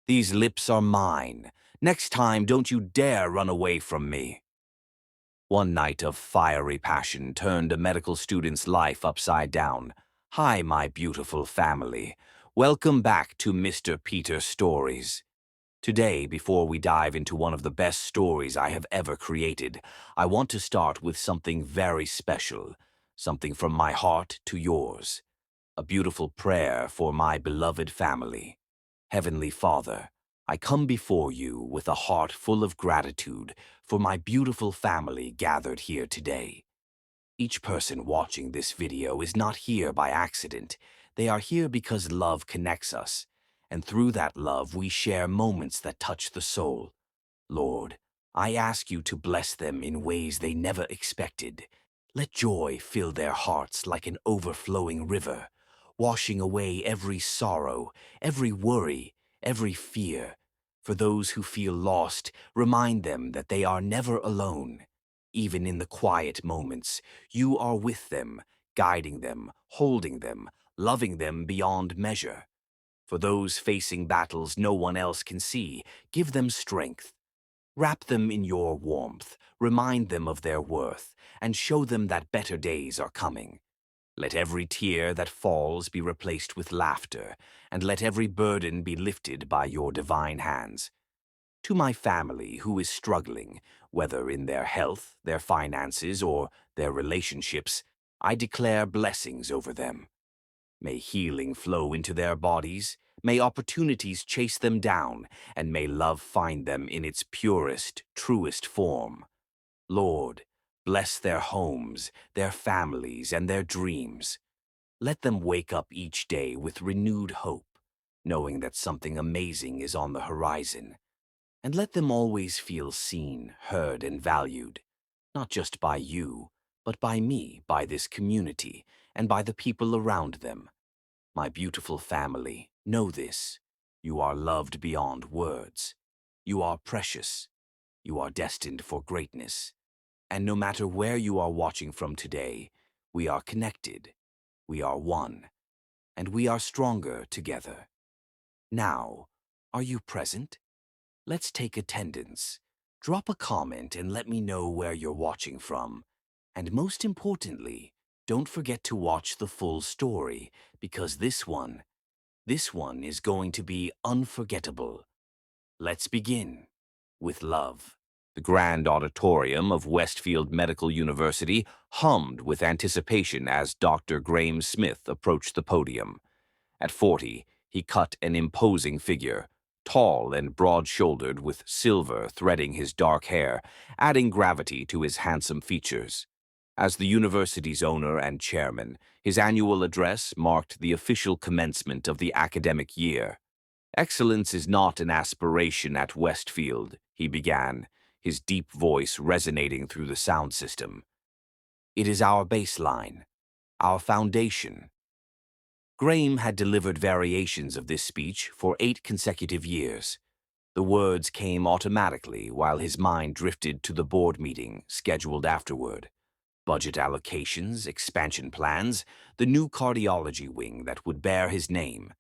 These lips are mine. Next time, don't you dare run away from me. One night of fiery passion turned a medical student's life upside down. Hi, my beautiful family. Welcome back to Mr. Peter Stories. Today, before we dive into one of the best stories I have ever created, I want to start with something very special, something from my heart to yours. A beautiful prayer for my beloved family. Heavenly Father, I come before you with a heart full of gratitude for my beautiful family gathered here today. Each person watching this video is not here by accident. They are here because love connects us, and through that love we share moments that touch the soul. Lord, I ask you to bless them in ways they never expected. Let joy fill their hearts like an overflowing river, washing away every sorrow, every worry, every fear. For those who feel lost, remind them that they are never alone. Even in the quiet moments, you are with them, guiding them, holding them, loving them beyond measure. For those facing battles no one else can see, give them strength. Wrap them in your warmth, remind them of their worth, and show them that better days are coming. Let every tear that falls be replaced with laughter, and let every burden be lifted by your divine hands. To my family who is struggling, whether in their health, their finances, or their relationships, I declare blessings over them. May healing flow into their bodies, may opportunities chase them down, and may love find them in its purest, truest form. Lord, bless their homes, their families, and their dreams. Let them wake up each day with renewed hope, knowing that something amazing is on the horizon. And let them always feel seen, heard, and valued, not just by you, but by me, by this community, and by the people around them. My beautiful family, know this. You are loved beyond words. You are precious. You are destined for greatness. And no matter where you are watching from today, we are connected. We are one. And we are stronger together. Now, are you present? Let's take attendance. Drop a comment and let me know where you're watching from. And most importantly, don't forget to watch the full story, because this one is going to be unforgettable. Let's begin with love. The grand auditorium of Westfield Medical University hummed with anticipation as Dr. Graham Smith approached the podium. At 40, he cut an imposing figure, tall and broad-shouldered with silver threading his dark hair, adding gravity to his handsome features. As the university's owner and chairman, his annual address marked the official commencement of the academic year. Excellence is not an aspiration at Westfield, he began, his deep voice resonating through the sound system. It is our baseline, our foundation. Graham had delivered variations of this speech for 8 consecutive years. The words came automatically while his mind drifted to the board meeting scheduled afterward. Budget allocations, expansion plans, the new cardiology wing that would bear his name.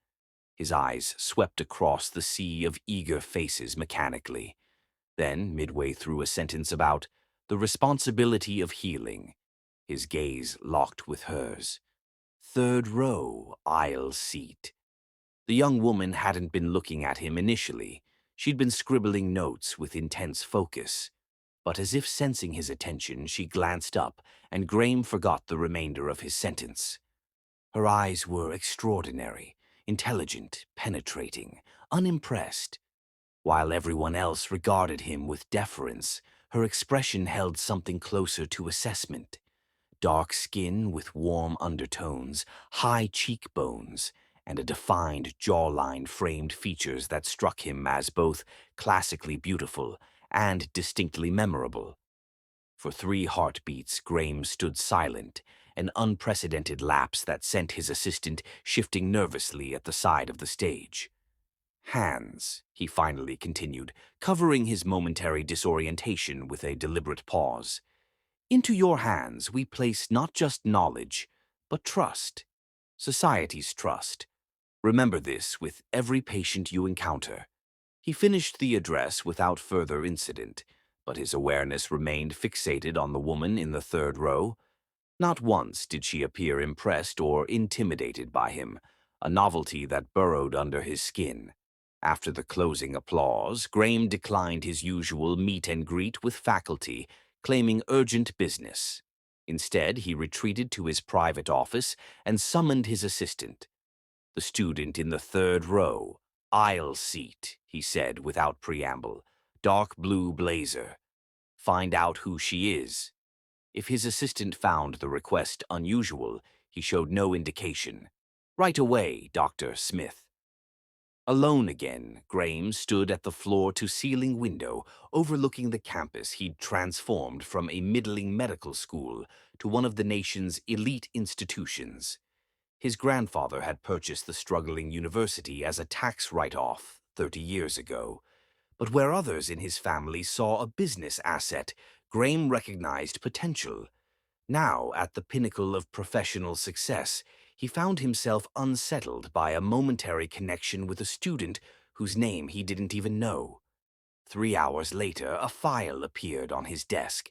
His eyes swept across the sea of eager faces mechanically. Then, midway through a sentence about the responsibility of healing, his gaze locked with hers. Third row, aisle seat. The young woman hadn't been looking at him initially. She'd been scribbling notes with intense focus. But as if sensing his attention, she glanced up, and Graham forgot the remainder of his sentence. Her eyes were extraordinary, intelligent, penetrating, unimpressed. While everyone else regarded him with deference, her expression held something closer to assessment. Dark skin with warm undertones, high cheekbones, and a defined jawline framed features that struck him as both classically beautiful and distinctly memorable. For 3 heartbeats, Graham stood silent, an unprecedented lapse that sent his assistant shifting nervously at the side of the stage. Hands, he finally continued, covering his momentary disorientation with a deliberate pause. Into your hands we place not just knowledge, but trust. Society's trust. Remember this with every patient you encounter. He finished the address without further incident, but his awareness remained fixated on the woman in the third row. Not once did she appear impressed or intimidated by him, a novelty that burrowed under his skin. After the closing applause, Graham declined his usual meet and greet with faculty, claiming urgent business. Instead, he retreated to his private office and summoned his assistant. The student in the third row, aisle seat, he said without preamble, dark blue blazer. Find out who she is. If his assistant found the request unusual, he showed no indication. Right away, Dr. Smith. Alone again, Graham stood at the floor-to-ceiling window overlooking the campus he'd transformed from a middling medical school to one of the nation's elite institutions. His grandfather had purchased the struggling university as a tax write-off 30 years ago. But where others in his family saw a business asset, Graham recognized potential. Now, at the pinnacle of professional success, he found himself unsettled by a momentary connection with a student whose name he didn't even know. 3 hours later, a file appeared on his desk.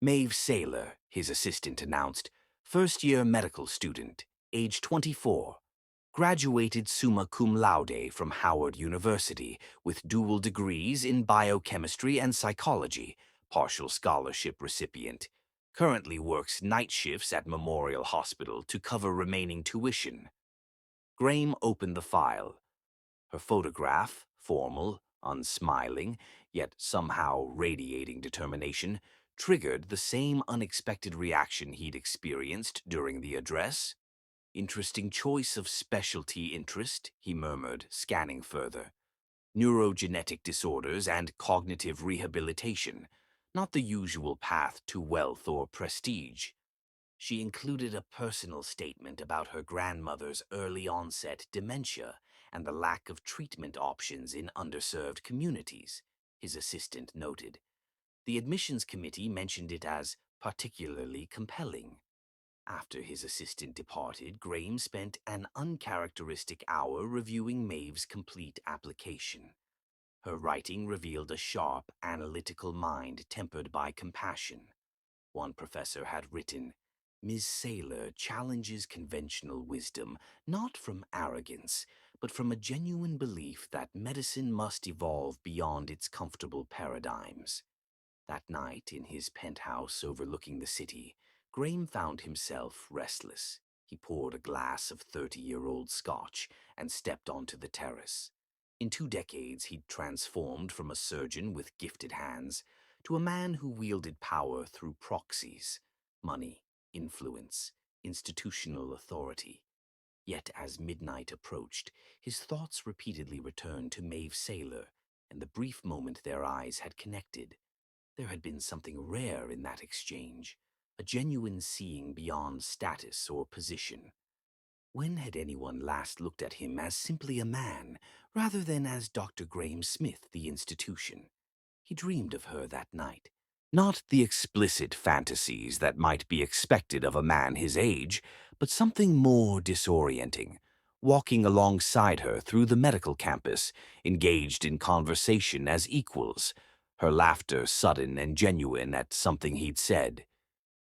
Maeve Saylor, his assistant announced, first-year medical student, age 24. Graduated summa cum laude from Howard University with dual degrees in biochemistry and psychology, partial scholarship recipient. Currently works night shifts at Memorial Hospital to cover remaining tuition. Graham opened the file. Her photograph, formal, unsmiling, yet somehow radiating determination, triggered the same unexpected reaction he'd experienced during the address. Interesting choice of specialty interest, he murmured, scanning further. Neurogenetic disorders and cognitive rehabilitation, not the usual path to wealth or prestige. She included a personal statement about her grandmother's early-onset dementia and the lack of treatment options in underserved communities, his assistant noted. The admissions committee mentioned it as particularly compelling. After his assistant departed, Graham spent an uncharacteristic hour reviewing Maeve's complete application. Her writing revealed a sharp, analytical mind tempered by compassion. One professor had written, Ms. Saylor challenges conventional wisdom not from arrogance, but from a genuine belief that medicine must evolve beyond its comfortable paradigms. That night, in his penthouse overlooking the city, Graham found himself restless. He poured a glass of 30-year-old scotch and stepped onto the terrace. In 2 decades, he'd transformed from a surgeon with gifted hands to a man who wielded power through proxies, money, influence, institutional authority. Yet as midnight approached, his thoughts repeatedly returned to Maeve Saylor and the brief moment their eyes had connected. There had been something rare in that exchange, a genuine seeing beyond status or position. When had anyone last looked at him as simply a man, rather than as Dr. Graham Smith, the institution? He dreamed of her that night. Not the explicit fantasies that might be expected of a man his age, but something more disorienting. Walking alongside her through the medical campus, engaged in conversation as equals, her laughter sudden and genuine at something he'd said.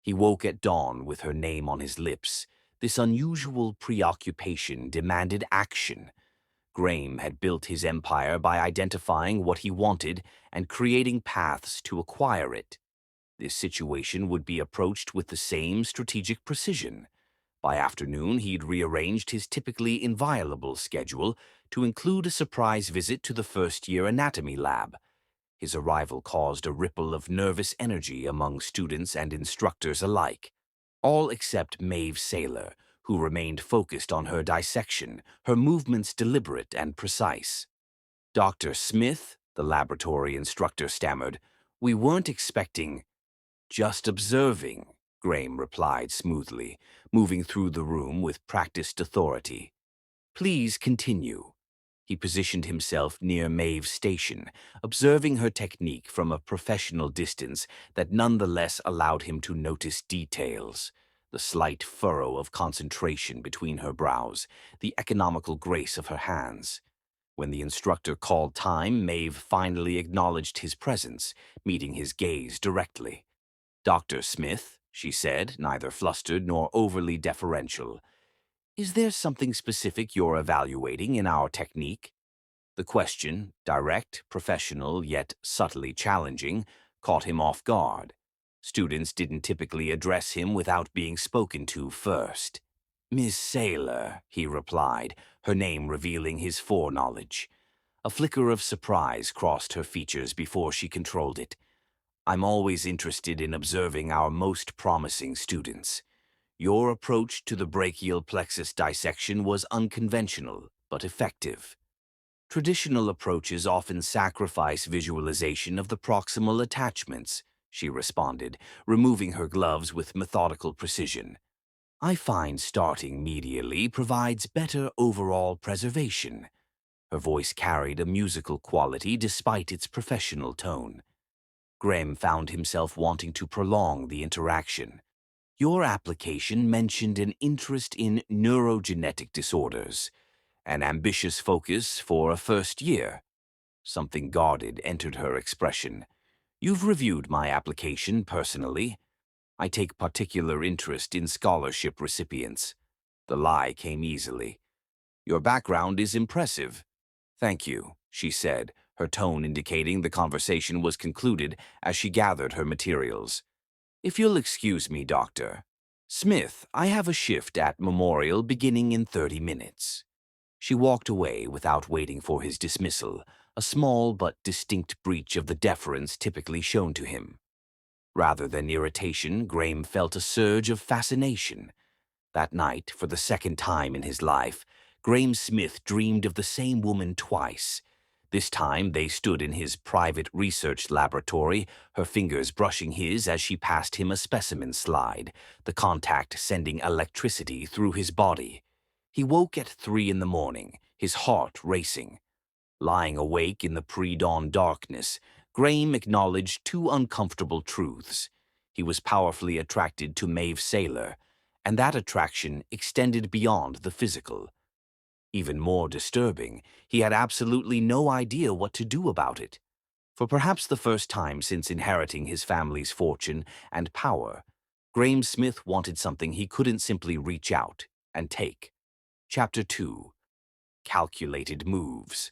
He woke at dawn with her name on his lips. This unusual preoccupation demanded action. Graham had built his empire by identifying what he wanted and creating paths to acquire it. This situation would be approached with the same strategic precision. By afternoon, he'd rearranged his typically inviolable schedule to include a surprise visit to the first-year anatomy lab. His arrival caused a ripple of nervous energy among students and instructors alike, all except Maeve Saylor, who remained focused on her dissection, her movements deliberate and precise. Dr. Smith, the laboratory instructor stammered, "We weren't expecting—" "Just observing," Graham replied smoothly, moving through the room with practiced authority. "Please continue." He positioned himself near Maeve's station, observing her technique from a professional distance that nonetheless allowed him to notice details. The slight furrow of concentration between her brows, the economical grace of her hands. When the instructor called time, Maeve finally acknowledged his presence, meeting his gaze directly. "Dr. Smith," she said, neither flustered nor overly deferential, "is there something specific you're evaluating in our technique?" The question, direct, professional, yet subtly challenging, caught him off guard. Students didn't typically address him without being spoken to first. "Miss Saylor," he replied, her name revealing his foreknowledge. A flicker of surprise crossed her features before she controlled it. "I'm always interested in observing our most promising students. Your approach to the brachial plexus dissection was unconventional, but effective. Traditional approaches often sacrifice visualization of the proximal attachments," she responded, removing her gloves with methodical precision. "I find starting medially provides better overall preservation." Her voice carried a musical quality despite its professional tone. Graham found himself wanting to prolong the interaction. "Your application mentioned an interest in neurogenetic disorders, an ambitious focus for a first year." Something guarded entered her expression. "You've reviewed my application personally. I take particular interest in scholarship recipients." The lie came easily. "Your background is impressive." "Thank you," she said, her tone indicating the conversation was concluded as she gathered her materials. "If you'll excuse me, Dr. Smith, I have a shift at Memorial beginning in 30 minutes. She walked away without waiting for his dismissal, a small but distinct breach of the deference typically shown to him. Rather than irritation, Graham felt a surge of fascination. That night, for the second time in his life, Graham Smith dreamed of the same woman twice. This time they stood in his private research laboratory, her fingers brushing his as she passed him a specimen slide, the contact sending electricity through his body. He woke at 3 in the morning, his heart racing. Lying awake in the pre-dawn darkness, Graham acknowledged two uncomfortable truths. He was powerfully attracted to Maeve Saylor, and that attraction extended beyond the physical. Even more disturbing, he had absolutely no idea what to do about it. For perhaps the first time since inheriting his family's fortune and power, Graham Smith wanted something he couldn't simply reach out and take. Chapter 2. Calculated Moves.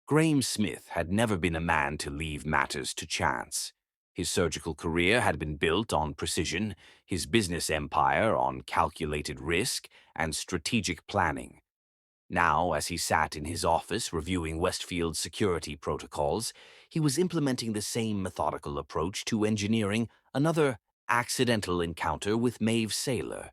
Graham Smith had never been a man to leave matters to chance. His surgical career had been built on precision, his business empire on calculated risk and strategic planning. Now, as he sat in his office reviewing Westfield's security protocols, he was implementing the same methodical approach to engineering another accidental encounter with Maeve Saylor.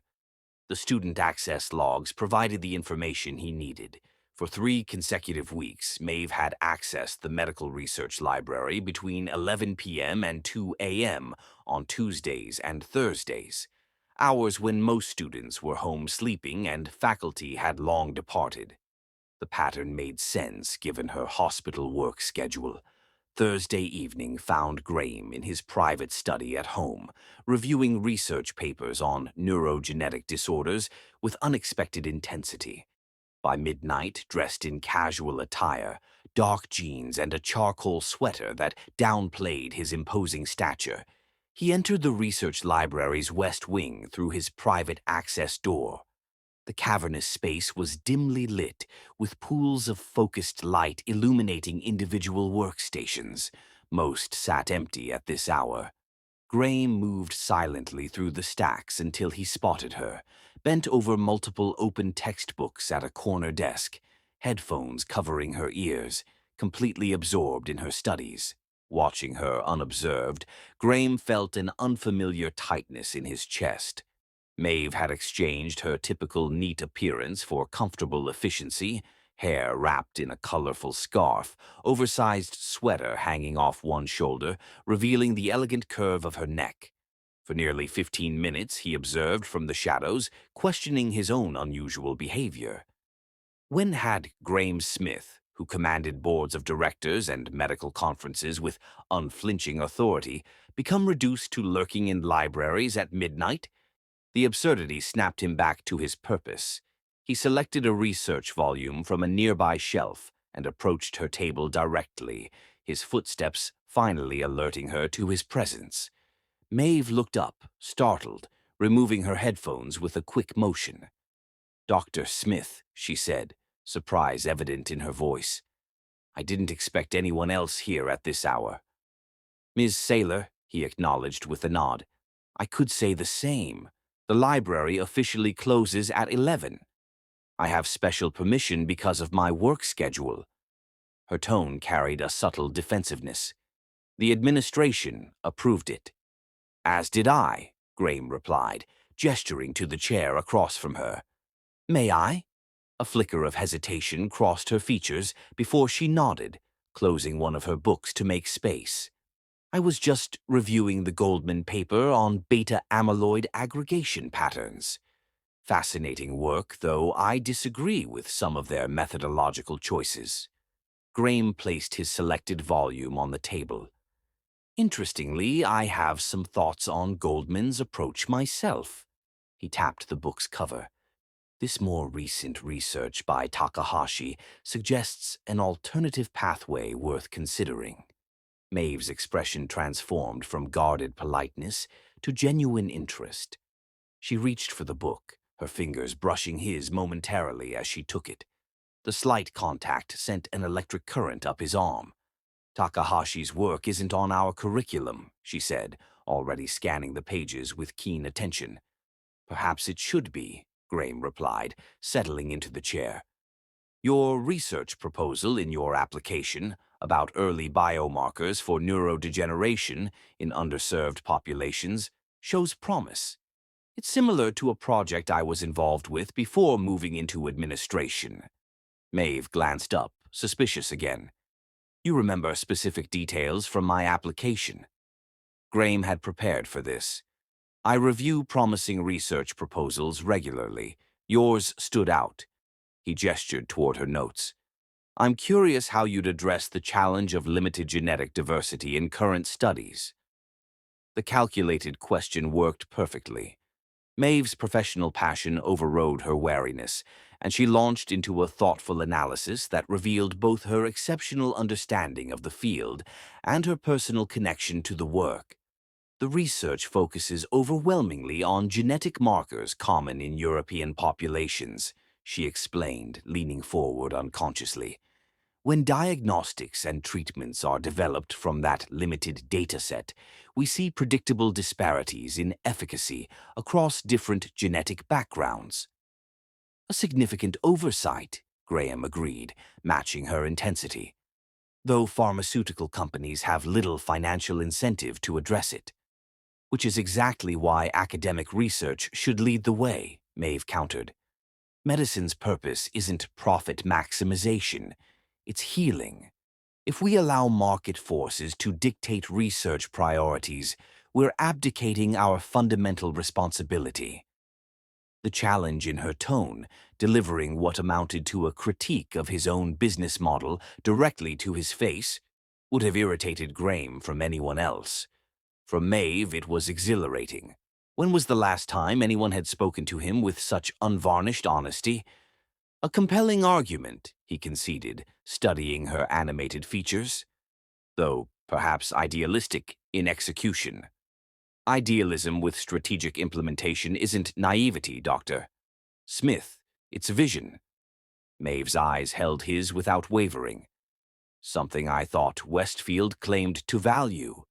The student access logs provided the information he needed. For 3 consecutive weeks, Maeve had accessed the medical research library between 11 p.m. and 2 a.m. on Tuesdays and Thursdays, hours when most students were home sleeping and faculty had long departed. The pattern made sense given her hospital work schedule. Thursday evening found Graham in his private study at home, reviewing research papers on neurogenetic disorders with unexpected intensity. By midnight, dressed in casual attire, dark jeans and a charcoal sweater that downplayed his imposing stature, he entered the research library's west wing through his private access door. The cavernous space was dimly lit, with pools of focused light illuminating individual workstations. Most sat empty at this hour. Graham moved silently through the stacks until he spotted her, bent over multiple open textbooks at a corner desk, headphones covering her ears, completely absorbed in her studies. Watching her unobserved, Graham felt an unfamiliar tightness in his chest. Maeve had exchanged her typical neat appearance for comfortable efficiency, hair wrapped in a colorful scarf, oversized sweater hanging off one shoulder, revealing the elegant curve of her neck. For nearly 15 minutes he observed from the shadows, questioning his own unusual behavior. When had Graham Smith, who commanded boards of directors and medical conferences with unflinching authority, become reduced to lurking in libraries at midnight? The absurdity snapped him back to his purpose. He selected a research volume from a nearby shelf and approached her table directly, his footsteps finally alerting her to his presence. Maeve looked up, startled, removing her headphones with a quick motion. "Dr. Smith," she said, surprise evident in her voice. "I didn't expect anyone else here at this hour." "Ms. Saylor," he acknowledged with a nod. "I could say the same. The library officially closes at 11. I have special permission because of my work schedule." Her tone carried a subtle defensiveness. "The administration approved it." "As did I," Graham replied, gesturing to the chair across from her. "May I?" A flicker of hesitation crossed her features before she nodded, closing one of her books to make space. "I was just reviewing the Goldman paper on beta-amyloid aggregation patterns. Fascinating work, though I disagree with some of their methodological choices." Graham placed his selected volume on the table. "Interestingly, I have some thoughts on Goldman's approach myself." He tapped the book's cover. "This more recent research by Takahashi suggests an alternative pathway worth considering." Maeve's expression transformed from guarded politeness to genuine interest. She reached for the book, her fingers brushing his momentarily as she took it. The slight contact sent an electric current up his arm. "Takahashi's work isn't on our curriculum," she said, already scanning the pages with keen attention. "Perhaps it should be," Graham replied, settling into the chair. "Your research proposal in your application about early biomarkers for neurodegeneration in underserved populations shows promise. It's similar to a project I was involved with before moving into administration." Maeve glanced up, suspicious again. "You remember specific details from my application?" Graham had prepared for this. "I review promising research proposals regularly. Yours stood out." He gestured toward her notes. "I'm curious how you'd address the challenge of limited genetic diversity in current studies." The calculated question worked perfectly. Maeve's professional passion overrode her wariness, and she launched into a thoughtful analysis that revealed both her exceptional understanding of the field and her personal connection to the work. "The research focuses overwhelmingly on genetic markers common in European populations," she explained, leaning forward unconsciously. "When diagnostics and treatments are developed from that limited dataset, we see predictable disparities in efficacy across different genetic backgrounds." "A significant oversight," Graham agreed, matching her intensity, "though pharmaceutical companies have little financial incentive to address it." "Which is exactly why academic research should lead the way," Maeve countered. "Medicine's purpose isn't profit maximization. It's healing. If we allow market forces to dictate research priorities, we're abdicating our fundamental responsibility." The challenge in her tone, delivering what amounted to a critique of his own business model directly to his face, would have irritated Graham from anyone else. From Maeve, it was exhilarating. When was the last time anyone had spoken to him with such unvarnished honesty? "A compelling argument," he conceded, studying her animated features, "though perhaps idealistic in execution." "Idealism with strategic implementation isn't naivety, Doctor Smith. It's vision." Maeve's eyes held his without wavering. "Something I thought Westfield claimed to value."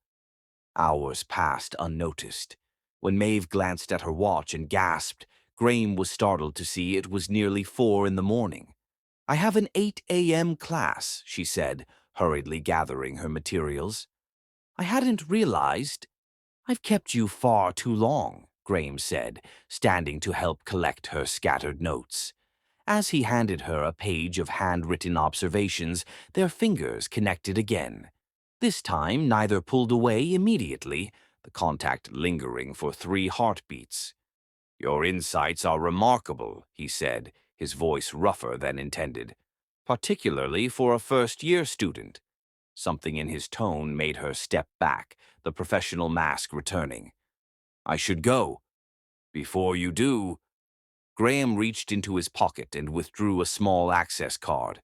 Hours passed unnoticed. When Maeve glanced at her watch and gasped, Graham was startled to see it was nearly 4 in the morning. "I have an 8 a.m. class," she said, hurriedly gathering her materials. "I hadn't realized—" "I've kept you far too long," Graham said, standing to help collect her scattered notes. As he handed her a page of handwritten observations, their fingers connected again. This time, neither pulled away immediately, the contact lingering for 3 heartbeats. "Your insights are remarkable," he said, his voice rougher than intended, "particularly for a first-year student." Something in his tone made her step back, the professional mask returning. "I should go." "Before you do—" Graham reached into his pocket and withdrew a small access card.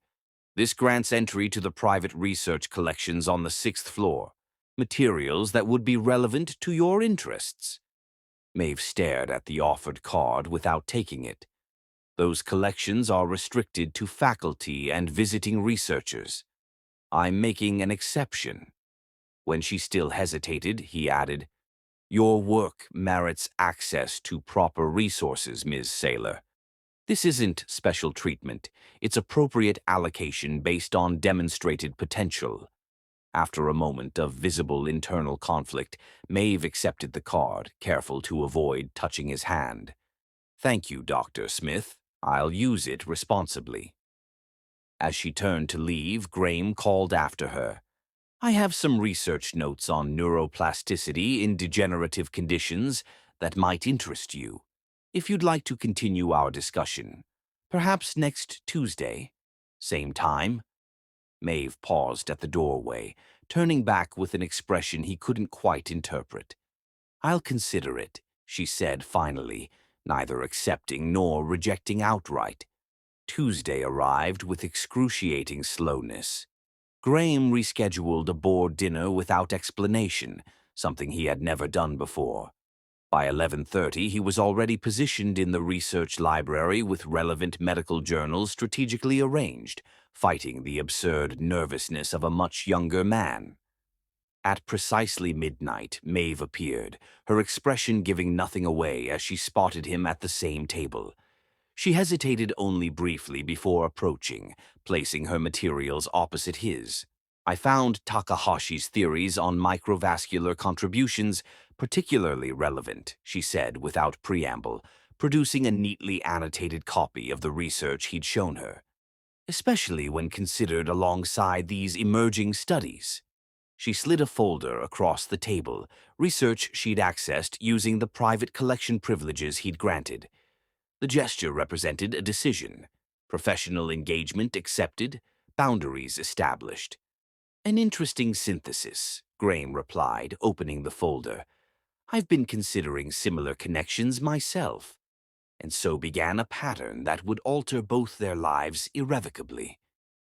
This grants entry to the private research collections on the 6th floor, materials that would be relevant to your interests. Maeve stared at the offered card without taking it. Those collections are restricted to faculty and visiting researchers. I'm making an exception. When she still hesitated, he added, Your work merits access to proper resources, Ms. Saylor. This isn't special treatment. It's appropriate allocation based on demonstrated potential. After a moment of visible internal conflict, Maeve accepted the card, careful to avoid touching his hand. Thank you, Dr. Smith. I'll use it responsibly. As she turned to leave, Graham called after her. I have some research notes on neuroplasticity in degenerative conditions that might interest you. If you'd like to continue our discussion, perhaps next Tuesday, same time. Maeve paused at the doorway, turning back with an expression he couldn't quite interpret. I'll consider it, she said finally, neither accepting nor rejecting outright. Tuesday arrived with excruciating slowness. Graham rescheduled a board dinner without explanation, something he had never done before. By 11:30, he was already positioned in the research library with relevant medical journals strategically arranged, fighting the absurd nervousness of a much younger man. At precisely midnight, Maeve appeared, her expression giving nothing away as she spotted him at the same table. She hesitated only briefly before approaching, placing her materials opposite his. I found Takahashi's theories on microvascular contributions particularly relevant, she said without preamble, producing a neatly annotated copy of the research he'd shown her. Especially when considered alongside these emerging studies. She slid a folder across the table, research she'd accessed using the private collection privileges he'd granted. The gesture represented a decision. Professional engagement accepted, boundaries established. An interesting synthesis, Graham replied, opening the folder. I've been considering similar connections myself. And so began a pattern that would alter both their lives irrevocably.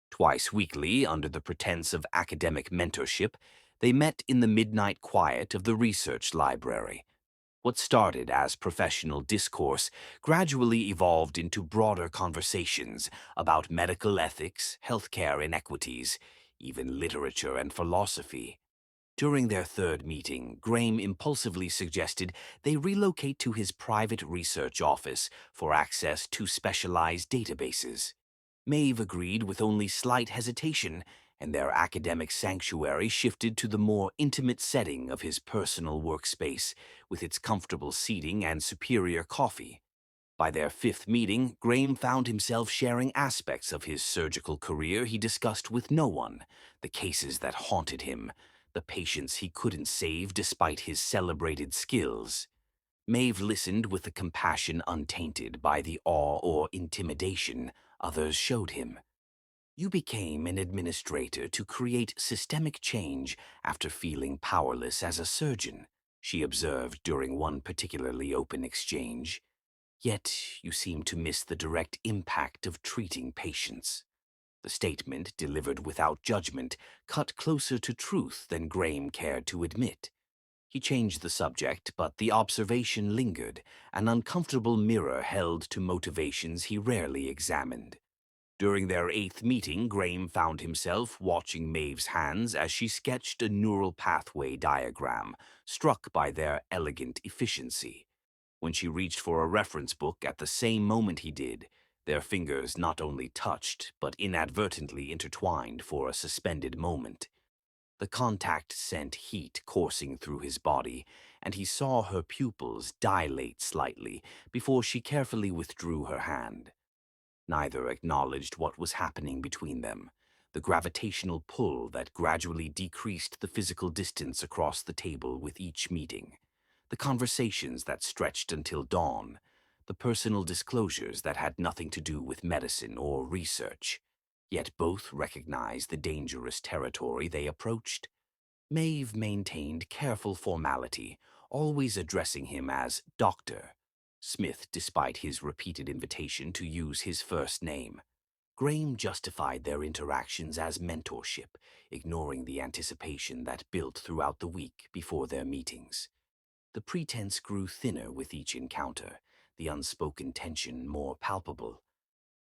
Twice weekly, under the pretense of academic mentorship, they met in the midnight quiet of the research library. What started as professional discourse gradually evolved into broader conversations about medical ethics, healthcare inequities, even literature and philosophy. During their third meeting, Graham impulsively suggested they relocate to his private research office for access to specialized databases. Maeve agreed with only slight hesitation, and their academic sanctuary shifted to the more intimate setting of his personal workspace, with its comfortable seating and superior coffee. By their fifth meeting, Graham found himself sharing aspects of his surgical career he discussed with no one, the cases that haunted him, the patients he couldn't save despite his celebrated skills. Maeve listened with a compassion untainted by the awe or intimidation others showed him. You became an administrator to create systemic change after feeling powerless as a surgeon, she observed during one particularly open exchange. Yet you seem to miss the direct impact of treating patients. The statement, delivered without judgment, cut closer to truth than Graham cared to admit. He changed the subject, but the observation lingered, an uncomfortable mirror held to motivations he rarely examined. During their eighth meeting, Graham found himself watching Maeve's hands as she sketched a neural pathway diagram, struck by their elegant efficiency. When she reached for a reference book at the same moment he did, their fingers not only touched, but inadvertently intertwined for a suspended moment. The contact sent heat coursing through his body, and he saw her pupils dilate slightly before she carefully withdrew her hand. Neither acknowledged what was happening between them, the gravitational pull that gradually decreased the physical distance across the table with each meeting, the conversations that stretched until dawn, the personal disclosures that had nothing to do with medicine or research. Yet both recognized the dangerous territory they approached. Maeve maintained careful formality, always addressing him as Doctor Smith, despite his repeated invitation to use his first name. Graham justified their interactions as mentorship, ignoring the anticipation that built throughout the week before their meetings. The pretense grew thinner with each encounter, the unspoken tension more palpable.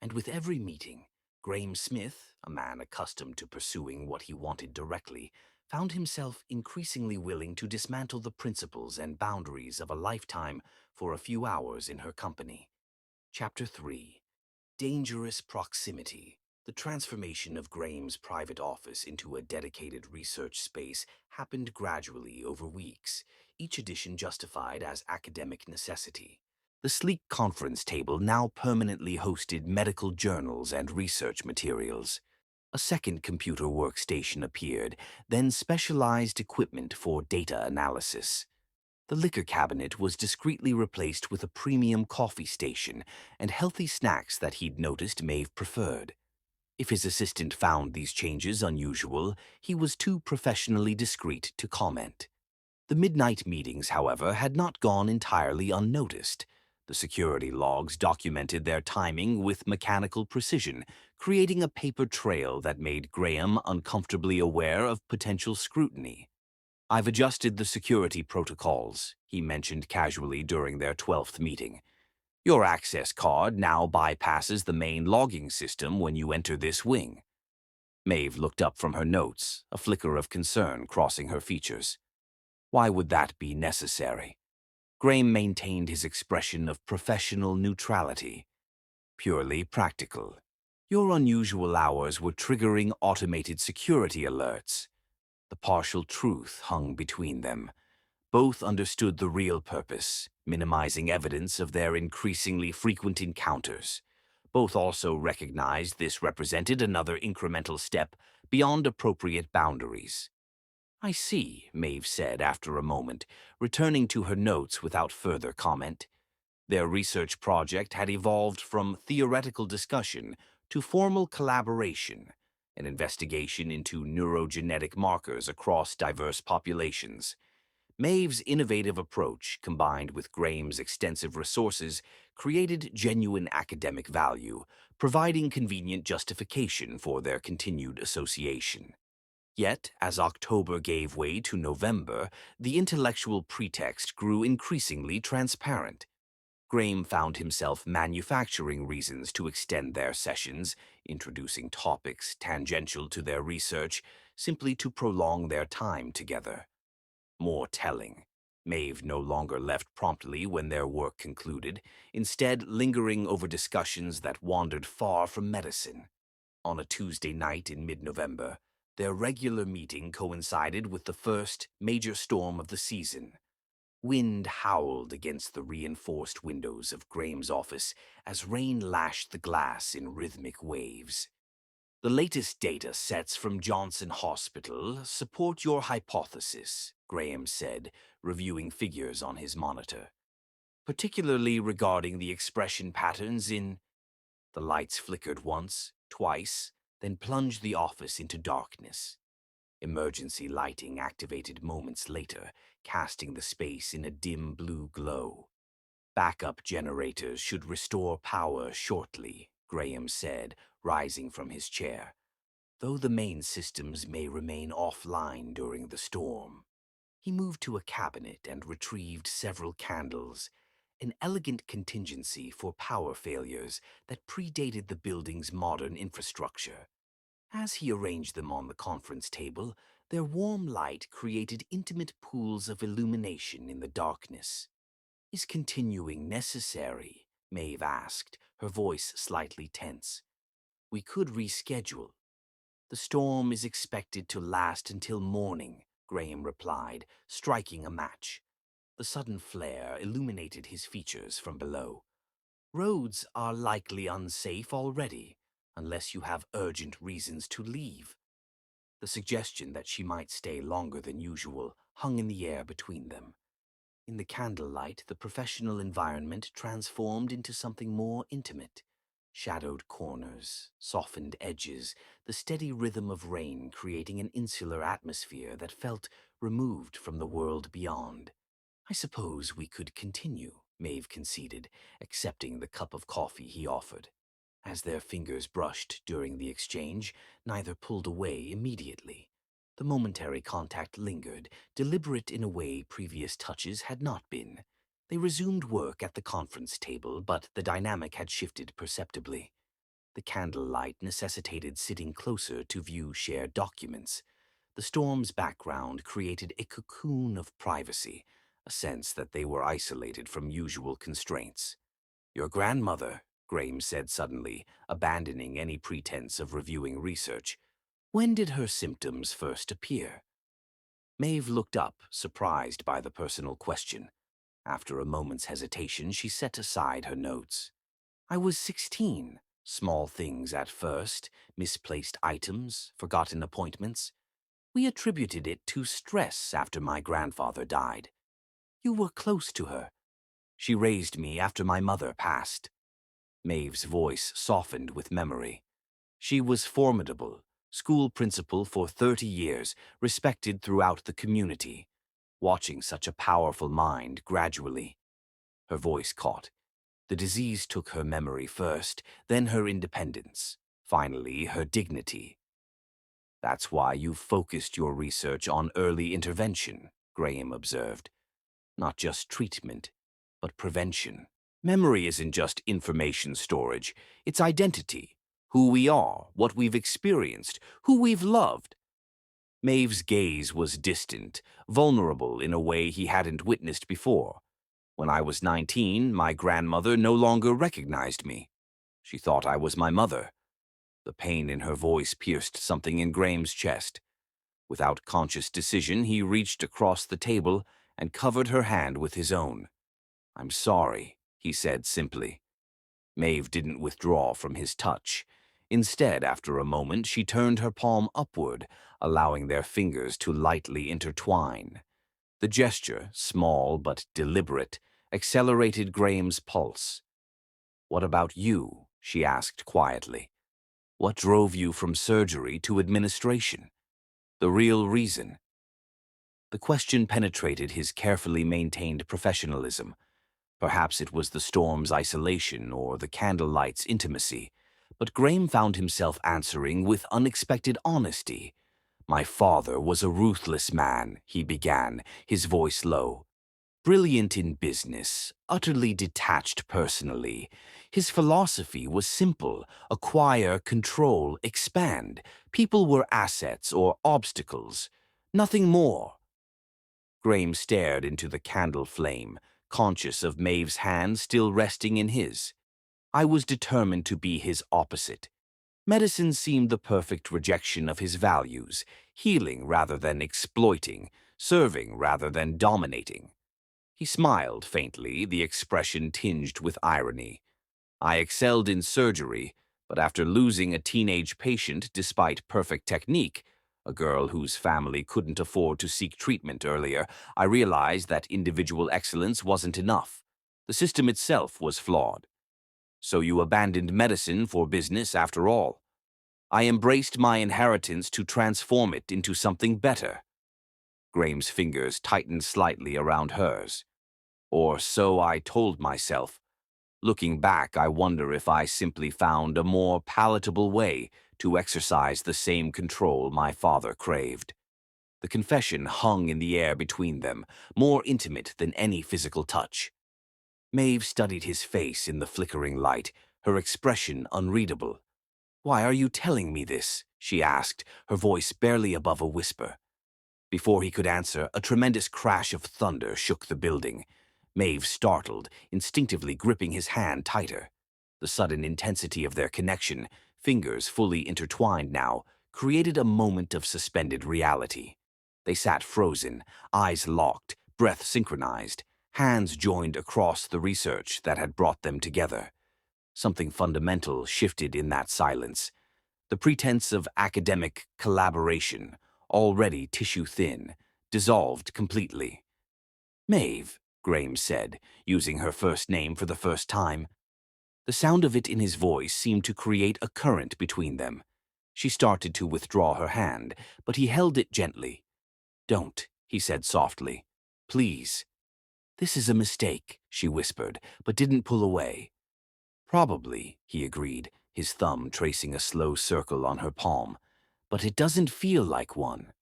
And with every meeting, Graham Smith, a man accustomed to pursuing what he wanted directly, found himself increasingly willing to dismantle the principles and boundaries of a lifetime for a few hours in her company. Chapter 3. Dangerous Proximity. The transformation of Graham's private office into a dedicated research space happened gradually over weeks, each edition justified as academic necessity. The sleek conference table now permanently hosted medical journals and research materials. A second computer workstation appeared, then specialized equipment for data analysis. The liquor cabinet was discreetly replaced with a premium coffee station and healthy snacks that he'd noticed Maeve preferred. If his assistant found these changes unusual, he was too professionally discreet to comment. The midnight meetings, however, had not gone entirely unnoticed. The security logs documented their timing with mechanical precision, creating a paper trail that made Graham uncomfortably aware of potential scrutiny. "I've adjusted the security protocols," he mentioned casually during their 12th meeting. "Your access card now bypasses the main logging system when you enter this wing." Maeve looked up from her notes, a flicker of concern crossing her features. Why would that be necessary? Graham maintained his expression of professional neutrality. Purely practical. Your unusual hours were triggering automated security alerts. The partial truth hung between them. Both understood the real purpose, minimizing evidence of their increasingly frequent encounters. Both also recognized this represented another incremental step beyond appropriate boundaries. "I see," Maeve said after a moment, returning to her notes without further comment. Their research project had evolved from theoretical discussion to formal collaboration, an investigation into neurogenetic markers across diverse populations. Maeve's innovative approach, combined with Graham's extensive resources, created genuine academic value, providing convenient justification for their continued association. Yet, as October gave way to November, the intellectual pretext grew increasingly transparent. Graham found himself manufacturing reasons to extend their sessions, introducing topics tangential to their research, simply to prolong their time together. More telling, Maeve no longer left promptly when their work concluded, instead lingering over discussions that wandered far from medicine. On a Tuesday night in mid-November, their regular meeting coincided with the first major storm of the season. Wind howled against the reinforced windows of Graham's office as rain lashed the glass in rhythmic waves. "The latest data sets from Johnson Hospital support your hypothesis," Graham said, reviewing figures on his monitor, "particularly regarding the expression patterns in—" The lights flickered once, twice, then plunged the office into darkness. Emergency lighting activated moments later, casting the space in a dim blue glow. "Backup generators should restore power shortly," Graham said, rising from his chair, "though the main systems may remain offline during the storm." He moved to a cabinet and retrieved several candles, an elegant contingency for power failures that predated the building's modern infrastructure. As he arranged them on the conference table, their warm light created intimate pools of illumination in the darkness. "Is continuing necessary?" Maeve asked, her voice slightly tense. "We could reschedule." "The storm is expected to last until morning," Graham replied, striking a match. The sudden flare illuminated his features from below. "Roads are likely unsafe already, unless you have urgent reasons to leave." The suggestion that she might stay longer than usual hung in the air between them. In the candlelight, the professional environment transformed into something more intimate. Shadowed corners, softened edges, the steady rhythm of rain creating an insular atmosphere that felt removed from the world beyond. "I suppose we could continue," Maeve conceded, accepting the cup of coffee he offered. As their fingers brushed during the exchange, neither pulled away immediately. The momentary contact lingered, deliberate in a way previous touches had not been. They resumed work at the conference table, but the dynamic had shifted perceptibly. The candlelight necessitated sitting closer to view shared documents. The storm's background created a cocoon of privacy, a sense that they were isolated from usual constraints. Your grandmother, Graham said suddenly, abandoning any pretense of reviewing research. When did her symptoms first appear? Maeve looked up, surprised by the personal question. After a moment's hesitation, she set aside her notes. I was 16. Small things at first, misplaced items, forgotten appointments. We attributed it to stress after my grandfather died. You were close to her. She raised me after my mother passed. Maeve's voice softened with memory. She was formidable, school principal for 30 years, respected throughout the community. Watching such a powerful mind gradually. Her voice caught. The disease took her memory first, then her independence, finally her dignity. That's why you focused your research on early intervention, Graham observed. Not just treatment, but prevention. Memory isn't just information storage, it's identity. Who we are, what we've experienced, who we've loved. Maeve's gaze was distant, vulnerable in a way he hadn't witnessed before. When I was 19, my grandmother no longer recognized me. She thought I was my mother. The pain in her voice pierced something in Graham's chest. Without conscious decision, he reached across the table and covered her hand with his own. I'm sorry, he said simply. Maeve didn't withdraw from his touch. Instead, after a moment, she turned her palm upward, allowing their fingers to lightly intertwine. The gesture, small but deliberate, accelerated Graham's pulse. What about you? She asked quietly. What drove you from surgery to administration? The real reason. The question penetrated his carefully maintained professionalism. Perhaps it was the storm's isolation or the candlelight's intimacy, but Graham found himself answering with unexpected honesty. My father was a ruthless man, he began, his voice low. Brilliant in business, utterly detached personally. His philosophy was simple: acquire, control, expand. People were assets or obstacles, nothing more. Graham stared into the candle flame, conscious of Maeve's hand still resting in his. I was determined to be his opposite. Medicine seemed the perfect rejection of his values, healing rather than exploiting, serving rather than dominating. He smiled faintly, the expression tinged with irony. I excelled in surgery, but after losing a teenage patient despite perfect technique, a girl whose family couldn't afford to seek treatment earlier, I realized that individual excellence wasn't enough. The system itself was flawed. So you abandoned medicine for business after all. I embraced my inheritance to transform it into something better. Graham's fingers tightened slightly around hers. Or so I told myself. Looking back, I wonder if I simply found a more palatable way to exercise the same control my father craved. The confession hung in the air between them, more intimate than any physical touch. Maeve studied his face in the flickering light, her expression unreadable. Why are you telling me this? She asked, her voice barely above a whisper. Before he could answer, a tremendous crash of thunder shook the building. Maeve startled, instinctively gripping his hand tighter. The sudden intensity of their connection, fingers fully intertwined now, created a moment of suspended reality. They sat frozen, eyes locked, breath synchronized, hands joined across the research that had brought them together. Something fundamental shifted in that silence. The pretense of academic collaboration, already tissue-thin, dissolved completely. Maeve, Graham said, using her first name for the first time. The sound of it in his voice seemed to create a current between them. She started to withdraw her hand, but he held it gently. Don't, he said softly. Please. This is a mistake, she whispered, but didn't pull away. Probably, he agreed, his thumb tracing a slow circle on her palm. "But it doesn't feel like one."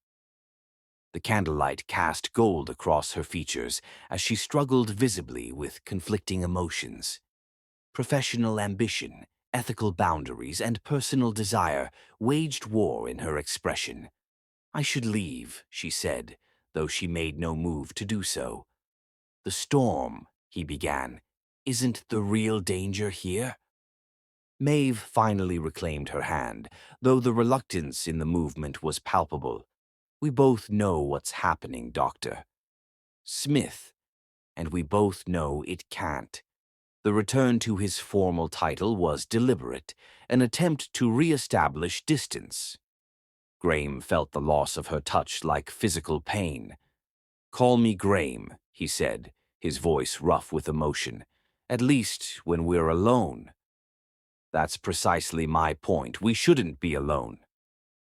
The candlelight cast gold across her features as she struggled visibly with conflicting emotions. Professional ambition, ethical boundaries, and personal desire waged war in her expression. "I should leave," she said, though she made no move to do so. "The storm," he began, "isn't the real danger here?" Maeve finally reclaimed her hand, though the reluctance in the movement was palpable. "We both know what's happening, Doctor Smith, and we both know it can't." The return to his formal title was deliberate, an attempt to re-establish distance. Graham felt the loss of her touch like physical pain. "Call me Graham," he said, his voice rough with emotion. "At least when we're alone." "That's precisely my point. We shouldn't be alone."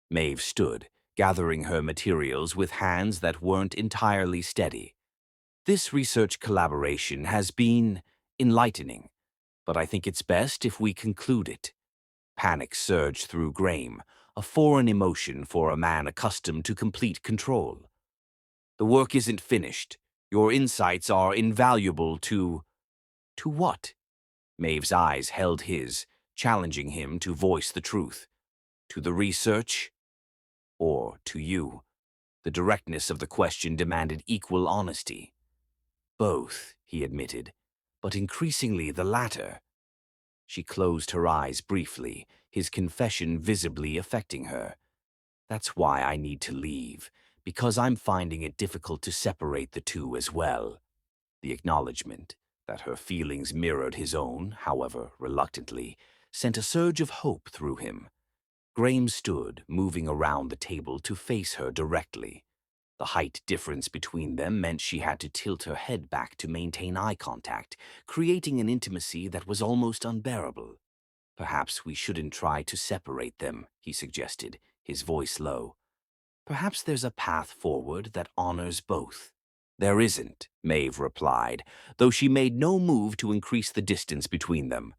Maeve stood, gathering her materials with hands that weren't entirely steady. "This research collaboration has been enlightening, but I think it's best if we conclude it." Panic surged through Graham, a foreign emotion for a man accustomed to complete control. "The work isn't finished. Your insights are invaluable to—" "To what?" Maeve's eyes held his, challenging him to voice the truth. "To the research? Or to you?" The directness of the question demanded equal honesty. "Both," he admitted, "but increasingly the latter." She closed her eyes briefly, his confession visibly affecting her. "That's why I need to leave, because I'm finding it difficult to separate the two as well." The acknowledgement that her feelings mirrored his own, however reluctantly, sent a surge of hope through him. Graham stood, moving around the table to face her directly. The height difference between them meant she had to tilt her head back to maintain eye contact, creating an intimacy that was almost unbearable. "Perhaps we shouldn't try to separate them," he suggested, his voice low. "Perhaps there's a path forward that honors both." "There isn't," Maeve replied, though she made no move to increase the distance between them.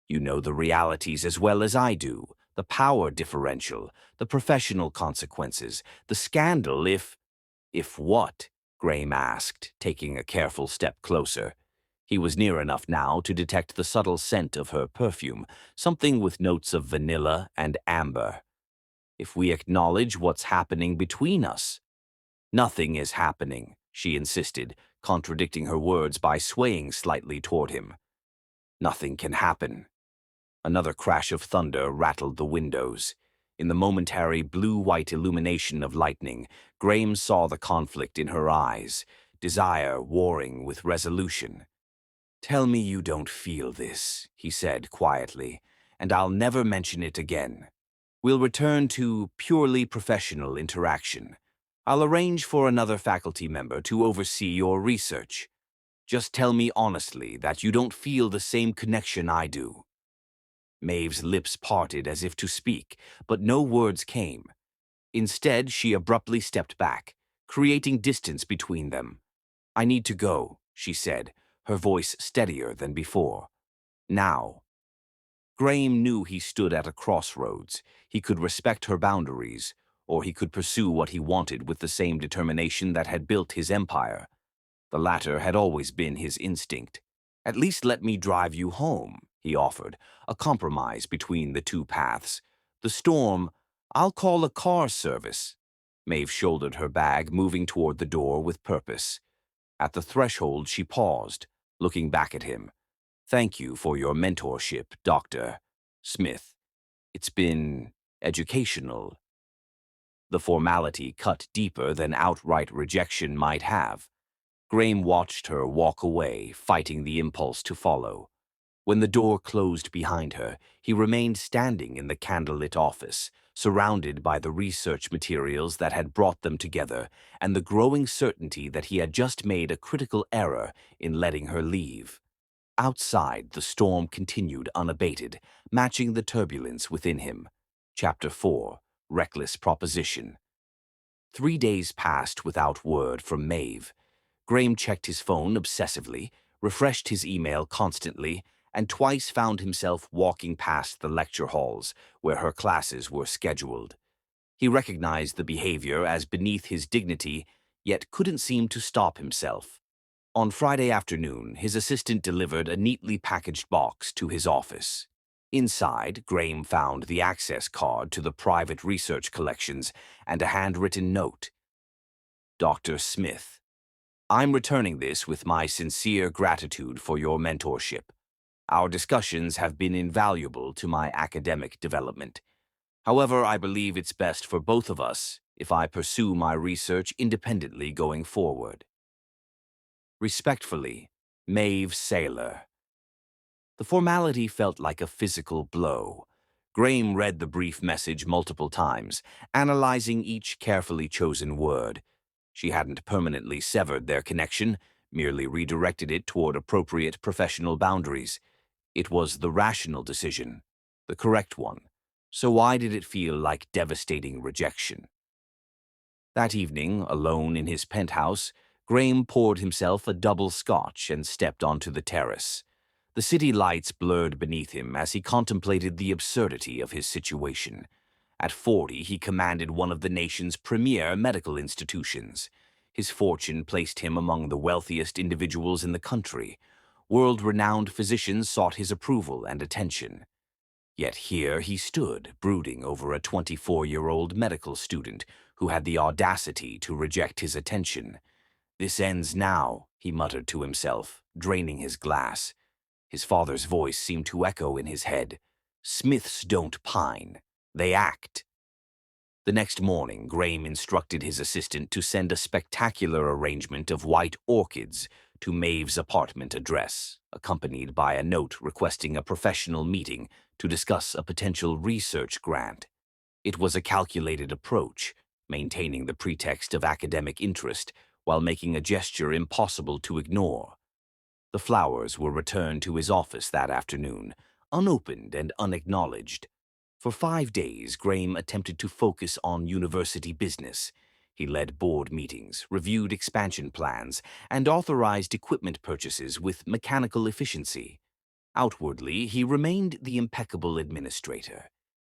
"You know the realities as well as I do, the power differential, the professional consequences, the scandal if—" "If what?" Graham asked, taking a careful step closer. He was near enough now to detect the subtle scent of her perfume, something with notes of vanilla and amber. "If we acknowledge what's happening between us." "Nothing is happening," she insisted, contradicting her words by swaying slightly toward him. "Nothing can happen." Another crash of thunder rattled the windows. In the momentary blue-white illumination of lightning, Graham saw the conflict in her eyes, desire warring with resolution. "Tell me you don't feel this," he said quietly, "and I'll never mention it again. We'll return to purely professional interaction. I'll arrange for another faculty member to oversee your research. Just tell me honestly that you don't feel the same connection I do." Maeve's lips parted as if to speak, but no words came. Instead, she abruptly stepped back, creating distance between them. "I need to go," she said, her voice steadier than before. "Now." Graham knew he stood at a crossroads. He could respect her boundaries, or he could pursue what he wanted with the same determination that had built his empire. The latter had always been his instinct. "At least let me drive you home," he offered, a compromise between the two paths. "The storm, I'll call a car service." Maeve shouldered her bag, moving toward the door with purpose. At the threshold, she paused, looking back at him. "Thank you for your mentorship, Dr. Smith. It's been educational." The formality cut deeper than outright rejection might have. Graham watched her walk away, fighting the impulse to follow. When the door closed behind her, he remained standing in the candlelit office, surrounded by the research materials that had brought them together and the growing certainty that he had just made a critical error in letting her leave. Outside, the storm continued unabated, matching the turbulence within him. Chapter 4. Reckless Proposition. 3 days passed without word from Maeve. Graham checked his phone obsessively, refreshed his email constantly, and twice found himself walking past the lecture halls where her classes were scheduled. He recognized the behavior as beneath his dignity, yet couldn't seem to stop himself. On Friday afternoon, his assistant delivered a neatly packaged box to his office. Inside, Graham found the access card to the private research collections and a handwritten note. Dr. Smith, I'm returning this with my sincere gratitude for your mentorship. Our discussions have been invaluable to my academic development. However, I believe it's best for both of us if I pursue my research independently going forward. Respectfully, Maeve Saylor. The formality felt like a physical blow. Graham read the brief message multiple times, analyzing each carefully chosen word. She hadn't permanently severed their connection, merely redirected it toward appropriate professional boundaries. It was the rational decision, the correct one. So why did it feel like devastating rejection? That evening, alone in his penthouse, Graham poured himself a double scotch and stepped onto the terrace. The city lights blurred beneath him as he contemplated the absurdity of his situation. At 40, he commanded one of the nation's premier medical institutions. His fortune placed him among the wealthiest individuals in the country. World-renowned physicians sought his approval and attention. Yet here he stood, brooding over a 24-year-old medical student who had the audacity to reject his attention. "This ends now," he muttered to himself, draining his glass. His father's voice seemed to echo in his head. "Smiths don't pine. They act." The next morning, Graham instructed his assistant to send a spectacular arrangement of white orchids to Maeve's apartment address, accompanied by a note requesting a professional meeting to discuss a potential research grant. It was a calculated approach, maintaining the pretext of academic interest while making a gesture impossible to ignore. The flowers were returned to his office that afternoon, unopened and unacknowledged. For 5 days, Graham attempted to focus on university business. He led board meetings, reviewed expansion plans, and authorized equipment purchases with mechanical efficiency. Outwardly, he remained the impeccable administrator.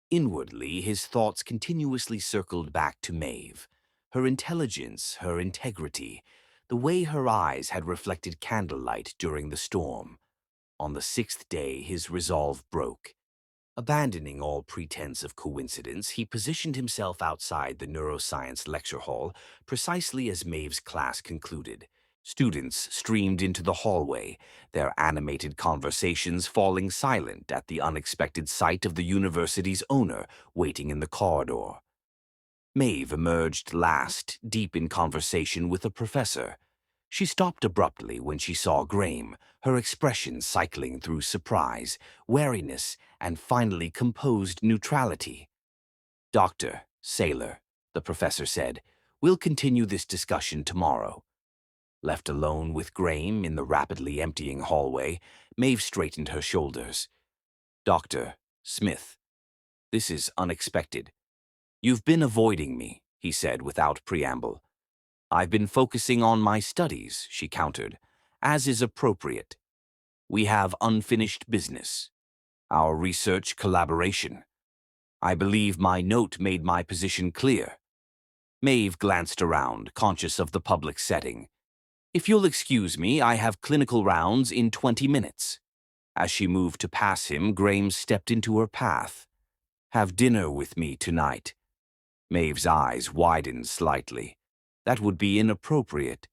Inwardly, his thoughts continuously circled back to Maeve. Her intelligence, her integrity, the way her eyes had reflected candlelight during the storm. On the 6th day, his resolve broke. Abandoning all pretense of coincidence, he positioned himself outside the neuroscience lecture hall precisely as Maeve's class concluded. Students streamed into the hallway, their animated conversations falling silent at the unexpected sight of the university's owner waiting in the corridor. Maeve emerged last, deep in conversation with a professor. She stopped abruptly when she saw Graham, her expression cycling through surprise, wariness, and finally composed neutrality. "Dr. Saylor," the professor said, "we'll continue this discussion tomorrow." Left alone with Graham in the rapidly emptying hallway, Maeve straightened her shoulders. "Dr. Smith, this is unexpected. You've been avoiding me," he said without preamble. "I've been focusing on my studies," she countered, "as is appropriate. We have unfinished business. Our research collaboration. I believe my note made my position clear." Maeve glanced around, conscious of the public setting. "If you'll excuse me, I have clinical rounds in 20 minutes. As she moved to pass him, Graham stepped into her path. "Have dinner with me tonight." Maeve's eyes widened slightly. "That would be inappropriate."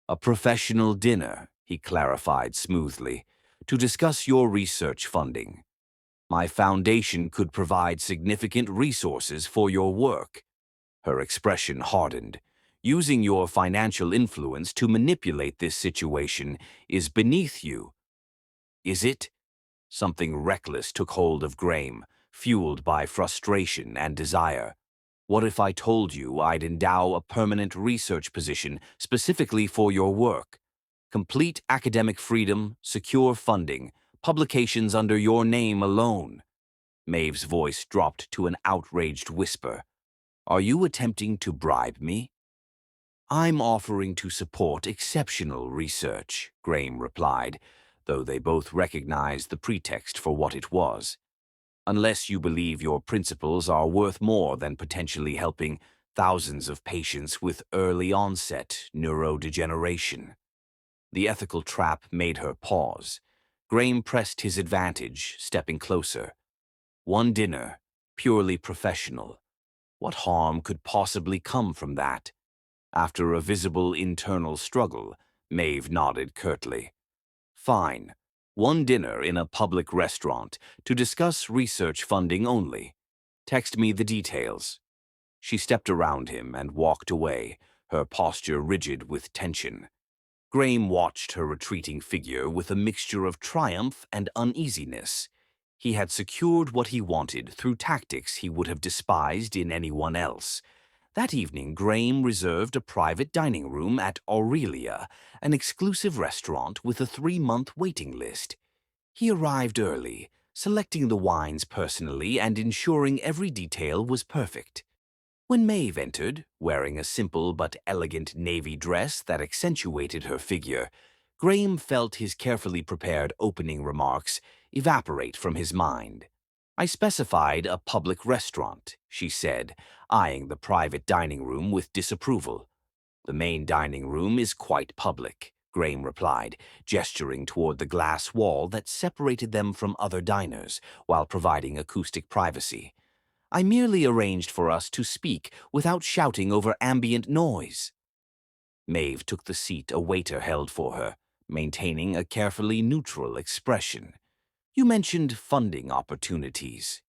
"A professional dinner," he clarified smoothly, "to discuss your research funding. My foundation could provide significant resources for your work." Her expression hardened. "Using your financial influence to manipulate this situation is beneath you." "Is it?" Something reckless took hold of Graham, fueled by frustration and desire. "What if I told you I'd endow a permanent research position specifically for your work? Complete academic freedom, secure funding, publications under your name alone." Maeve's voice dropped to an outraged whisper. "Are you attempting to bribe me?" "I'm offering to support exceptional research," Graham replied. though they both recognized the pretext for what it was. Unless you believe your principles are worth more than potentially helping thousands of patients with early-onset neurodegeneration. The ethical trap made her pause. Graham pressed his advantage, stepping closer. One dinner, purely professional. What harm could possibly come from that? After a visible internal struggle, Maeve nodded curtly. Fine. One dinner in a public restaurant to discuss research funding only. Text me the details. She stepped around him and walked away, her posture rigid with tension. Graham watched her retreating figure with a mixture of triumph and uneasiness. He had secured what he wanted through tactics he would have despised in anyone else. That evening, Graham reserved a private dining room at Aurelia, an exclusive restaurant with a 3-month waiting list. He arrived early, selecting the wines personally and ensuring every detail was perfect. When Maeve entered, wearing a simple but elegant navy dress that accentuated her figure, Graham felt his carefully prepared opening remarks evaporate from his mind. I specified a public restaurant, she said, eyeing the private dining room with disapproval. The main dining room is quite public, Graham replied, gesturing toward the glass wall that separated them from other diners while providing acoustic privacy. I merely arranged for us to speak without shouting over ambient noise. Maeve took the seat a waiter held for her, maintaining a carefully neutral expression. You mentioned funding opportunities.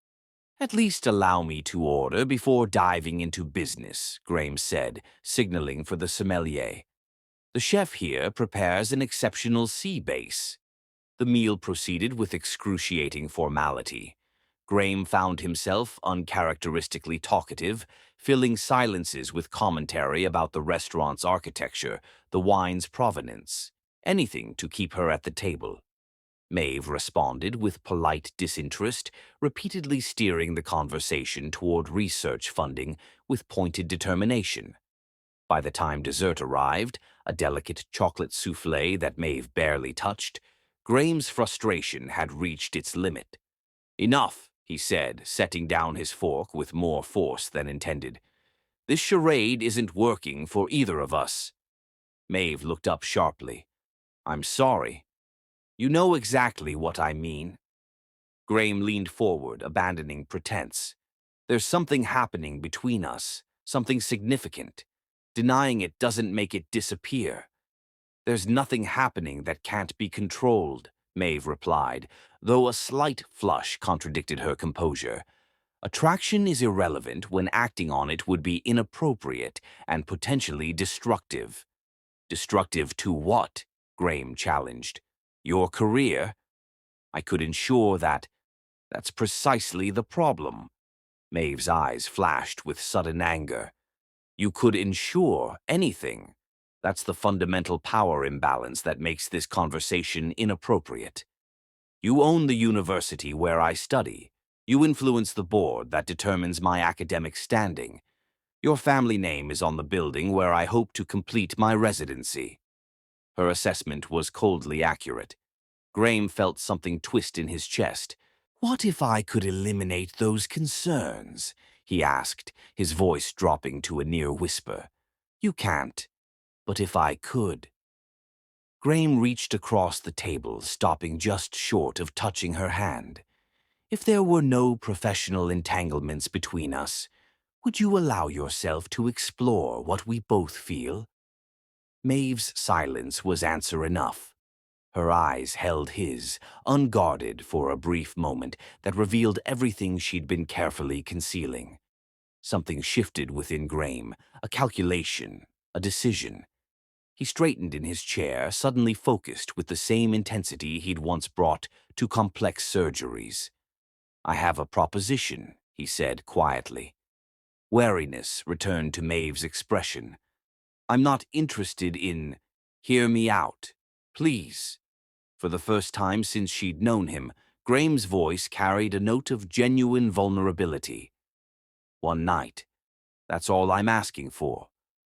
At least allow me to order before diving into business, Graham said, signaling for the sommelier. The chef here prepares an exceptional sea base. The meal proceeded with excruciating formality. Graham found himself uncharacteristically talkative, filling silences with commentary about the restaurant's architecture, the wine's provenance, anything to keep her at the table. Maeve responded with polite disinterest, repeatedly steering the conversation toward research funding with pointed determination. By the time dessert arrived, a delicate chocolate souffle that Maeve barely touched, Graham's frustration had reached its limit. Enough, he said, setting down his fork with more force than intended. This charade isn't working for either of us. Maeve looked up sharply. I'm sorry. You know exactly what I mean. Graham leaned forward, abandoning pretense. There's something happening between us, something significant. Denying it doesn't make it disappear. There's nothing happening that can't be controlled, Maeve replied, though a slight flush contradicted her composure. Attraction is irrelevant when acting on it would be inappropriate and potentially destructive. Destructive to what? Graham challenged. Your career? I could ensure that. That's precisely the problem. Maeve's eyes flashed with sudden anger. You could ensure anything. That's the fundamental power imbalance that makes this conversation inappropriate. You own the university where I study. You influence the board that determines my academic standing. Your family name is on the building where I hope to complete my residency. Her assessment was coldly accurate. Graham felt something twist in his chest. What if I could eliminate those concerns? He asked, his voice dropping to a near whisper. You can't. But if I could. Graham reached across the table, stopping just short of touching her hand. If there were no professional entanglements between us, would you allow yourself to explore what we both feel? Maeve's silence was answer enough. Her eyes held his, unguarded for a brief moment that revealed everything she'd been carefully concealing. Something shifted within Graham, a calculation, a decision. He straightened in his chair, suddenly focused with the same intensity he'd once brought to complex surgeries. I have a proposition, he said quietly. Wariness returned to Maeve's expression. I'm not interested in, hear me out, please. For the first time since she'd known him, Graham's voice carried a note of genuine vulnerability. One night. That's all I'm asking for.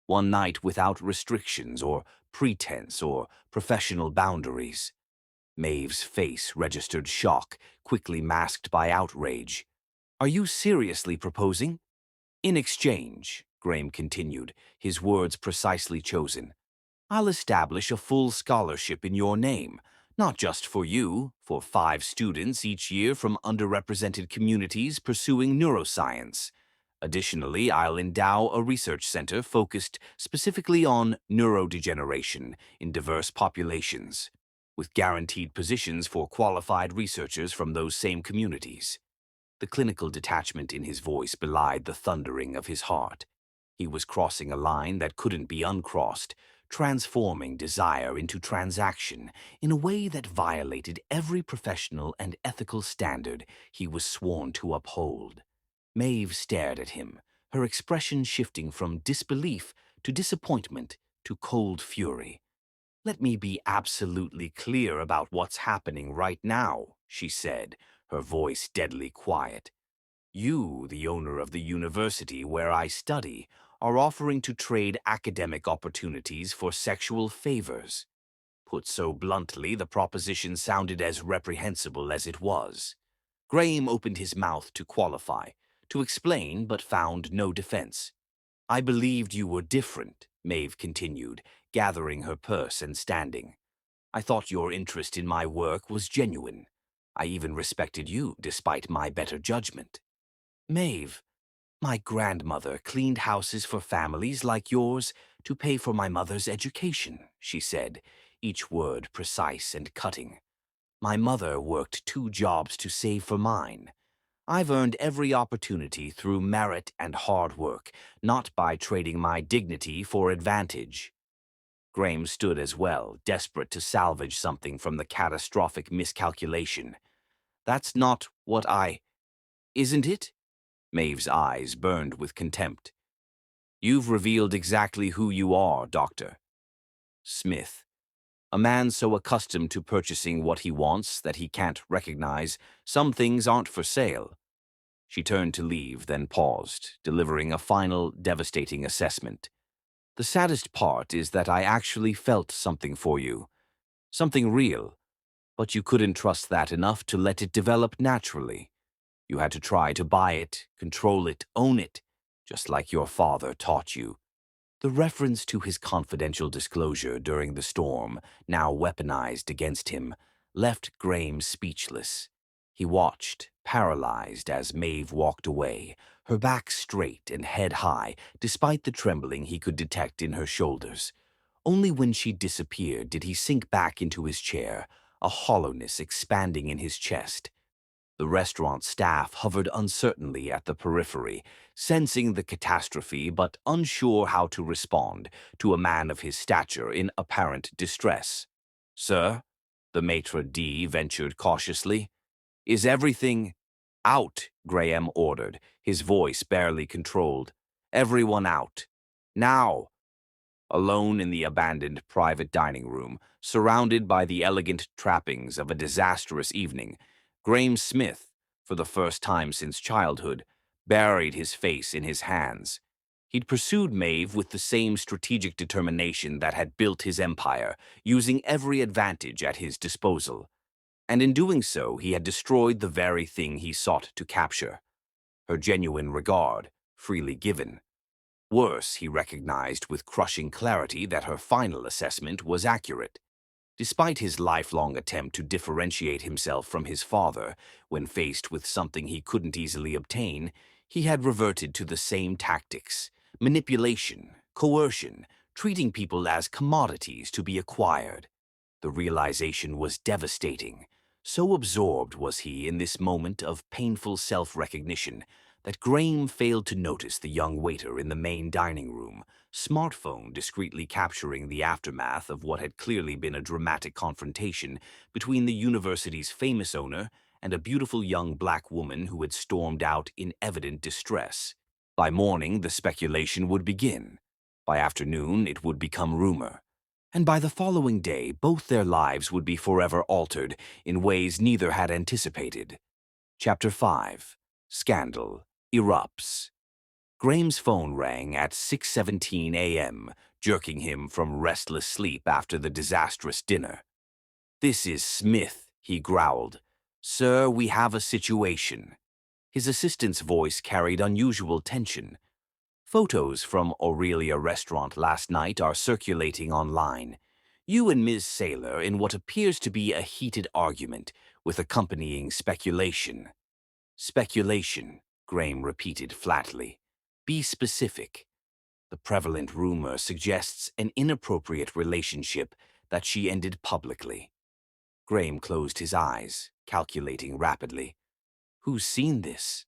One night without restrictions or pretense or professional boundaries. Maeve's face registered shock, quickly masked by outrage. Are you seriously proposing? In exchange, Graham continued, his words precisely chosen, I'll establish a full scholarship in your name, not just for you, for 5 students each year from underrepresented communities pursuing neuroscience. Additionally, I'll endow a research center focused specifically on neurodegeneration in diverse populations, with guaranteed positions for qualified researchers from those same communities. The clinical detachment in his voice belied the thundering of his heart. He was crossing a line that couldn't be uncrossed, transforming desire into transaction in a way that violated every professional and ethical standard he was sworn to uphold. Maeve stared at him, her expression shifting from disbelief to disappointment to cold fury. Let me be absolutely clear about what's happening right now, she said, her voice deadly quiet. You, the owner of the university where I study, are offering to trade academic opportunities for sexual favors. Put so bluntly, the proposition sounded as reprehensible as it was. Graham opened his mouth to qualify, to explain, but found no defense. I believed you were different, Maeve continued, gathering her purse and standing. I thought your interest in my work was genuine. I even respected you, despite my better judgment. Maeve, my grandmother cleaned houses for families like yours to pay for my mother's education, she said, each word precise and cutting. My mother worked 2 jobs to save for mine. I've earned every opportunity through merit and hard work, not by trading my dignity for advantage. Graham stood as well, desperate to salvage something from the catastrophic miscalculation. That's not what Isn't it? Maeve's eyes burned with contempt. You've revealed exactly who you are, Doctor. Smith. A man so accustomed to purchasing what he wants that he can't recognize some things aren't for sale. She turned to leave, then paused, delivering a final, devastating assessment. The saddest part is that I actually felt something for you. Something real. But you couldn't trust that enough to let it develop naturally. You had to try to buy it, control it, own it, just like your father taught you. The reference to his confidential disclosure during the storm, now weaponized against him, left Graham speechless. He watched, paralyzed, as Maeve walked away, her back straight and head high, despite the trembling he could detect in her shoulders. Only when she disappeared did he sink back into his chair, a hollowness expanding in his chest. The restaurant staff hovered uncertainly at the periphery, sensing the catastrophe but unsure how to respond to a man of his stature in apparent distress. Sir, the maitre d' ventured cautiously. Is everything out? Graham ordered, his voice barely controlled. Everyone out. Now! Alone in the abandoned private dining room, surrounded by the elegant trappings of a disastrous evening, Graham Smith, for the first time since childhood, buried his face in his hands. He'd pursued Maeve with the same strategic determination that had built his empire, using every advantage at his disposal. And in doing so, he had destroyed the very thing he sought to capture. Her genuine regard, freely given. Worse, he recognized with crushing clarity that her final assessment was accurate. Despite his lifelong attempt to differentiate himself from his father, when faced with something he couldn't easily obtain, he had reverted to the same tactics: manipulation, coercion, treating people as commodities to be acquired. The realization was devastating. So absorbed was he in this moment of painful self-recognition that Graham failed to notice the young waiter in the main dining room, smartphone discreetly capturing the aftermath of what had clearly been a dramatic confrontation between the university's famous owner and a beautiful young black woman who had stormed out in evident distress. By morning, the speculation would begin. By afternoon, it would become rumor. And by the following day, both their lives would be forever altered in ways neither had anticipated. Chapter 5. Scandal erupts. Graham's phone rang at 6:17 a.m., jerking him from restless sleep after the disastrous dinner. "This is Smith," he growled. "Sir, we have a situation." His assistant's voice carried unusual tension. "Photos from Aurelia restaurant last night are circulating online. You and Ms. Saylor in what appears to be a heated argument, with accompanying speculation." "Speculation," Graham repeated flatly. "Be specific." "The prevalent rumor suggests an inappropriate relationship that she ended publicly." Graham closed his eyes, calculating rapidly. "Who's seen this?"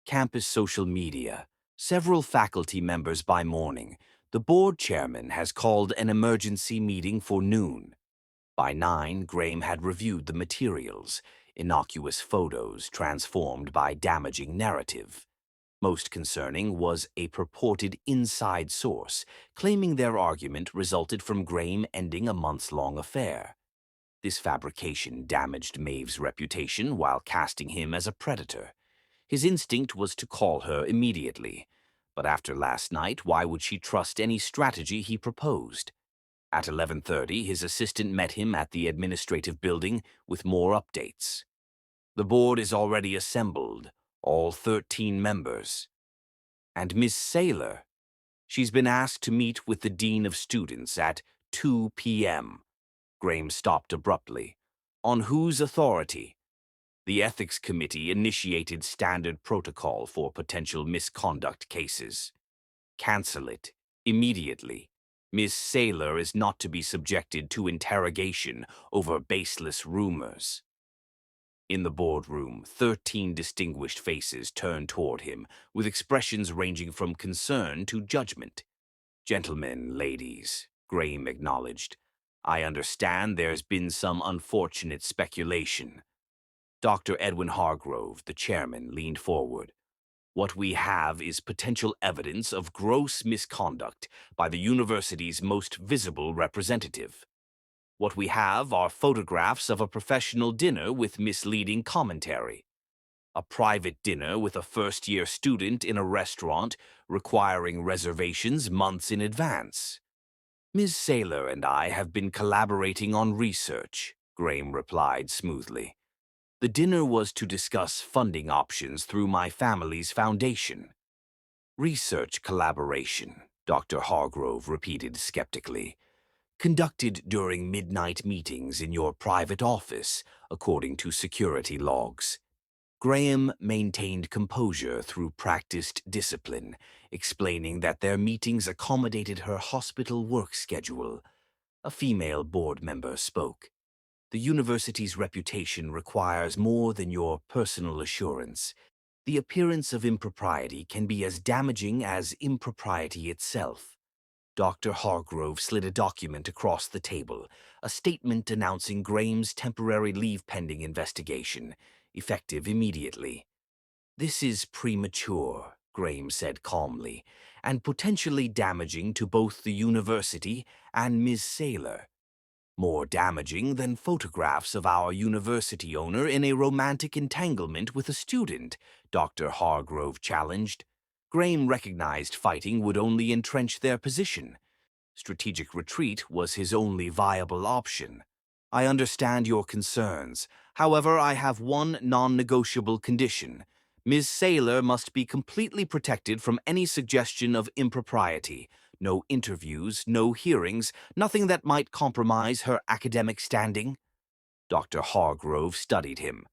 "Campus social media. Several faculty members by morning. The board chairman has called an emergency meeting for noon." By 9, Graham had reviewed the materials, innocuous photos transformed by damaging narrative. Most concerning was a purported inside source, claiming their argument resulted from Graham ending a months-long affair. This fabrication damaged Maeve's reputation while casting him as a predator. His instinct was to call her immediately. But after last night, why would she trust any strategy he proposed? At 11:30, his assistant met him at the administrative building with more updates. "The board is already assembled, all 13 members. And Miss Saylor, she's been asked to meet with the Dean of Students at 2 p.m. Graham stopped abruptly. "On whose authority?" "The Ethics Committee initiated standard protocol for potential misconduct cases." "Cancel it. Immediately. Miss Saylor is not to be subjected to interrogation over baseless rumors." In the boardroom, 13 distinguished faces turned toward him, with expressions ranging from concern to judgment. "Gentlemen, ladies," Graham acknowledged, "I understand there's been some unfortunate speculation." Dr. Edwin Hargrove, the chairman, leaned forward. "What we have is potential evidence of gross misconduct by the university's most visible representative. What we have are photographs of a professional dinner with misleading commentary. A private dinner with a first-year student in a restaurant requiring reservations months in advance." "Ms. Saylor and I have been collaborating on research," Graham replied smoothly. "The dinner was to discuss funding options through my family's foundation." "Research collaboration," Dr. Hargrove repeated skeptically. "Conducted during midnight meetings in your private office, according to security logs." Graham maintained composure through practiced discipline, explaining that their meetings accommodated her hospital work schedule. A female board member spoke. "The university's reputation requires more than your personal assurance. The appearance of impropriety can be as damaging as impropriety itself." Dr. Hargrove slid a document across the table, a statement announcing Graham's temporary leave pending investigation, effective immediately. "This is premature," Graham said calmly, "and potentially damaging to both the university and Ms. Saylor. More damaging than photographs of our university owner in a romantic entanglement with a student," Dr. Hargrove challenged. Graham recognized fighting would only entrench their position. Strategic retreat was his only viable option. "I understand your concerns. However, I have one non-negotiable condition. Ms. Saylor must be completely protected from any suggestion of impropriety. No interviews, no hearings, nothing that might compromise her academic standing." Dr. Hargrove studied him.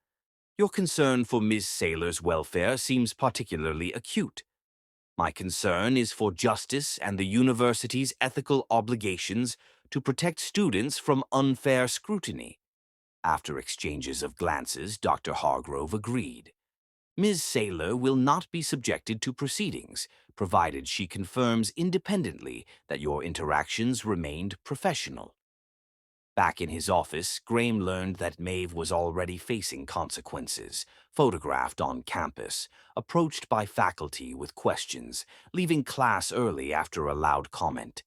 "Your concern for Ms. Saylor's welfare seems particularly acute. My concern is for justice and the university's ethical obligations to protect students from unfair scrutiny." After exchanges of glances, Dr. Hargrove agreed. "Ms. Saylor will not be subjected to proceedings, provided she confirms independently that your interactions remained professional." Back in his office, Graham learned that Maeve was already facing consequences, photographed on campus, approached by faculty with questions, leaving class early after a loud comment.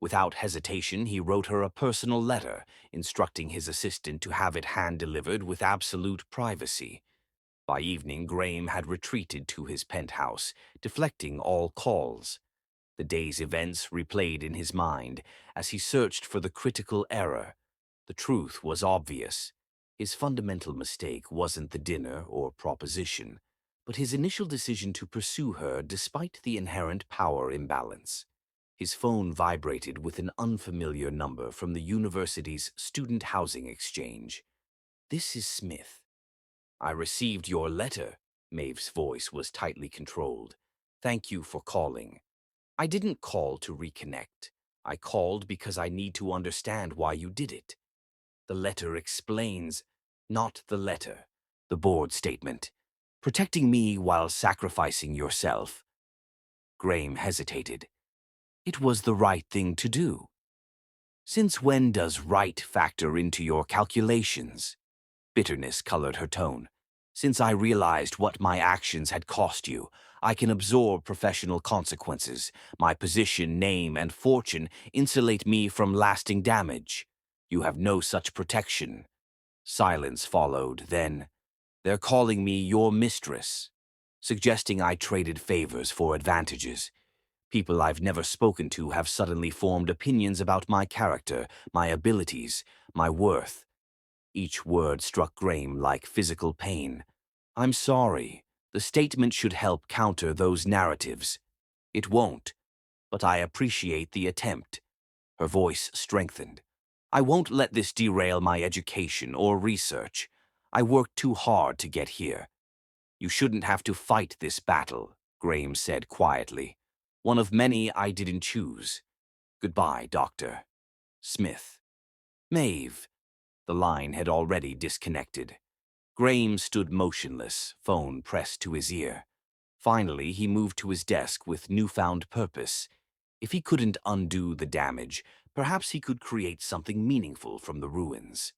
Without hesitation, he wrote her a personal letter, instructing his assistant to have it hand-delivered with absolute privacy. By evening, Graham had retreated to his penthouse, deflecting all calls. The day's events replayed in his mind as he searched for the critical error. The truth was obvious. His fundamental mistake wasn't the dinner or proposition, but his initial decision to pursue her despite the inherent power imbalance. His phone vibrated with an unfamiliar number from the university's student housing exchange. "This is Smith." "I received your letter." Maeve's voice was tightly controlled. "Thank you for calling." "I didn't call to reconnect. I called because I need to understand why you did it." "The letter explains." "Not the letter. The board statement. Protecting me while sacrificing yourself." Graham hesitated. "It was the right thing to do." "Since when does right factor into your calculations?" Bitterness colored her tone. "Since I realized what my actions had cost you, I can absorb professional consequences. My position, name, and fortune insulate me from lasting damage. You have no such protection." Silence followed, then, "They're calling me your mistress," suggesting I traded favors for advantages. People I've never spoken to have suddenly formed opinions about my character, my abilities, my worth. Each word struck Graham like physical pain. "I'm sorry. The statement should help counter those narratives." "It won't, but I appreciate the attempt." Her voice strengthened. "I won't let this derail my education or research. I worked too hard to get here." "You shouldn't have to fight this battle," Graham said quietly. "One of many I didn't choose. Goodbye, Doctor Smith." "Maeve." The line had already disconnected. Graham stood motionless, phone pressed to his ear. Finally, he moved to his desk with newfound purpose. If he couldn't undo the damage, perhaps he could create something meaningful from the ruins.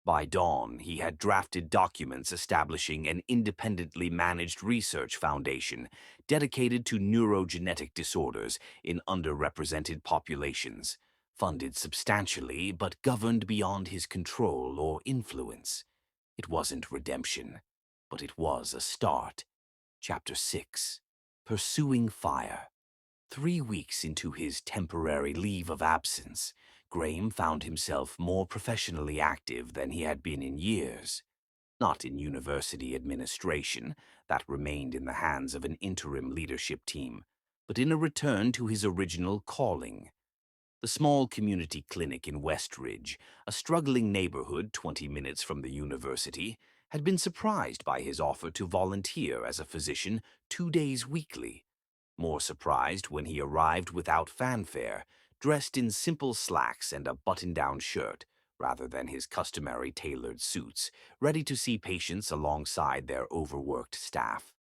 By dawn, he had drafted documents establishing an independently managed research foundation dedicated to neurogenetic disorders in underrepresented populations, funded substantially but governed beyond his control or influence. It wasn't redemption, but it was a start. Chapter 6. Pursuing Fire. 3 weeks into his temporary leave of absence, Graham found himself more professionally active than he had been in years. Not in university administration, that remained in the hands of an interim leadership team, but in a return to his original calling. The small community clinic in Westridge, a struggling neighborhood 20 minutes from the university, had been surprised by his offer to volunteer as a physician 2 days weekly. More surprised when he arrived without fanfare, dressed in simple slacks and a button-down shirt, rather than his customary tailored suits, ready to see patients alongside their overworked staff.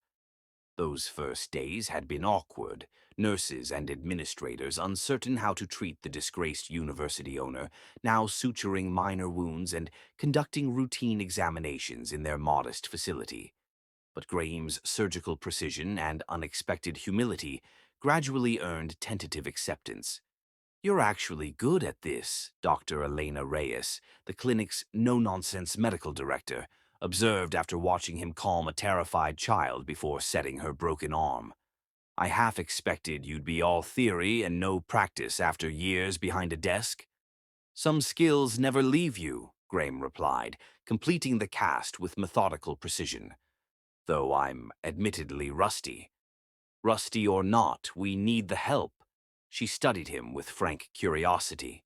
Those first days had been awkward, nurses and administrators uncertain how to treat the disgraced university owner, now suturing minor wounds and conducting routine examinations in their modest facility. But Graham's surgical precision and unexpected humility gradually earned tentative acceptance. "You're actually good at this," Dr. Elena Reyes, the clinic's no-nonsense medical director, observed after watching him calm a terrified child before setting her broken arm. "I half expected you'd be all theory and no practice after years behind a desk." "Some skills never leave you," Graham replied, completing the cast with methodical precision. "Though I'm admittedly rusty." "Rusty or not, we need the help." She studied him with frank curiosity.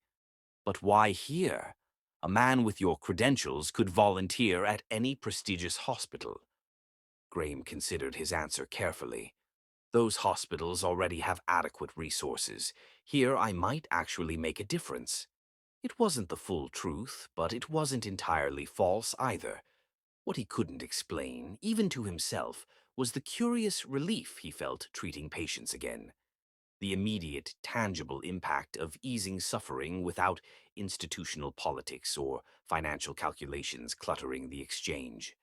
"But why here? A man with your credentials could volunteer at any prestigious hospital." Graham considered his answer carefully. "Those hospitals already have adequate resources. Here I might actually make a difference." It wasn't the full truth, but it wasn't entirely false either. What he couldn't explain, even to himself, was the curious relief he felt treating patients again. The immediate, tangible impact of easing suffering without institutional politics or financial calculations cluttering the exchange.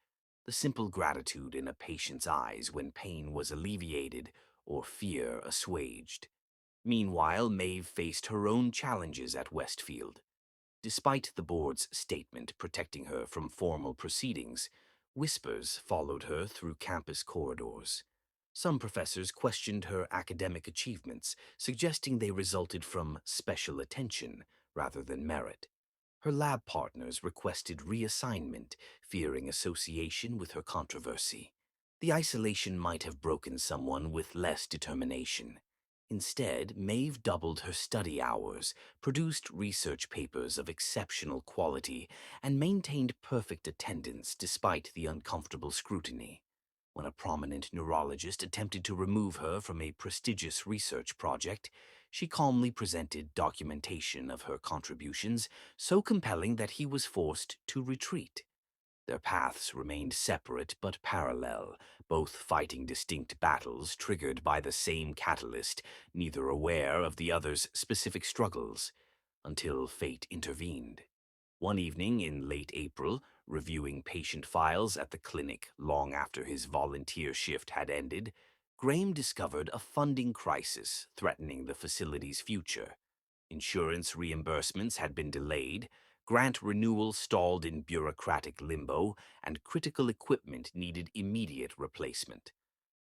The simple gratitude in a patient's eyes when pain was alleviated or fear assuaged. Meanwhile, Maeve faced her own challenges at Westfield. Despite the board's statement protecting her from formal proceedings, whispers followed her through campus corridors. Some professors questioned her academic achievements, suggesting they resulted from special attention rather than merit. Her lab partners requested reassignment, fearing association with her controversy. The isolation might have broken someone with less determination. Instead, Maeve doubled her study hours, produced research papers of exceptional quality, and maintained perfect attendance despite the uncomfortable scrutiny. When a prominent neurologist attempted to remove her from a prestigious research project, she calmly presented documentation of her contributions, so compelling that he was forced to retreat. Their paths remained separate but parallel, both fighting distinct battles triggered by the same catalyst, neither aware of the other's specific struggles, until fate intervened. One evening in late April, reviewing patient files at the clinic long after his volunteer shift had ended, Graham discovered a funding crisis threatening the facility's future. Insurance reimbursements had been delayed, grant renewal stalled in bureaucratic limbo, and critical equipment needed immediate replacement.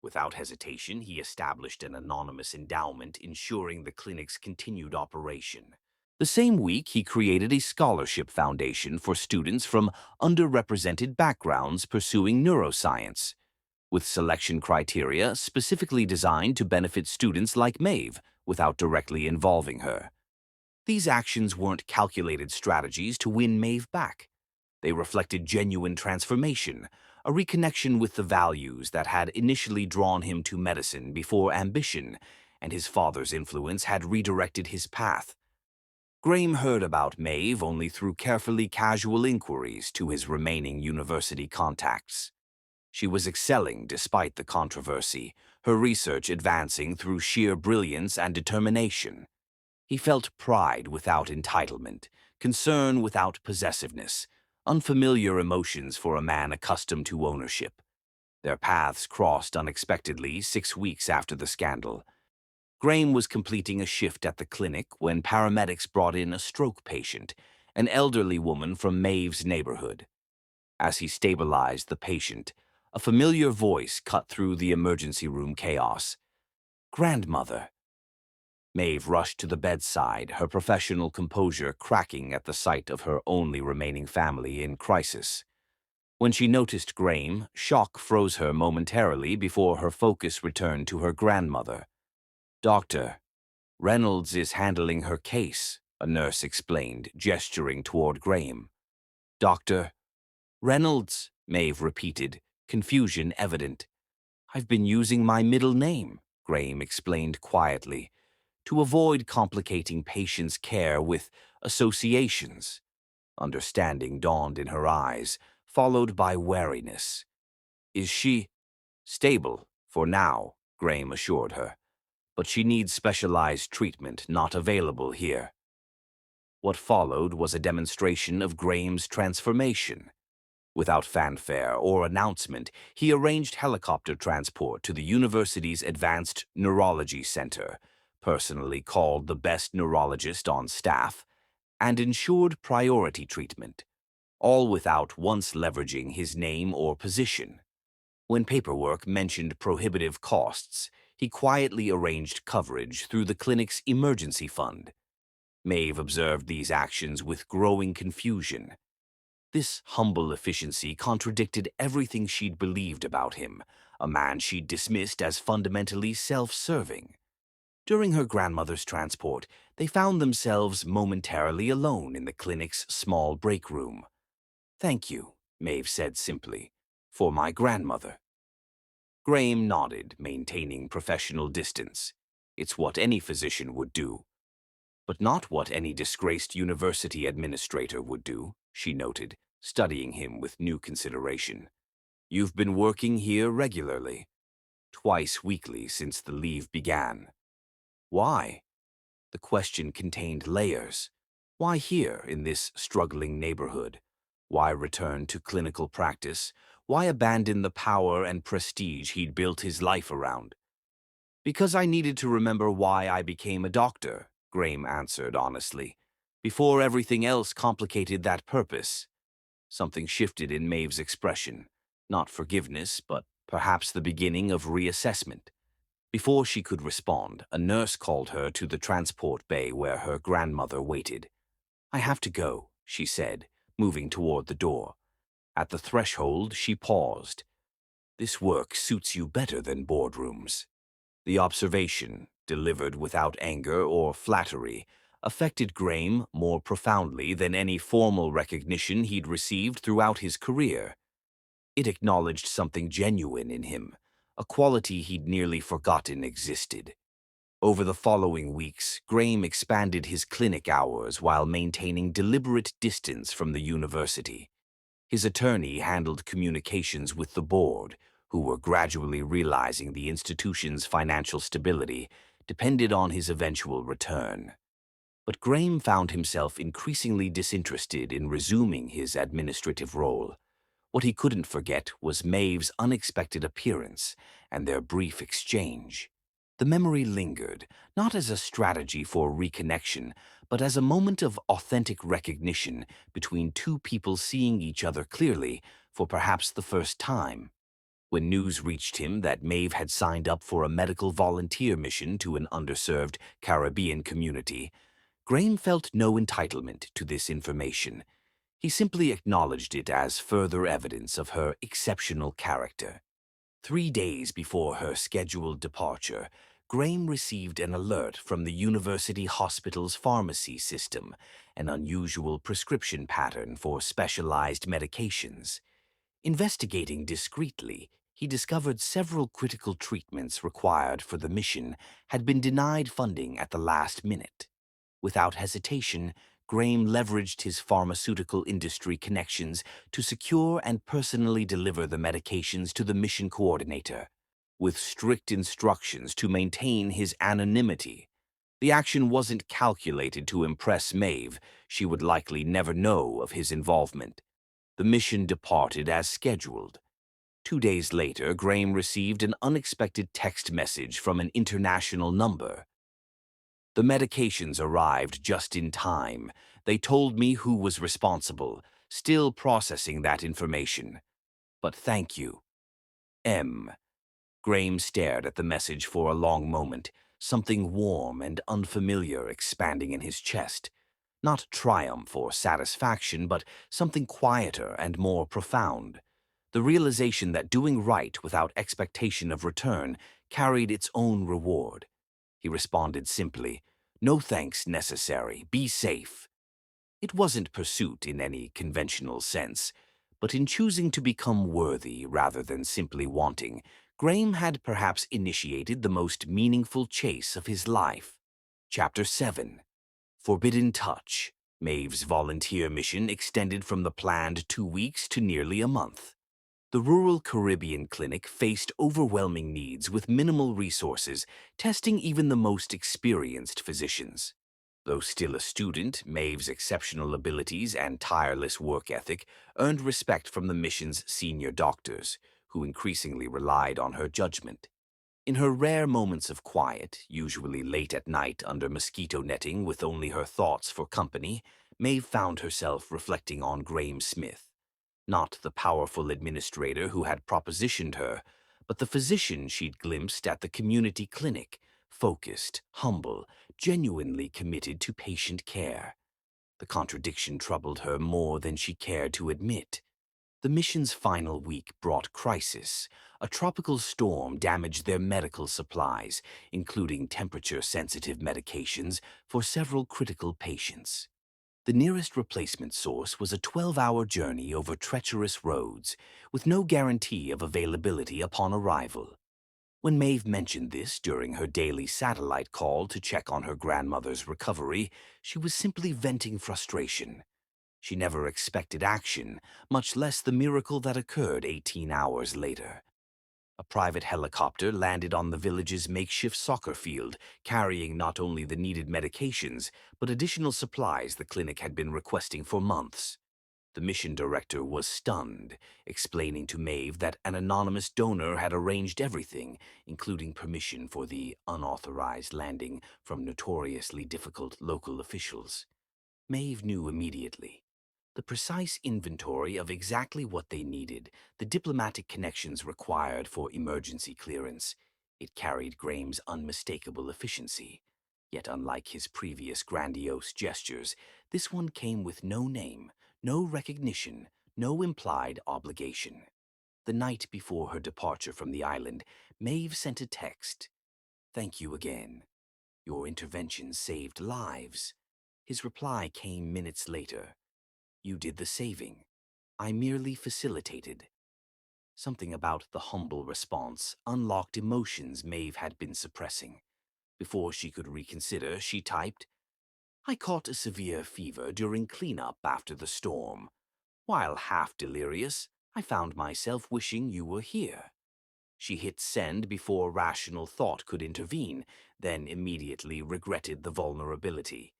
Without hesitation, he established an anonymous endowment ensuring the clinic's continued operation. The same week, he created a scholarship foundation for students from underrepresented backgrounds pursuing neuroscience, with selection criteria specifically designed to benefit students like Maeve without directly involving her. These actions weren't calculated strategies to win Maeve back. They reflected genuine transformation, a reconnection with the values that had initially drawn him to medicine before ambition and his father's influence had redirected his path. Graham heard about Maeve only through carefully casual inquiries to his remaining university contacts. She was excelling despite the controversy, her research advancing through sheer brilliance and determination. He felt pride without entitlement, concern without possessiveness, unfamiliar emotions for a man accustomed to ownership. Their paths crossed unexpectedly 6 weeks after the scandal. Graham was completing a shift at the clinic when paramedics brought in a stroke patient, an elderly woman from Maeve's neighborhood. As he stabilized the patient, a familiar voice cut through the emergency room chaos. "Grandmother." Maeve rushed to the bedside, her professional composure cracking at the sight of her only remaining family in crisis. When she noticed Graham, shock froze her momentarily before her focus returned to her grandmother. "Doctor, Reynolds is handling her case," a nurse explained, gesturing toward Graham. "Doctor Reynolds," Maeve repeated, confusion evident. "I've been using my middle name," Graham explained quietly, "to avoid complicating patients' care with associations." Understanding dawned in her eyes, followed by wariness. "Is she stable for now?" Graham assured her. "But she needs specialized treatment not available here." What followed was a demonstration of Graham's transformation. Without fanfare or announcement, he arranged helicopter transport to the university's Advanced Neurology Center, personally called the best neurologist on staff, and ensured priority treatment, all without once leveraging his name or position. When paperwork mentioned prohibitive costs, he quietly arranged coverage through the clinic's emergency fund. Maeve observed these actions with growing confusion. This humble efficiency contradicted everything she'd believed about him, a man she'd dismissed as fundamentally self-serving. During her grandmother's transport, they found themselves momentarily alone in the clinic's small break room. "Thank you," Maeve said simply, "for my grandmother." Graham nodded, maintaining professional distance. It's what any physician would do. "But not what any disgraced university administrator would do," she noted, studying him with new consideration. "You've been working here regularly." "Twice weekly since the leave began." "Why?" The question contained layers. Why here, in this struggling neighborhood? Why return to clinical practice? Why abandon the power and prestige he'd built his life around? "Because I needed to remember why I became a doctor," Graham answered honestly, "before everything else complicated that purpose." Something shifted in Maeve's expression. Not forgiveness, but perhaps the beginning of reassessment. Before she could respond, a nurse called her to the transport bay where her grandmother waited. "I have to go," she said, moving toward the door. At the threshold, she paused. This work suits you better than boardrooms. The observation, delivered without anger or flattery, affected Graham more profoundly than any formal recognition he'd received throughout his career. It acknowledged something genuine in him, a quality he'd nearly forgotten existed. Over the following weeks, Graham expanded his clinic hours while maintaining deliberate distance from the university. His attorney handled communications with the board, who were gradually realizing the institution's financial stability depended on his eventual return. But Graham found himself increasingly disinterested in resuming his administrative role. What he couldn't forget was Maeve's unexpected appearance and their brief exchange. The memory lingered, not as a strategy for reconnection, but as a moment of authentic recognition between two people seeing each other clearly for perhaps the first time. When news reached him that Maeve had signed up for a medical volunteer mission to an underserved Caribbean community, Graham felt no entitlement to this information. He simply acknowledged it as further evidence of her exceptional character. 3 days before her scheduled departure, Graham received an alert from the university hospital's pharmacy system, an unusual prescription pattern for specialized medications. Investigating discreetly, he discovered several critical treatments required for the mission had been denied funding at the last minute. Without hesitation, Graham leveraged his pharmaceutical industry connections to secure and personally deliver the medications to the mission coordinator, with strict instructions to maintain his anonymity. The action wasn't calculated to impress Maeve. She would likely never know of his involvement. The mission departed as scheduled. 2 days later, Graham received an unexpected text message from an international number. The medications arrived just in time. They told me who was responsible, still processing that information. But thank you. M. Graham stared at the message for a long moment, something warm and unfamiliar expanding in his chest. Not triumph or satisfaction, but something quieter and more profound. The realization that doing right without expectation of return carried its own reward. He responded simply, "No thanks necessary. Be safe." It wasn't pursuit in any conventional sense, but in choosing to become worthy rather than simply wanting, Graham had perhaps initiated the most meaningful chase of his life. Chapter 7. Forbidden Touch. Maeve's volunteer mission extended from the planned 2 weeks to nearly a month. The rural Caribbean clinic faced overwhelming needs with minimal resources, testing even the most experienced physicians. Though still a student, Maeve's exceptional abilities and tireless work ethic earned respect from the mission's senior doctors, who increasingly relied on her judgment. In her rare moments of quiet, usually late at night under mosquito netting with only her thoughts for company, Maeve found herself reflecting on Graham Smith. Not the powerful administrator who had propositioned her, but the physician she'd glimpsed at the community clinic, focused, humble, genuinely committed to patient care. The contradiction troubled her more than she cared to admit. The mission's final week brought crisis. A tropical storm damaged their medical supplies, including temperature-sensitive medications for several critical patients. The nearest replacement source was a 12-hour journey over treacherous roads, with no guarantee of availability upon arrival. When Maeve mentioned this during her daily satellite call to check on her grandmother's recovery, she was simply venting frustration. She never expected action, much less the miracle that occurred 18 hours later. A private helicopter landed on the village's makeshift soccer field, carrying not only the needed medications, but additional supplies the clinic had been requesting for months. The mission director was stunned, explaining to Maeve that an anonymous donor had arranged everything, including permission for the unauthorized landing from notoriously difficult local officials. Maeve knew immediately. The precise inventory of exactly what they needed, the diplomatic connections required for emergency clearance. It carried Graham's unmistakable efficiency. Yet unlike his previous grandiose gestures, this one came with no name, no recognition, no implied obligation. The night before her departure from the island, Maeve sent a text. "Thank you again. Your intervention saved lives." His reply came minutes later. "You did the saving. I merely facilitated." Something about the humble response unlocked emotions Maeve had been suppressing. Before she could reconsider, she typed, "I caught a severe fever during cleanup after the storm. While half delirious, I found myself wishing you were here." She hit send before rational thought could intervene, then immediately regretted the vulnerability.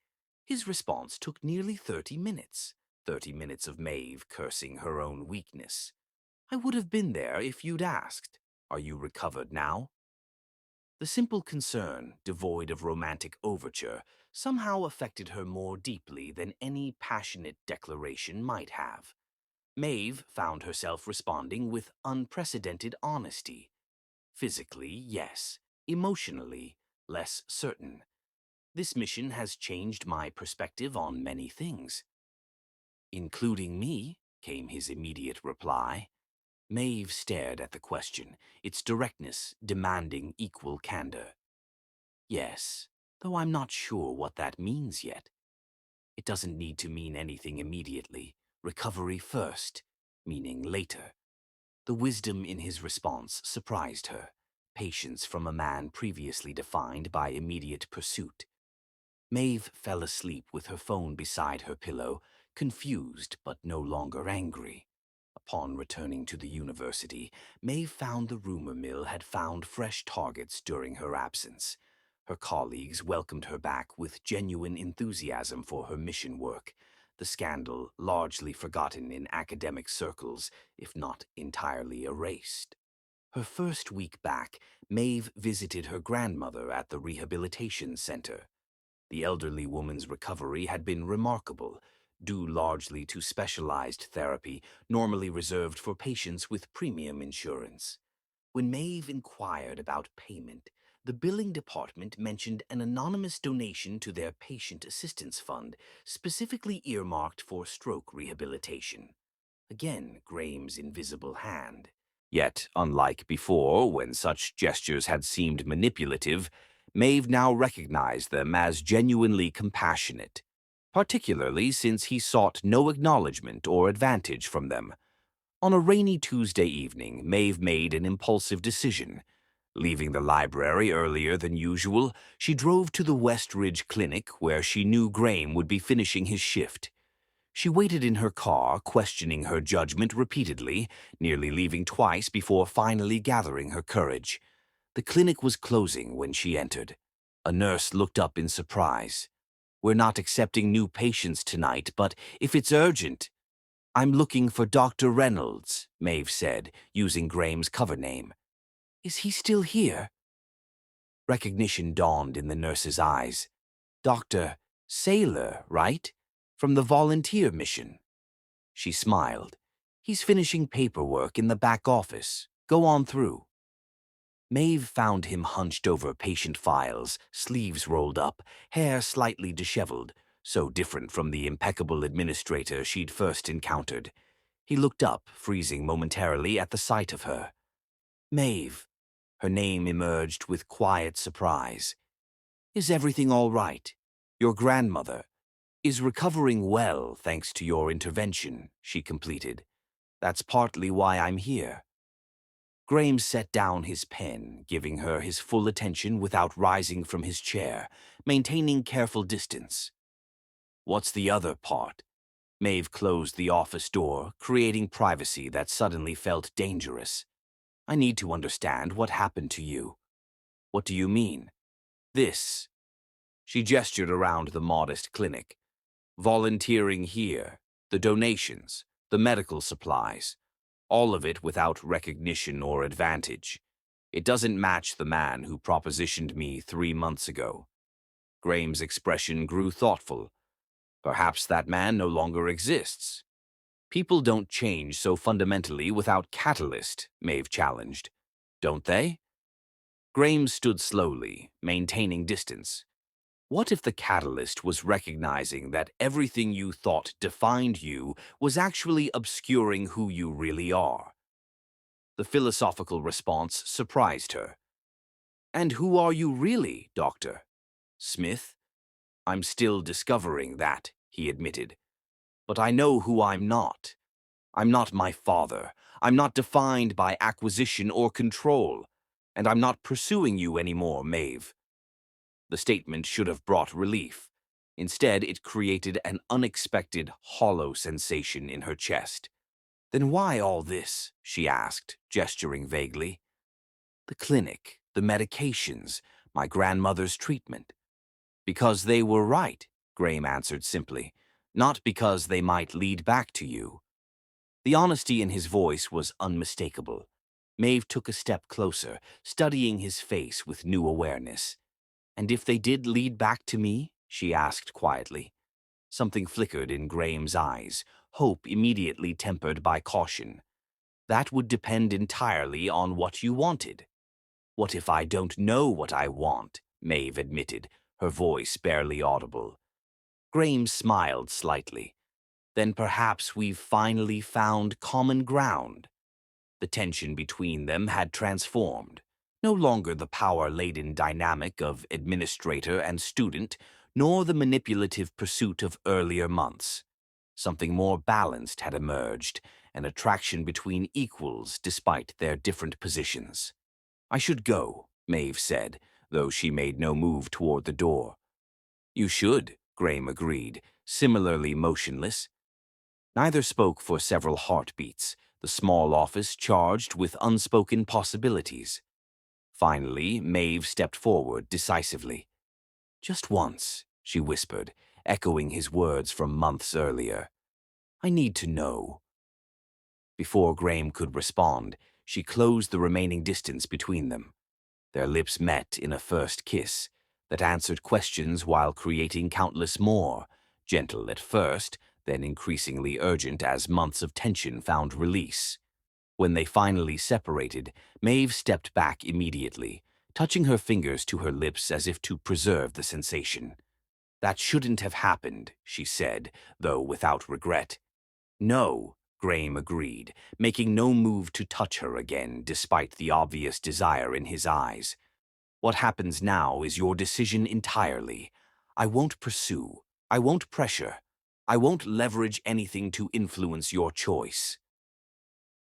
His response took nearly 30 minutes. 30 minutes of Maeve cursing her own weakness. "I would have been there if you'd asked. Are you recovered now?" The simple concern, devoid of romantic overture, somehow affected her more deeply than any passionate declaration might have. Maeve found herself responding with unprecedented honesty. Physically, yes. Emotionally, less certain. "This mission has changed my perspective on many things." "Including me," came his immediate reply. Maeve stared at the question, its directness demanding equal candor. "Yes, though I'm not sure what that means yet. It doesn't need to mean anything immediately. Recovery first, meaning later." The wisdom in his response surprised her. Patience from a man previously defined by immediate pursuit. Maeve fell asleep with her phone beside her pillow, confused but no longer angry. Upon returning to the university, Maeve found the rumor mill had found fresh targets during her absence. Her colleagues welcomed her back with genuine enthusiasm for her mission work, the scandal largely forgotten in academic circles, if not entirely erased. Her first week back, Maeve visited her grandmother at the rehabilitation center. The elderly woman's recovery had been remarkable, due largely to specialized therapy normally reserved for patients with premium insurance. When Maeve inquired about payment, the billing department mentioned an anonymous donation to their patient assistance fund, specifically earmarked for stroke rehabilitation. Again, Graham's invisible hand. Yet, unlike before, when such gestures had seemed manipulative, Maeve now recognized them as genuinely compassionate, particularly since he sought no acknowledgement or advantage from them. On a rainy Tuesday evening, Maeve made an impulsive decision. Leaving the library earlier than usual, she drove to the West Ridge Clinic where she knew Graham would be finishing his shift. She waited in her car, questioning her judgment repeatedly, nearly leaving twice before finally gathering her courage. The clinic was closing when she entered. A nurse looked up in surprise. "We're not accepting new patients tonight, but if it's urgent—" "I'm looking for Dr. Reynolds," Maeve said, using Graham's cover name. "Is he still here?" Recognition dawned in the nurse's eyes. "Dr. Saylor, right? From the volunteer mission." She smiled. "He's finishing paperwork in the back office. Go on through." Maeve found him hunched over patient files, sleeves rolled up, hair slightly disheveled, so different from the impeccable administrator she'd first encountered. He looked up, freezing momentarily at the sight of her. "Maeve." Her name emerged with quiet surprise. "Is everything all right? Your grandmother is recovering well thanks to your intervention," she completed. "That's partly why I'm here." Graham set down his pen, giving her his full attention without rising from his chair, maintaining careful distance. "What's the other part?" Maeve closed the office door, creating privacy that suddenly felt dangerous. "I need to understand what happened to you." "What do you mean?" "This." She gestured around the modest clinic. "Volunteering here, the donations, the medical supplies, all of it without recognition or advantage. It doesn't match the man who propositioned me 3 months ago." Graham's expression grew thoughtful. "Perhaps that man no longer exists." "People don't change so fundamentally without catalyst," Maeve challenged. "Don't they?" Graham stood slowly, maintaining distance. What if the catalyst was recognizing that everything you thought defined you was actually obscuring who you really are? The philosophical response surprised her. And who are you really, Doctor? Smith? I'm still discovering that, he admitted. But I know who I'm not. I'm not my father. I'm not defined by acquisition or control. And I'm not pursuing you anymore, Maeve. The statement should have brought relief. Instead, it created an unexpected, hollow sensation in her chest. Then why all this? She asked, gesturing vaguely. The clinic, the medications, my grandmother's treatment. Because they were right, Graham answered simply. Not because they might lead back to you. The honesty in his voice was unmistakable. Maeve took a step closer, studying his face with new awareness. And if they did lead back to me? She asked quietly. Something flickered in Graham's eyes, hope immediately tempered by caution. That would depend entirely on what you wanted. What if I don't know what I want? Maeve admitted, her voice barely audible. Graham smiled slightly. Then perhaps we've finally found common ground. The tension between them had transformed. No longer the power-laden dynamic of administrator and student, nor the manipulative pursuit of earlier months. Something more balanced had emerged, an attraction between equals despite their different positions. I should go, Maeve said, though she made no move toward the door. You should, Graham agreed, similarly motionless. Neither spoke for several heartbeats, the small office charged with unspoken possibilities. Finally, Maeve stepped forward decisively. Just once, she whispered, echoing his words from months earlier. I need to know. Before Graham could respond, she closed the remaining distance between them. Their lips met in a first kiss that answered questions while creating countless more, gentle at first, then increasingly urgent as months of tension found release. When they finally separated, Maeve stepped back immediately, touching her fingers to her lips as if to preserve the sensation. That shouldn't have happened, she said, though without regret. No, Graham agreed, making no move to touch her again despite the obvious desire in his eyes. What happens now is your decision entirely. I won't pursue. I won't pressure. I won't leverage anything to influence your choice.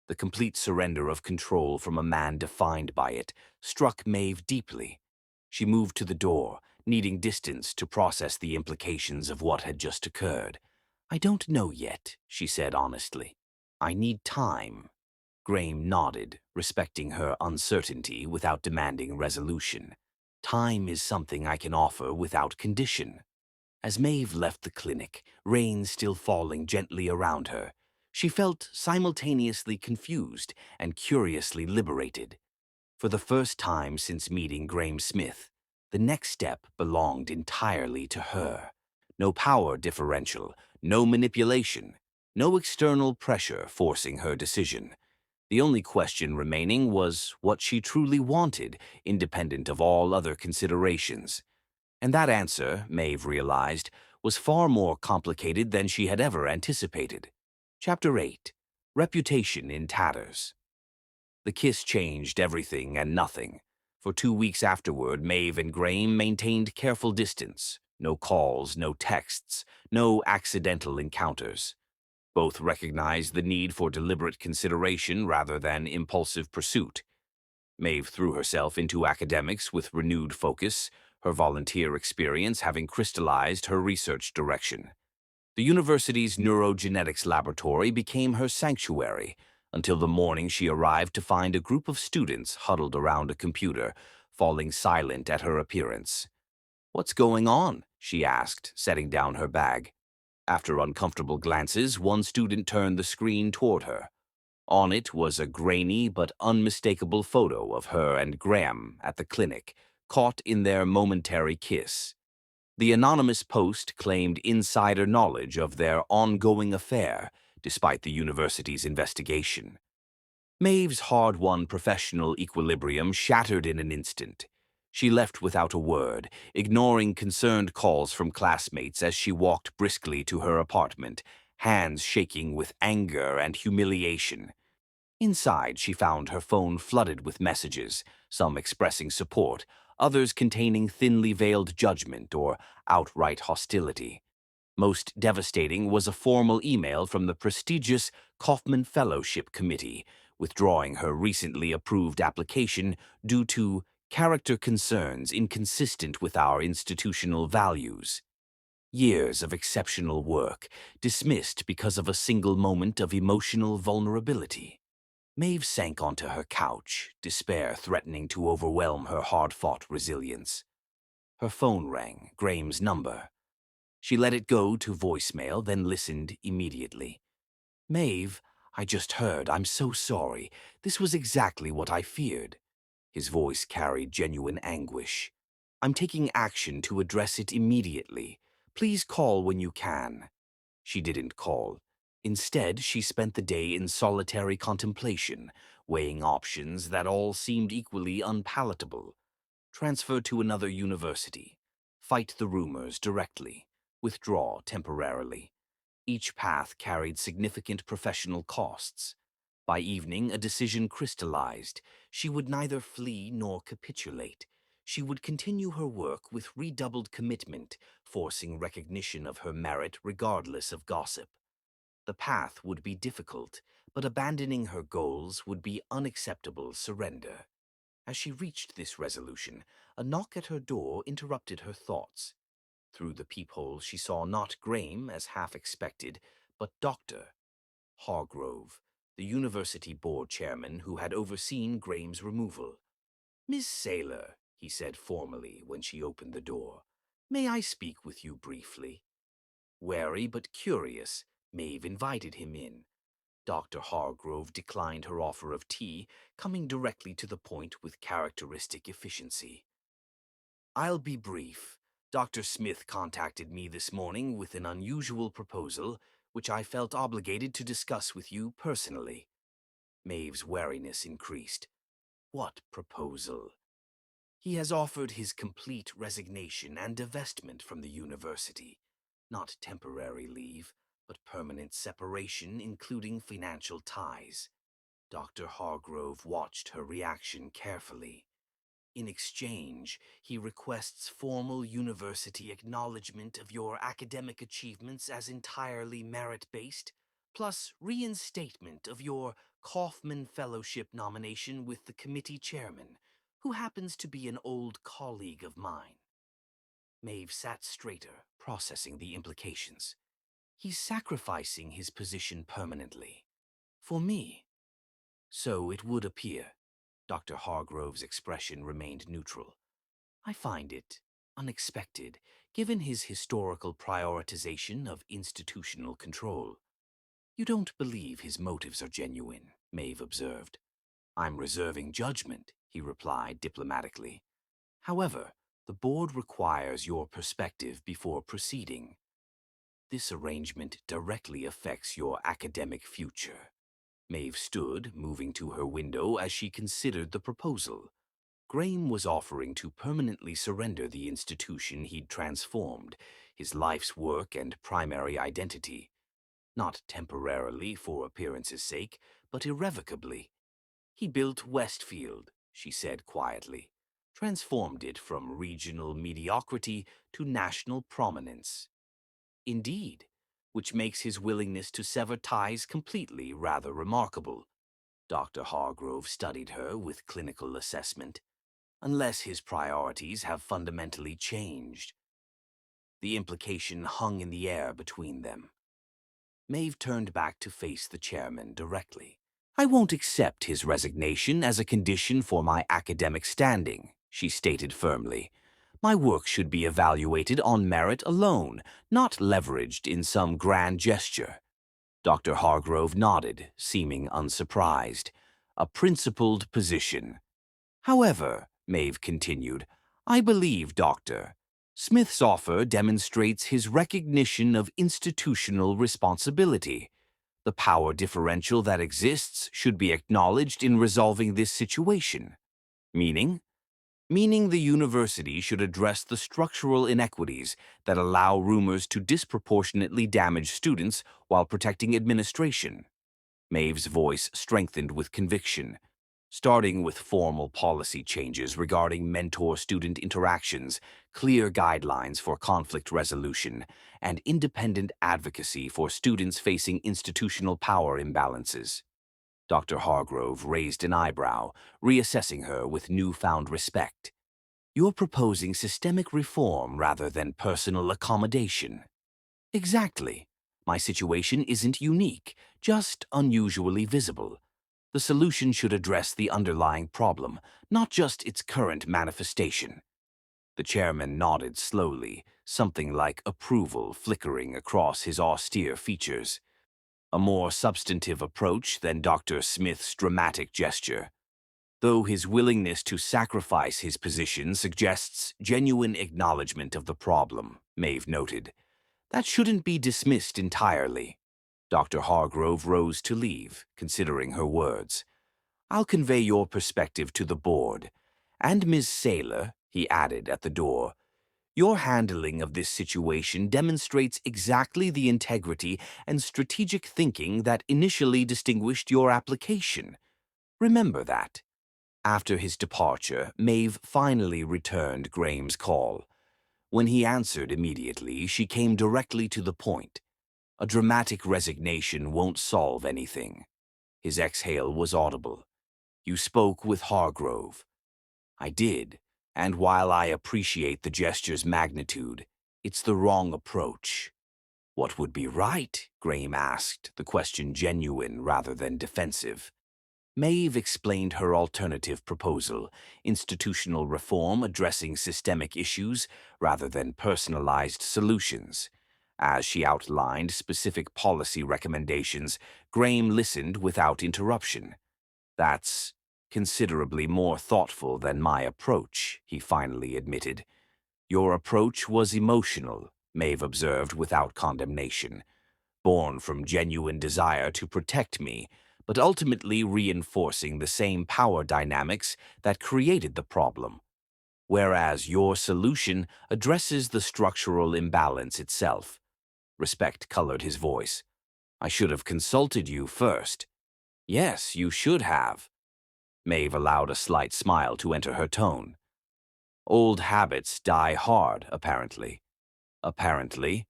The complete surrender of control from a man defined by it struck Maeve deeply. She moved to the door, needing distance to process the implications of what had just occurred. I don't know yet, she said honestly. I need time. Graham nodded, respecting her uncertainty without demanding resolution. Time is something I can offer without condition. As Maeve left the clinic, rain still falling gently around her, she felt simultaneously confused and curiously liberated. For the first time since meeting Graham Smith, the next step belonged entirely to her. No power differential, no manipulation, no external pressure forcing her decision. The only question remaining was what she truly wanted, independent of all other considerations. And that answer, Maeve realized, was far more complicated than she had ever anticipated. Chapter 8. Reputation in Tatters. The kiss changed everything and nothing. For 2 weeks afterward, Maeve and Graham maintained careful distance. No calls, no texts, no accidental encounters. Both recognized the need for deliberate consideration rather than impulsive pursuit. Maeve threw herself into academics with renewed focus, her volunteer experience having crystallized her research direction. The university's neurogenetics laboratory became her sanctuary, until the morning she arrived to find a group of students huddled around a computer, falling silent at her appearance. "What's going on?" she asked, setting down her bag. After uncomfortable glances, one student turned the screen toward her. On it was a grainy but unmistakable photo of her and Graham at the clinic, caught in their momentary kiss. The anonymous post claimed insider knowledge of their ongoing affair, despite the university's investigation. Maeve's hard-won professional equilibrium shattered in an instant. She left without a word, ignoring concerned calls from classmates as she walked briskly to her apartment, hands shaking with anger and humiliation. Inside, she found her phone flooded with messages, some expressing support, others containing thinly veiled judgment or outright hostility. Most devastating was a formal email from the prestigious Kaufman Fellowship Committee, withdrawing her recently approved application due to character concerns inconsistent with our institutional values. Years of exceptional work dismissed because of a single moment of emotional vulnerability. Maeve sank onto her couch, despair threatening to overwhelm her hard-fought resilience. Her phone rang, Graham's number. She let it go to voicemail, then listened immediately. Maeve, I just heard. I'm so sorry. This was exactly what I feared. His voice carried genuine anguish. I'm taking action to address it immediately. Please call when you can. She didn't call. Instead, she spent the day in solitary contemplation, weighing options that all seemed equally unpalatable. Transfer to another university. Fight the rumors directly. Withdraw temporarily. Each path carried significant professional costs. By evening, a decision crystallized. She would neither flee nor capitulate. She would continue her work with redoubled commitment, forcing recognition of her merit regardless of gossip. The path would be difficult, but abandoning her goals would be unacceptable surrender. As she reached this resolution, a knock at her door interrupted her thoughts. Through the peephole she saw not Graham, as half expected, but Dr. Hargrove, the university board chairman who had overseen Graham's removal. "Miss Saylor," he said formally when she opened the door, "may I speak with you briefly?" Wary but curious, Maeve invited him in. Dr. Hargrove declined her offer of tea, coming directly to the point with characteristic efficiency. "I'll be brief. Dr. Smith contacted me this morning with an unusual proposal, which I felt obligated to discuss with you personally." Maeve's wariness increased. "What proposal?" "He has offered his complete resignation and divestment from the university. Not temporary leave, but permanent separation, including financial ties." Dr. Hargrove watched her reaction carefully. "In exchange, he requests formal university acknowledgement of your academic achievements as entirely merit-based, plus reinstatement of your Kaufman Fellowship nomination with the committee chairman, who happens to be an old colleague of mine." Maeve sat straighter, processing the implications. "He's sacrificing his position permanently. For me." "So it would appear." Dr. Hargrove's expression remained neutral. "I find it unexpected, given his historical prioritization of institutional control." "You don't believe his motives are genuine," Maeve observed. "I'm reserving judgment," he replied diplomatically. "However, the board requires your perspective before proceeding. This arrangement directly affects your academic future." Maeve stood, moving to her window as she considered the proposal. Graham was offering to permanently surrender the institution he'd transformed, his life's work and primary identity. Not temporarily for appearance's sake, but irrevocably. "He built Westfield," she said quietly, "transformed it from regional mediocrity to national prominence." "Indeed, which makes his willingness to sever ties completely rather remarkable." Dr. Hargrove studied her with clinical assessment. "Unless his priorities have fundamentally changed." The implication hung in the air between them. Maeve turned back to face the chairman directly. "I won't accept his resignation as a condition for my academic standing," she stated firmly. "My work should be evaluated on merit alone, not leveraged in some grand gesture." Dr. Hargrove nodded, seeming unsurprised. "A principled position." "However," Maeve continued, "I believe Dr. Smith's offer demonstrates his recognition of institutional responsibility. The power differential that exists should be acknowledged in resolving this situation." "Meaning?" meaning the university should address the structural inequities that allow rumors to disproportionately damage students while protecting administration. Maeve's voice strengthened with conviction, starting with formal policy changes regarding mentor-student interactions, clear guidelines for conflict resolution, and independent advocacy for students facing institutional power imbalances. Dr. Hargrove raised an eyebrow, reassessing her with newfound respect. You're proposing systemic reform rather than personal accommodation. Exactly. My situation isn't unique, just unusually visible. The solution should address the underlying problem, not just its current manifestation. The chairman nodded slowly, something like approval flickering across his austere features. A more substantive approach than Dr. Smith's dramatic gesture. Though his willingness to sacrifice his position suggests genuine acknowledgement of the problem, Maeve noted. That shouldn't be dismissed entirely. Dr. Hargrove rose to leave, considering her words. I'll convey your perspective to the board. And Ms. Saylor, he added at the door, your handling of this situation demonstrates exactly the integrity and strategic thinking that initially distinguished your application. Remember that. After his departure, Maeve finally returned Graham's call. When he answered immediately, she came directly to the point. A dramatic resignation won't solve anything. His exhale was audible. You spoke with Hargrove. I did, and while I appreciate the gesture's magnitude, it's the wrong approach. What would be right? Graham asked, the question genuine rather than defensive. Maeve explained her alternative proposal, institutional reform addressing systemic issues rather than personalized solutions. As she outlined specific policy recommendations, Graham listened without interruption. That's considerably more thoughtful than my approach, he finally admitted. Your approach was emotional, Maeve observed without condemnation, born from genuine desire to protect me, but ultimately reinforcing the same power dynamics that created the problem. Whereas your solution addresses the structural imbalance itself. Respect colored his voice. I should have consulted you first. Yes, you should have. Maeve allowed a slight smile to enter her tone. Old habits die hard, apparently. Apparently,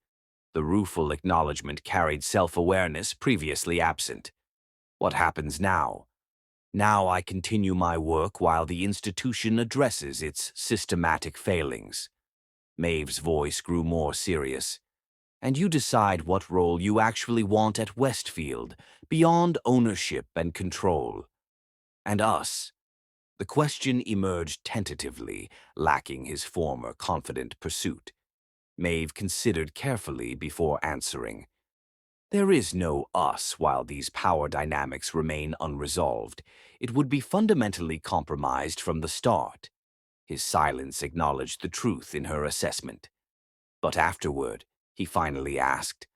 the rueful acknowledgement carried self-awareness previously absent. What happens now? Now I continue my work while the institution addresses its systematic failings. Maeve's voice grew more serious. And you decide what role you actually want at Westfield, beyond ownership and control. And us. The question emerged tentatively, lacking his former confident pursuit. Maeve considered carefully before answering. There is no us while these power dynamics remain unresolved. It would be fundamentally compromised from the start. His silence acknowledged the truth in her assessment. But afterward, he finally asked.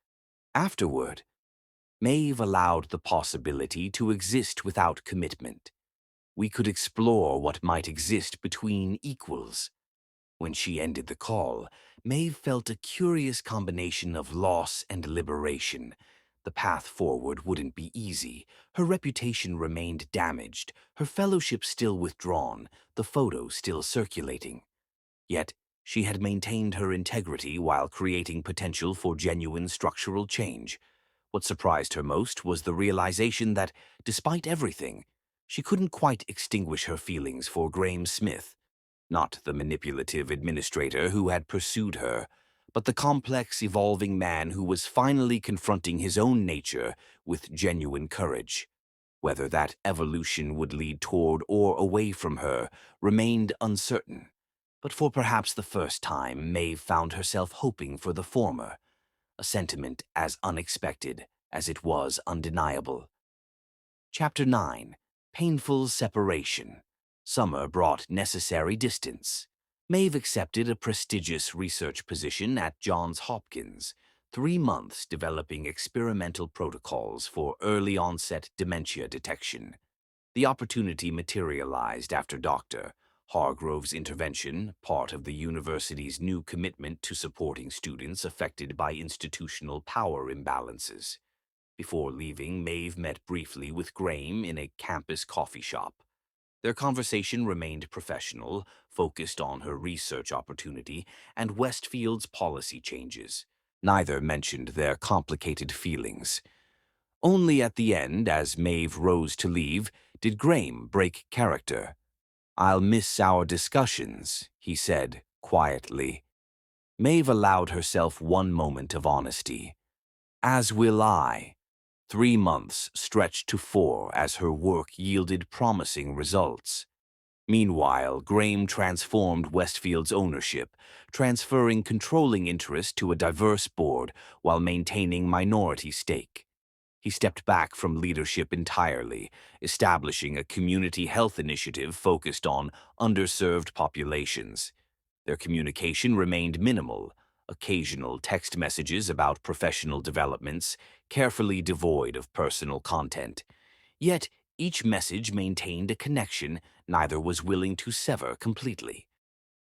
Afterward, Maeve allowed the possibility to exist without commitment. We could explore what might exist between equals. When she ended the call, Maeve felt a curious combination of loss and liberation. The path forward wouldn't be easy. Her reputation remained damaged, her fellowship still withdrawn, the photos still circulating. Yet, she had maintained her integrity while creating potential for genuine structural change. What surprised her most was the realization that, despite everything, she couldn't quite extinguish her feelings for Graham Smith. Not the manipulative administrator who had pursued her, but the complex, evolving man who was finally confronting his own nature with genuine courage. Whether that evolution would lead toward or away from her remained uncertain. But for perhaps the first time, Maeve found herself hoping for the former, a sentiment as unexpected as it was undeniable. Chapter 9. Painful Separation. Summer brought necessary distance. Maeve accepted a prestigious research position at Johns Hopkins, 3 months developing experimental protocols for early-onset dementia detection. The opportunity materialized after Dr. Hargrove's intervention, part of the university's new commitment to supporting students affected by institutional power imbalances. Before leaving, Maeve met briefly with Graham in a campus coffee shop. Their conversation remained professional, focused on her research opportunity and Westfield's policy changes. Neither mentioned their complicated feelings. Only at the end, as Maeve rose to leave, did Graham break character. "I'll miss our discussions," he said, quietly. Maeve allowed herself one moment of honesty. "As will I." 3 months stretched to 4 as her work yielded promising results. Meanwhile, Graham transformed Westfield's ownership, transferring controlling interest to a diverse board while maintaining minority stake. He stepped back from leadership entirely, establishing a community health initiative focused on underserved populations. Their communication remained minimal, occasional text messages about professional developments, carefully devoid of personal content. Yet, each message maintained a connection neither was willing to sever completely.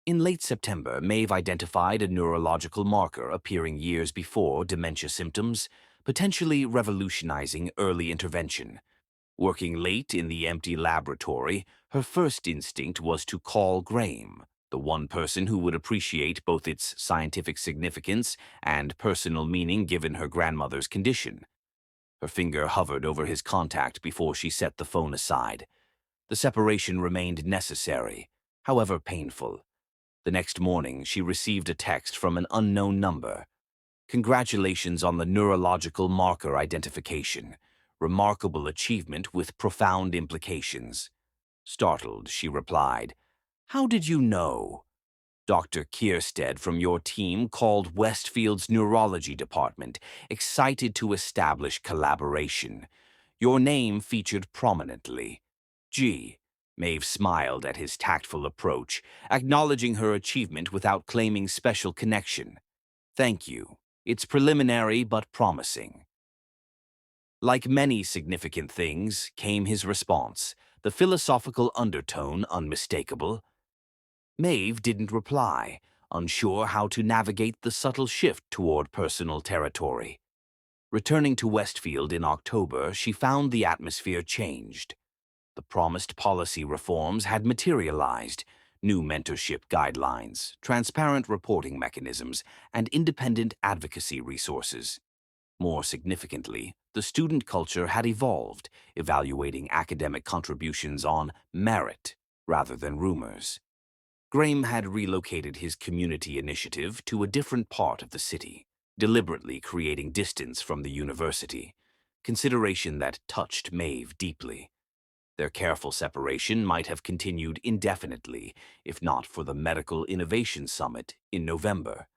In late September, Maeve identified a neurological marker appearing years before dementia symptoms, potentially revolutionizing early intervention. Working late in the empty laboratory, her first instinct was to call Graham, the one person who would appreciate both its scientific significance and personal meaning given her grandmother's condition. Her finger hovered over his contact before she set the phone aside. The separation remained necessary, however painful. The next morning, she received a text from an unknown number. "Congratulations on the neurological marker identification. Remarkable achievement with profound implications." Startled, she replied, "How did you know?" "Dr. Kierstead from your team called Westfield's neurology department, excited to establish collaboration. Your name featured prominently." Gee. Maeve smiled at his tactful approach, acknowledging her achievement without claiming special connection. "Thank you. It's preliminary but promising." Like many significant things, came his response, the philosophical undertone unmistakable. Maeve didn't reply, unsure how to navigate the subtle shift toward personal territory. Returning to Westfield in October, she found the atmosphere changed. The promised policy reforms had materialized: new mentorship guidelines, transparent reporting mechanisms, and independent advocacy resources. More significantly, the student culture had evolved, evaluating academic contributions on merit rather than rumors. Graham had relocated his community initiative to a different part of the city, deliberately creating distance from the university, consideration that touched Maeve deeply. Their careful separation might have continued indefinitely, if not for the Medical Innovation Summit in November.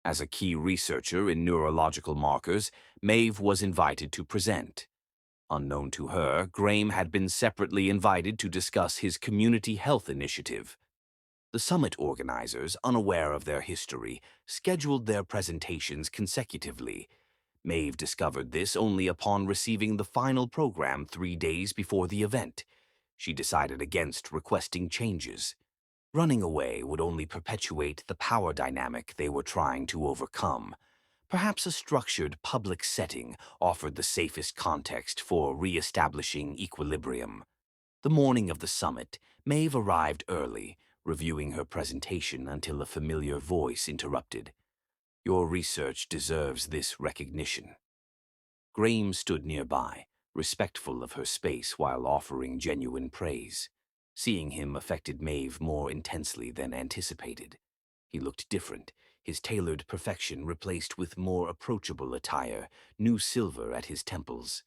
As a key researcher in neurological markers, Maeve was invited to present. Unknown to her, Graham had been separately invited to discuss his community health initiative. The summit organizers, unaware of their history, scheduled their presentations consecutively. Maeve discovered this only upon receiving the final program 3 days before the event. She decided against requesting changes. Running away would only perpetuate the power dynamic they were trying to overcome. Perhaps a structured public setting offered the safest context for re-establishing equilibrium. The morning of the summit, Maeve arrived early, reviewing her presentation until a familiar voice interrupted. "Your research deserves this recognition." Graham stood nearby, respectful of her space while offering genuine praise. Seeing him affected Maeve more intensely than anticipated. He looked different, his tailored perfection replaced with more approachable attire, new silver at his temples.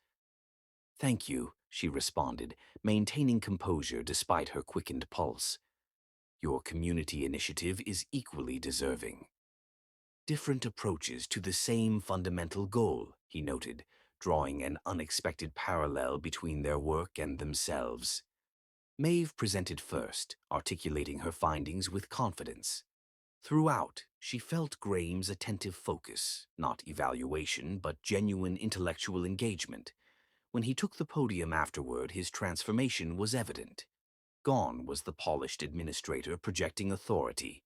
"Thank you," she responded, maintaining composure despite her quickened pulse. "Your community initiative is equally deserving." "Different approaches to the same fundamental goal," he noted, drawing an unexpected parallel between their work and themselves. Maeve presented first, articulating her findings with confidence. Throughout, she felt Graham's attentive focus, not evaluation, but genuine intellectual engagement. When he took the podium afterward, his transformation was evident. Gone was the polished administrator projecting authority.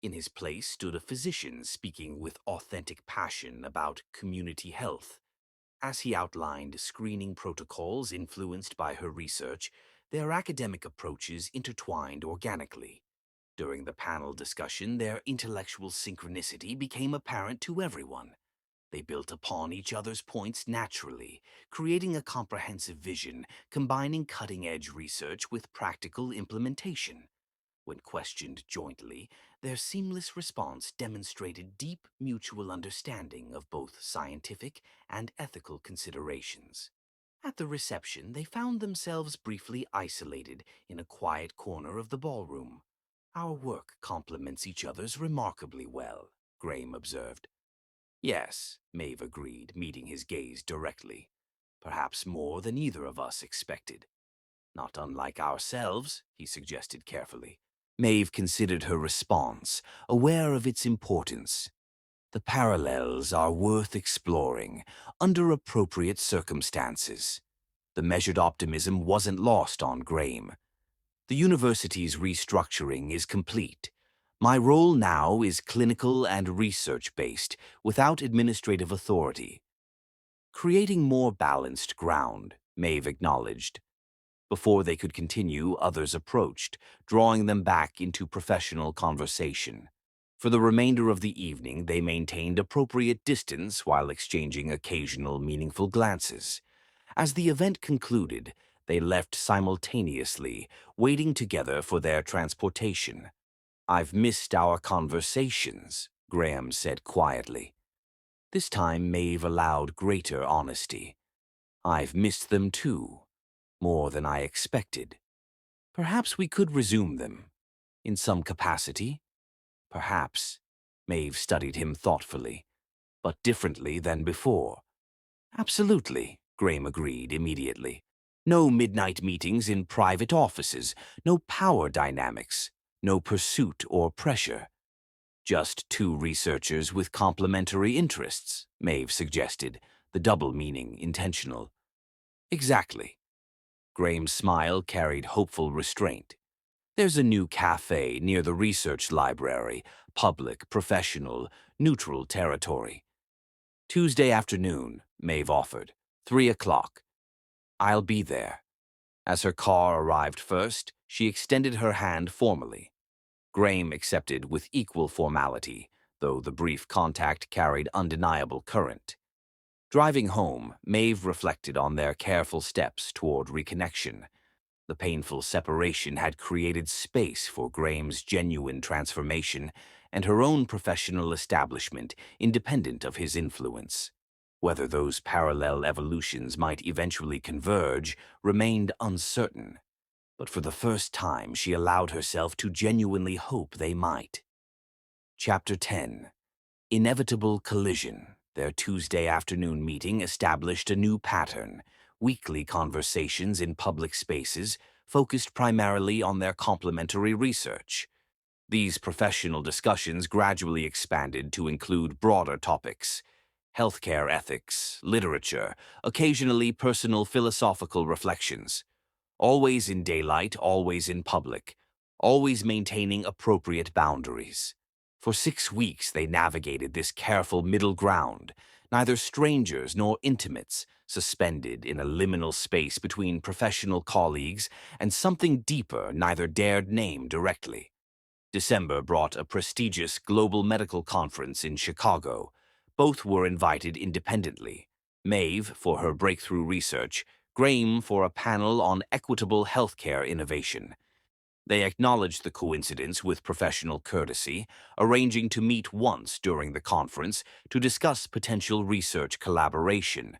In his place stood a physician speaking with authentic passion about community health. As he outlined screening protocols influenced by her research, their academic approaches intertwined organically. During the panel discussion, their intellectual synchronicity became apparent to everyone. They built upon each other's points naturally, creating a comprehensive vision, combining cutting-edge research with practical implementation. When questioned jointly, their seamless response demonstrated deep mutual understanding of both scientific and ethical considerations. At the reception, they found themselves briefly isolated in a quiet corner of the ballroom. "Our work complements each other's remarkably well," Graham observed. "Yes," Maeve agreed, meeting his gaze directly. "Perhaps more than either of us expected." "Not unlike ourselves," he suggested carefully. Maeve considered her response, aware of its importance. The parallels are worth exploring, under appropriate circumstances. The measured optimism wasn't lost on Graham. "The university's restructuring is complete. My role now is clinical and research-based, without administrative authority." "Creating more balanced ground," Maeve acknowledged. Before they could continue, others approached, drawing them back into professional conversation. For the remainder of the evening, they maintained appropriate distance while exchanging occasional meaningful glances. As the event concluded, they left simultaneously, waiting together for their transportation. "I've missed our conversations," Graham said quietly. This time Maeve allowed greater honesty. "I've missed them too, more than I expected. Perhaps we could resume them, in some capacity. Perhaps." Maeve studied him thoughtfully. "But differently than before." "Absolutely," Graham agreed immediately. "No midnight meetings in private offices, no power dynamics, no pursuit or pressure. Just two researchers with complementary interests," Maeve suggested, the double meaning intentional. "Exactly." Graham's smile carried hopeful restraint. "There's a new cafe near the research library, public, professional, neutral territory." "Tuesday afternoon," Maeve offered. 3 o'clock. "I'll be there." As her car arrived first, she extended her hand formally. Graham accepted with equal formality, though the brief contact carried undeniable current. Driving home, Maeve reflected on their careful steps toward reconnection. The painful separation had created space for Graham's genuine transformation and her own professional establishment independent of his influence. Whether those parallel evolutions might eventually converge remained uncertain, but for the first time she allowed herself to genuinely hope they might. Chapter 10. Inevitable collision. Their Tuesday afternoon meeting established a new pattern: weekly conversations in public spaces focused primarily on their complementary research. These professional discussions gradually expanded to include broader topics: healthcare ethics, literature, occasionally personal philosophical reflections. Always in daylight, always in public, always maintaining appropriate boundaries. For 6 weeks they navigated this careful middle ground, neither strangers nor intimates, suspended in a liminal space between professional colleagues and something deeper neither dared name directly. December brought a prestigious global medical conference in Chicago. Both were invited independently. Maeve for her breakthrough research, Graham for a panel on equitable healthcare innovation. They acknowledged the coincidence with professional courtesy, arranging to meet once during the conference to discuss potential research collaboration.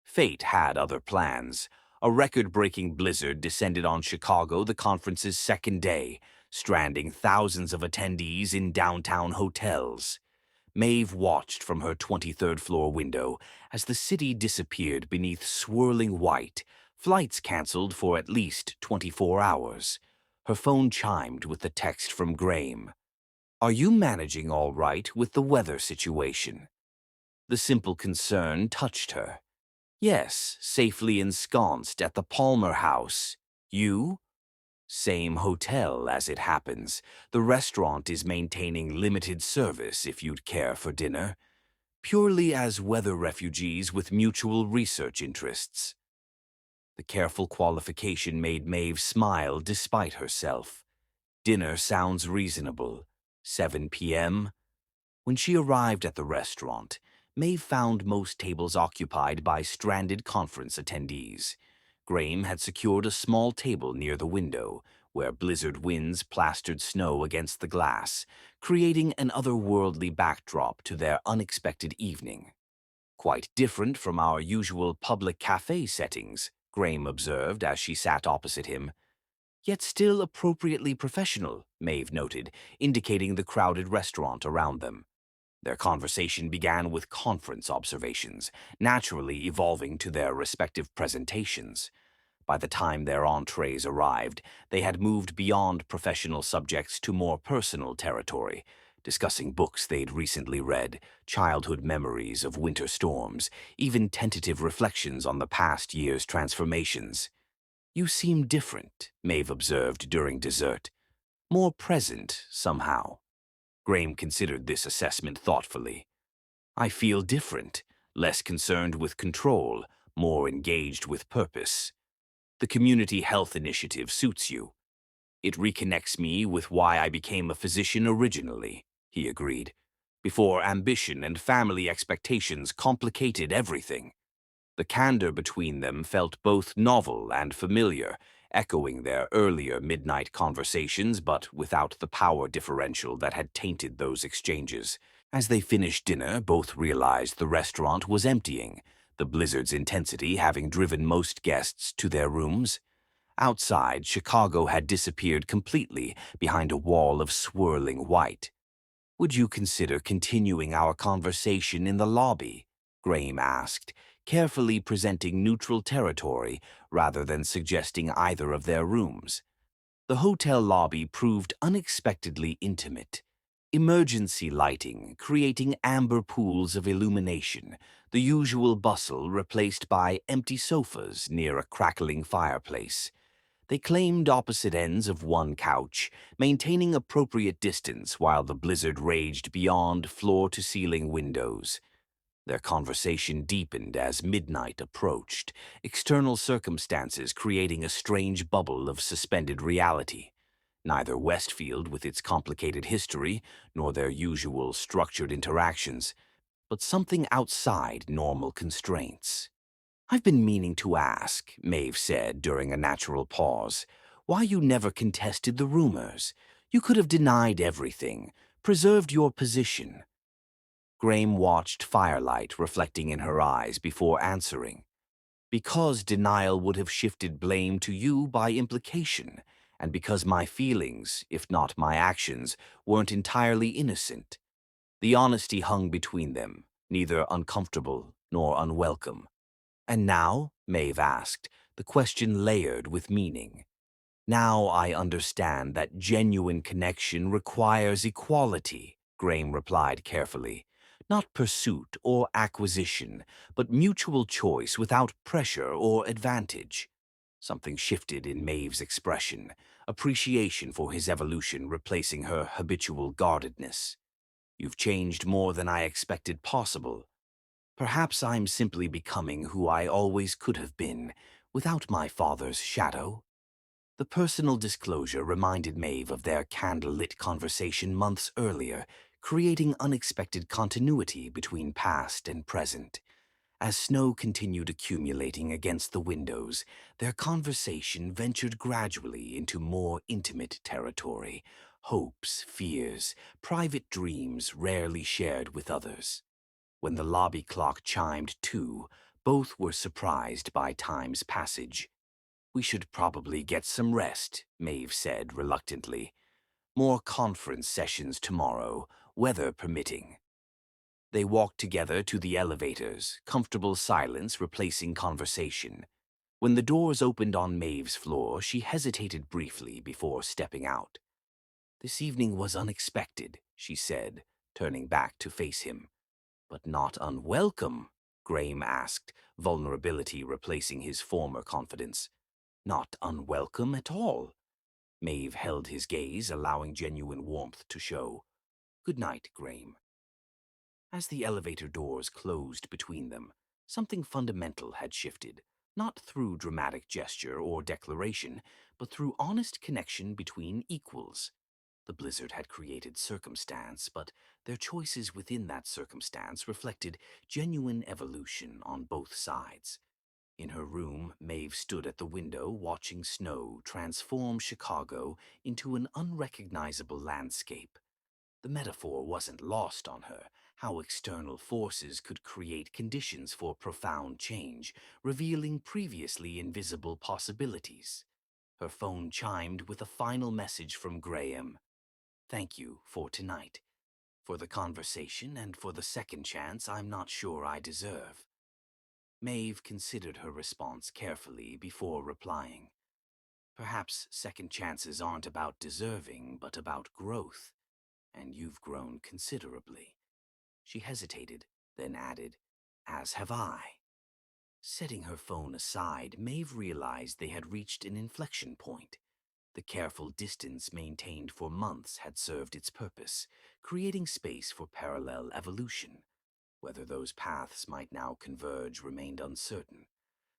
Fate had other plans. A record-breaking blizzard descended on Chicago the conference's second day, stranding thousands of attendees in downtown hotels. Maeve watched from her 23rd floor window as the city disappeared beneath swirling white, flights canceled for at least 24 hours. Her phone chimed with the text from Graham. "Are you managing all right with the weather situation?" The simple concern touched her. "Yes, safely ensconced at the Palmer House. You?" Same hotel as it happens. The restaurant is maintaining limited service if you'd care for dinner, purely as weather refugees with mutual research interests. The careful qualification made Maeve smile despite herself. Dinner sounds reasonable. 7 p.m. When she arrived at the restaurant, Maeve found most tables occupied by stranded conference attendees. Graham had secured a small table near the window, where blizzard winds plastered snow against the glass, creating an otherworldly backdrop to their unexpected evening. Quite different from our usual public cafe settings, Graham observed as she sat opposite him. Yet still appropriately professional, Maeve noted, indicating the crowded restaurant around them. Their conversation began with conference observations, naturally evolving to their respective presentations. By the time their entrees arrived, they had moved beyond professional subjects to more personal territory, discussing books they'd recently read, childhood memories of winter storms, even tentative reflections on the past year's transformations. "You seem different," Maeve observed during dessert. "More present, somehow." Graham considered this assessment thoughtfully. "I feel different, less concerned with control, more engaged with purpose. The community health initiative suits you. It reconnects me with why I became a physician originally," he agreed, "before ambition and family expectations complicated everything." The candor between them felt both novel and familiar, echoing their earlier midnight conversations but without the power differential that had tainted those exchanges. As they finished dinner, both realized the restaurant was emptying, the blizzard's intensity having driven most guests to their rooms. Outside, Chicago had disappeared completely behind a wall of swirling white. "Would you consider continuing our conversation in the lobby?" Graham asked, carefully presenting neutral territory rather than suggesting either of their rooms. The hotel lobby proved unexpectedly intimate. Emergency lighting, creating amber pools of illumination, the usual bustle replaced by empty sofas near a crackling fireplace. They claimed opposite ends of one couch, maintaining appropriate distance while the blizzard raged beyond floor-to-ceiling windows. Their conversation deepened as midnight approached, external circumstances creating a strange bubble of suspended reality. Neither Westfield with its complicated history, nor their usual structured interactions, but something outside normal constraints. "I've been meaning to ask," Maeve said during a natural pause, "why you never contested the rumors. You could have denied everything, preserved your position." Graham watched firelight reflecting in her eyes before answering. "Because denial would have shifted blame to you by implication, and because my feelings, if not my actions, weren't entirely innocent." The honesty hung between them, neither uncomfortable nor unwelcome. "And now?" Maeve asked, the question layered with meaning. "Now I understand that genuine connection requires equality," Graham replied carefully. "Not pursuit or acquisition, but mutual choice without pressure or advantage." Something shifted in Maeve's expression, appreciation for his evolution replacing her habitual guardedness. "You've changed more than I expected possible. Perhaps I'm simply becoming who I always could have been, without my father's shadow." The personal disclosure reminded Maeve of their candlelit conversation months earlier, creating unexpected continuity between past and present. As snow continued accumulating against the windows, their conversation ventured gradually into more intimate territory, hopes, fears, private dreams rarely shared with others. When the lobby clock chimed 2, both were surprised by time's passage. "We should probably get some rest," Maeve said reluctantly. "More conference sessions tomorrow, weather permitting." They walked together to the elevators, comfortable silence replacing conversation. When the doors opened on Maeve's floor, she hesitated briefly before stepping out. "This evening was unexpected," she said, turning back to face him. "But not unwelcome?" Graham asked, vulnerability replacing his former confidence. "Not unwelcome at all." Maeve held his gaze, allowing genuine warmth to show. Good night, Graham. As the elevator doors closed between them, something fundamental had shifted, not through dramatic gesture or declaration, but through honest connection between equals. The blizzard had created circumstance, but their choices within that circumstance reflected genuine evolution on both sides. In her room, Maeve stood at the window watching snow transform Chicago into an unrecognizable landscape. The metaphor wasn't lost on her, how external forces could create conditions for profound change, revealing previously invisible possibilities. Her phone chimed with a final message from Graham. Thank you for tonight, for the conversation and for the second chance I'm not sure I deserve. Maeve considered her response carefully before replying. Perhaps second chances aren't about deserving, but about growth, and you've grown considerably. She hesitated, then added, as have I. Setting her phone aside, Maeve realized they had reached an inflection point. The careful distance maintained for months had served its purpose, creating space for parallel evolution. Whether those paths might now converge remained uncertain,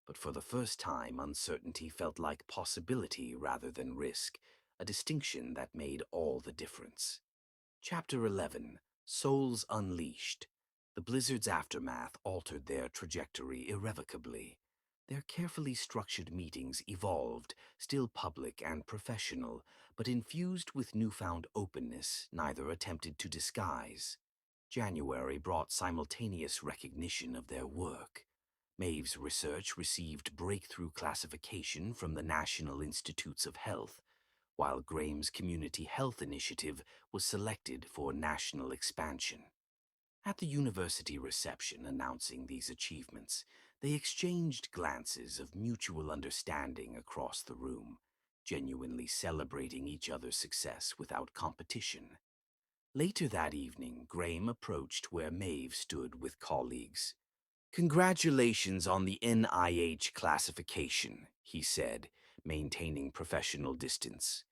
but for the first time uncertainty felt like possibility rather than risk, a distinction that made all the difference. Chapter 11, Souls Unleashed. The blizzard's aftermath altered their trajectory irrevocably. Their carefully structured meetings evolved, still public and professional, but infused with newfound openness neither attempted to disguise. January brought simultaneous recognition of their work. Maeve's research received breakthrough classification from the National Institutes of Health, while Graham's Community Health Initiative was selected for national expansion. At the university reception announcing these achievements, they exchanged glances of mutual understanding across the room, genuinely celebrating each other's success without competition. Later that evening, Graham approached where Maeve stood with colleagues. Congratulations on the NIH classification, he said, maintaining professional distance.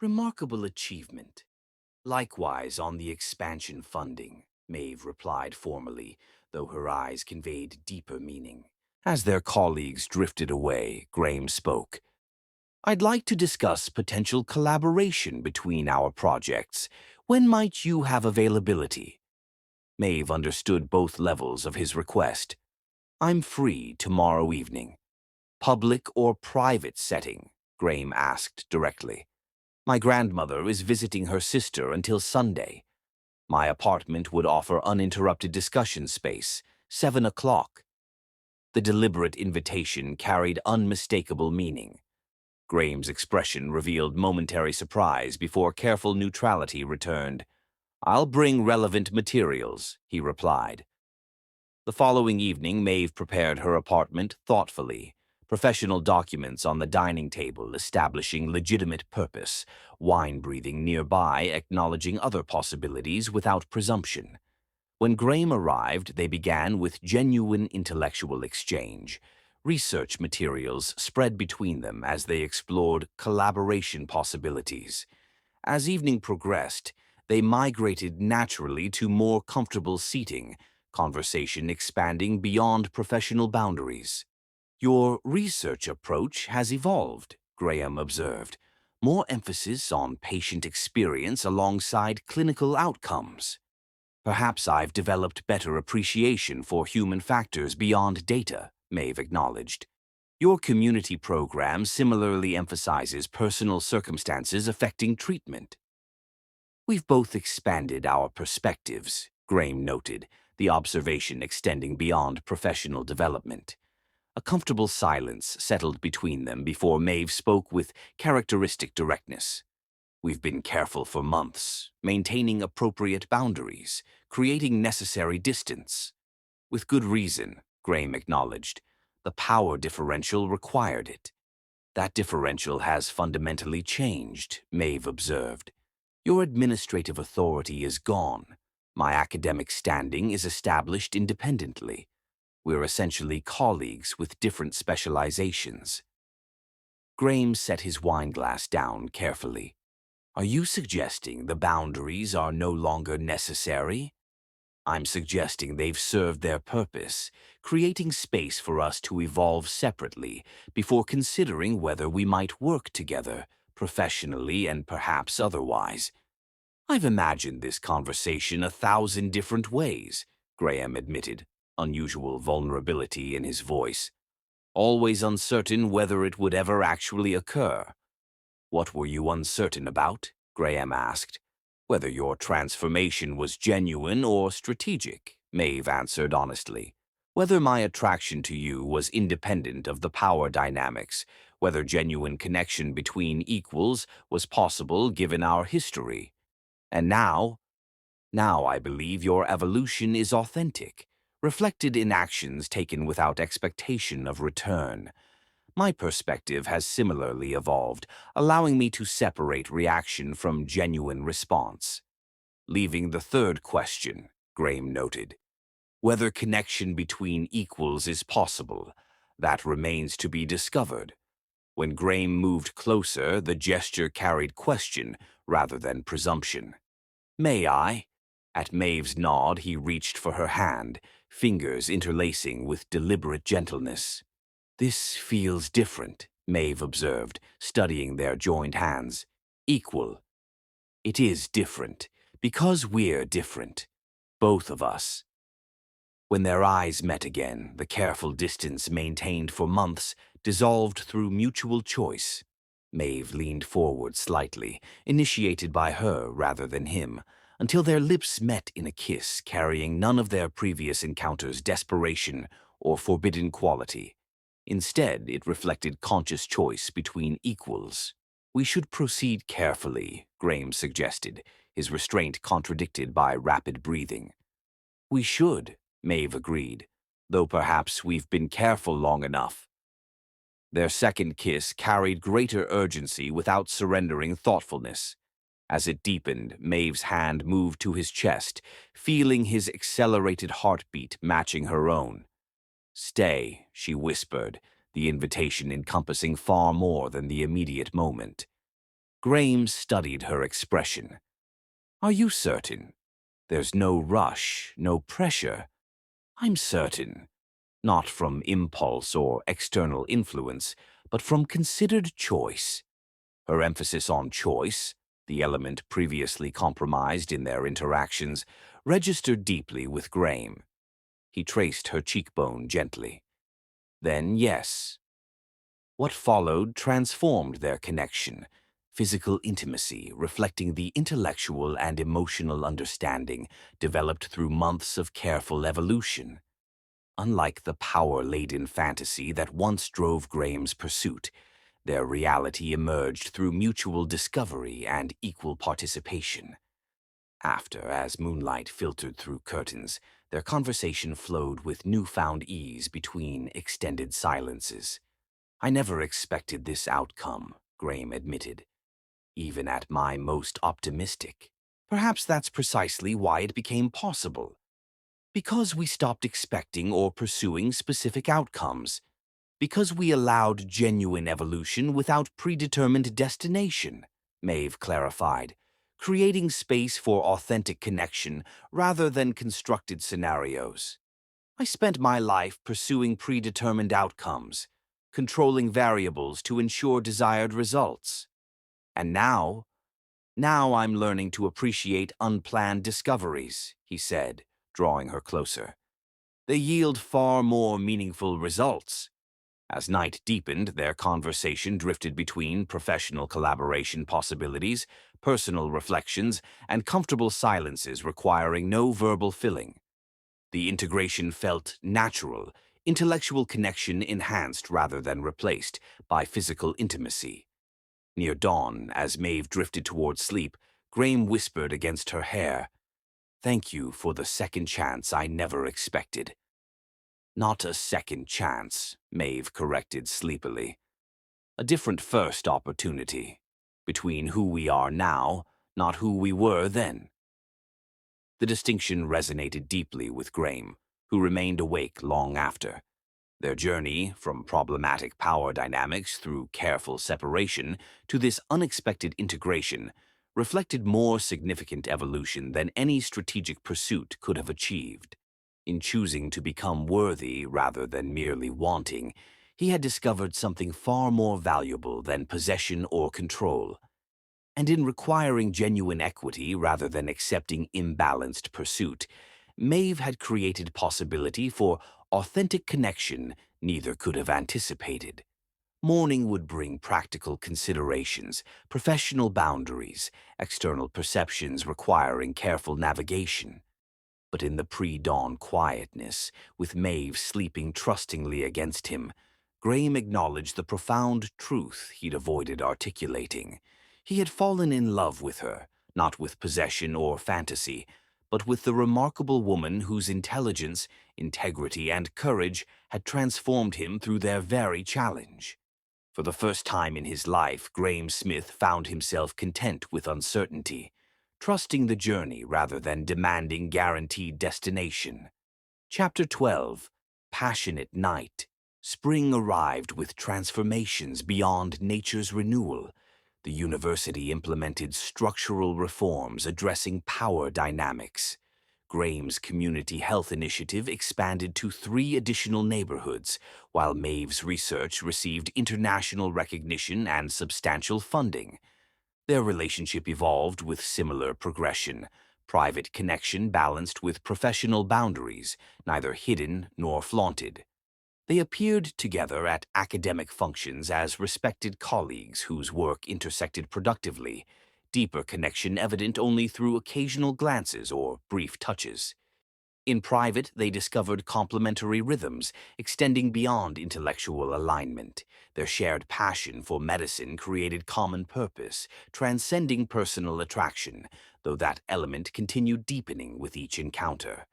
Remarkable achievement. Likewise on the expansion funding, Maeve replied formally, though her eyes conveyed deeper meaning. As their colleagues drifted away, Graham spoke. I'd like to discuss potential collaboration between our projects. When might you have availability? Maeve understood both levels of his request. I'm free tomorrow evening. Public or private setting? Graham asked directly. My grandmother is visiting her sister until Sunday. My apartment would offer uninterrupted discussion space. 7 o'clock. The deliberate invitation carried unmistakable meaning. Graham's expression revealed momentary surprise before careful neutrality returned. I'll bring relevant materials, he replied. The following evening, Maeve prepared her apartment thoughtfully. Professional documents on the dining table establishing legitimate purpose, wine breathing nearby acknowledging other possibilities without presumption. When Graham arrived, they began with genuine intellectual exchange. Research materials spread between them as they explored collaboration possibilities. As evening progressed, they migrated naturally to more comfortable seating, conversation expanding beyond professional boundaries. Your research approach has evolved, Graham observed. More emphasis on patient experience alongside clinical outcomes. Perhaps I've developed better appreciation for human factors beyond data, Maeve acknowledged. Your community program similarly emphasizes personal circumstances affecting treatment. We've both expanded our perspectives, Graham noted, the observation extending beyond professional development. A comfortable silence settled between them before Maeve spoke with characteristic directness. We've been careful for months, maintaining appropriate boundaries, creating necessary distance. With good reason, Graham acknowledged. The power differential required it. That differential has fundamentally changed, Maeve observed. Your administrative authority is gone. My academic standing is established independently. We're essentially colleagues with different specializations. Graham set his wineglass down carefully. Are you suggesting the boundaries are no longer necessary? I'm suggesting they've served their purpose, creating space for us to evolve separately before considering whether we might work together, professionally and perhaps otherwise. I've imagined this conversation 1,000 different ways, Graham admitted, unusual vulnerability in his voice, always uncertain whether it would ever actually occur. What were you uncertain about? Graham asked. Whether your transformation was genuine or strategic, Maeve answered honestly. Whether my attraction to you was independent of the power dynamics, whether genuine connection between equals was possible given our history. And now I believe your evolution is authentic, reflected in actions taken without expectation of return. My perspective has similarly evolved, allowing me to separate reaction from genuine response. Leaving the third question, Graham noted. Whether connection between equals is possible, that remains to be discovered. When Graham moved closer, the gesture carried question rather than presumption. May I? At Maeve's nod, he reached for her hand, fingers interlacing with deliberate gentleness. This feels different, Maeve observed, studying their joined hands. Equal. It is different, because we're different. Both of us. When their eyes met again, the careful distance maintained for months dissolved through mutual choice. Maeve leaned forward slightly, initiated by her rather than him, until their lips met in a kiss carrying none of their previous encounters' desperation or forbidden quality. Instead, it reflected conscious choice between equals. We should proceed carefully, Graham suggested, his restraint contradicted by rapid breathing. We should, Maeve agreed, though perhaps we've been careful long enough. Their second kiss carried greater urgency without surrendering thoughtfulness. As it deepened, Maeve's hand moved to his chest, feeling his accelerated heartbeat matching her own. Stay, she whispered, the invitation encompassing far more than the immediate moment. Graham studied her expression. Are you certain? There's no rush, no pressure. I'm certain. Not from impulse or external influence, but from considered choice. Her emphasis on choice, the element previously compromised in their interactions, registered deeply with Graham. He traced her cheekbone gently. Then yes. What followed transformed their connection, physical intimacy reflecting the intellectual and emotional understanding developed through months of careful evolution. Unlike the power-laden fantasy that once drove Graham's pursuit, their reality emerged through mutual discovery and equal participation. After, as moonlight filtered through curtains, their conversation flowed with newfound ease between extended silences. I never expected this outcome, Graham admitted, even at my most optimistic. Perhaps that's precisely why it became possible. Because we stopped expecting or pursuing specific outcomes. Because we allowed genuine evolution without predetermined destination, Maeve clarified, creating space for authentic connection rather than constructed scenarios. I spent my life pursuing predetermined outcomes, controlling variables to ensure desired results. And now I'm learning to appreciate unplanned discoveries, he said, drawing her closer. They yield far more meaningful results. As night deepened, their conversation drifted between professional collaboration possibilities, personal reflections, and comfortable silences requiring no verbal filling. The integration felt natural, intellectual connection enhanced rather than replaced by physical intimacy. Near dawn, as Maeve drifted toward sleep, Graham whispered against her hair, "Thank you for the second chance I never expected." Not a second chance, Maeve corrected sleepily. A different first opportunity. Between who we are now, not who we were then. The distinction resonated deeply with Graham, who remained awake long after. Their journey from problematic power dynamics through careful separation to this unexpected integration reflected more significant evolution than any strategic pursuit could have achieved. In choosing to become worthy rather than merely wanting, he had discovered something far more valuable than possession or control. And in requiring genuine equity rather than accepting imbalanced pursuit, Maeve had created possibility for authentic connection neither could have anticipated. Mourning would bring practical considerations, professional boundaries, external perceptions requiring careful navigation. But in the pre-dawn quietness, with Maeve sleeping trustingly against him, Graham acknowledged the profound truth he'd avoided articulating. He had fallen in love with her, not with possession or fantasy, but with the remarkable woman whose intelligence, integrity, and courage had transformed him through their very challenge. For the first time in his life, Graham Smith found himself content with uncertainty, trusting the journey rather than demanding guaranteed destination. Chapter 12. Passionate Night. Spring arrived with transformations beyond nature's renewal. The university implemented structural reforms addressing power dynamics. Graham's community health initiative expanded to 3 additional neighborhoods, while Maeve's research received international recognition and substantial funding. Their relationship evolved with similar progression, private connection balanced with professional boundaries, neither hidden nor flaunted. They appeared together at academic functions as respected colleagues whose work intersected productively, deeper connection evident only through occasional glances or brief touches. In private, they discovered complementary rhythms, extending beyond intellectual alignment. Their shared passion for medicine created common purpose, transcending personal attraction, though that element continued deepening with each encounter.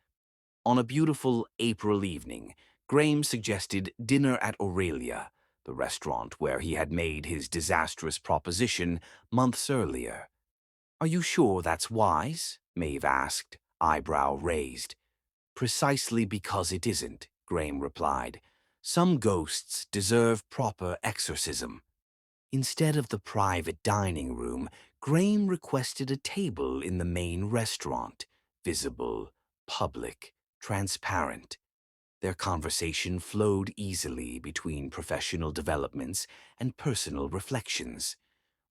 On a beautiful April evening, Graham suggested dinner at Aurelia, the restaurant where he had made his disastrous proposition months earlier. "Are you sure that's wise?" Maeve asked, eyebrow raised. "Precisely because it isn't," Graham replied. "Some ghosts deserve proper exorcism." Instead of the private dining room, Graham requested a table in the main restaurant, visible, public, transparent. Their conversation flowed easily between professional developments and personal reflections.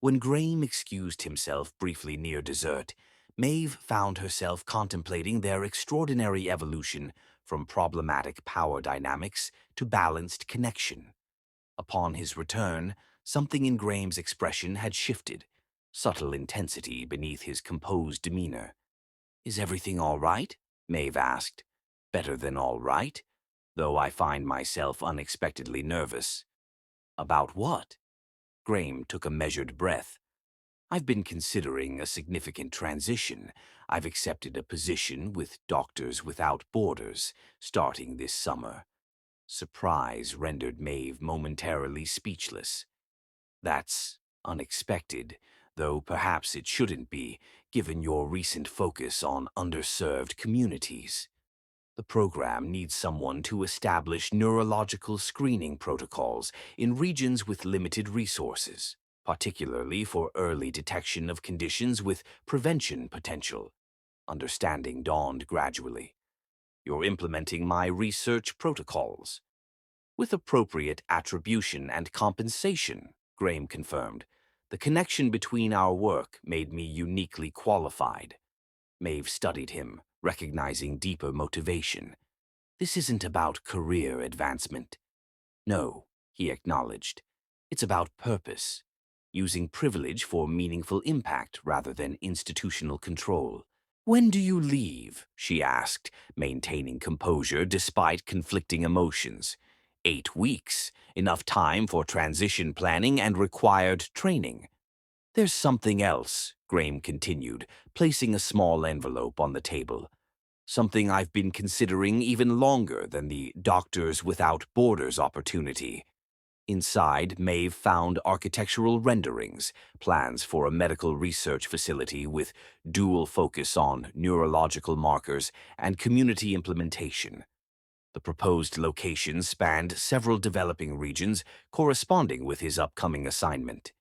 When Graham excused himself briefly near dessert, Maeve found herself contemplating their extraordinary evolution from problematic power dynamics to balanced connection. Upon his return, something in Graham's expression had shifted, subtle intensity beneath his composed demeanor. "Is everything all right?" Maeve asked. "Better than all right, though I find myself unexpectedly nervous." "About what?" Graham took a measured breath. "I've been considering a significant transition. I've accepted a position with Doctors Without Borders, starting this summer." Surprise rendered Maeve momentarily speechless. "That's unexpected, though perhaps it shouldn't be, given your recent focus on underserved communities. The program needs someone to establish neurological screening protocols in regions with limited resources, particularly for early detection of conditions with prevention potential." Understanding dawned gradually. "You're implementing my research protocols." "With appropriate attribution and compensation," Graham confirmed. "The connection between our work made me uniquely qualified." Maeve studied him, recognizing deeper motivation. "This isn't about career advancement." "No," he acknowledged. "It's about purpose, using privilege for meaningful impact rather than institutional control." "When do you leave?" she asked, maintaining composure despite conflicting emotions. 8 weeks, enough time for transition planning and required training." "There's something else," Graham continued, placing a small envelope on the table. "Something I've been considering even longer than the Doctors Without Borders opportunity." Inside, Maeve found architectural renderings, plans for a medical research facility with dual focus on neurological markers and community implementation. The proposed location spanned several developing regions corresponding with his upcoming assignment.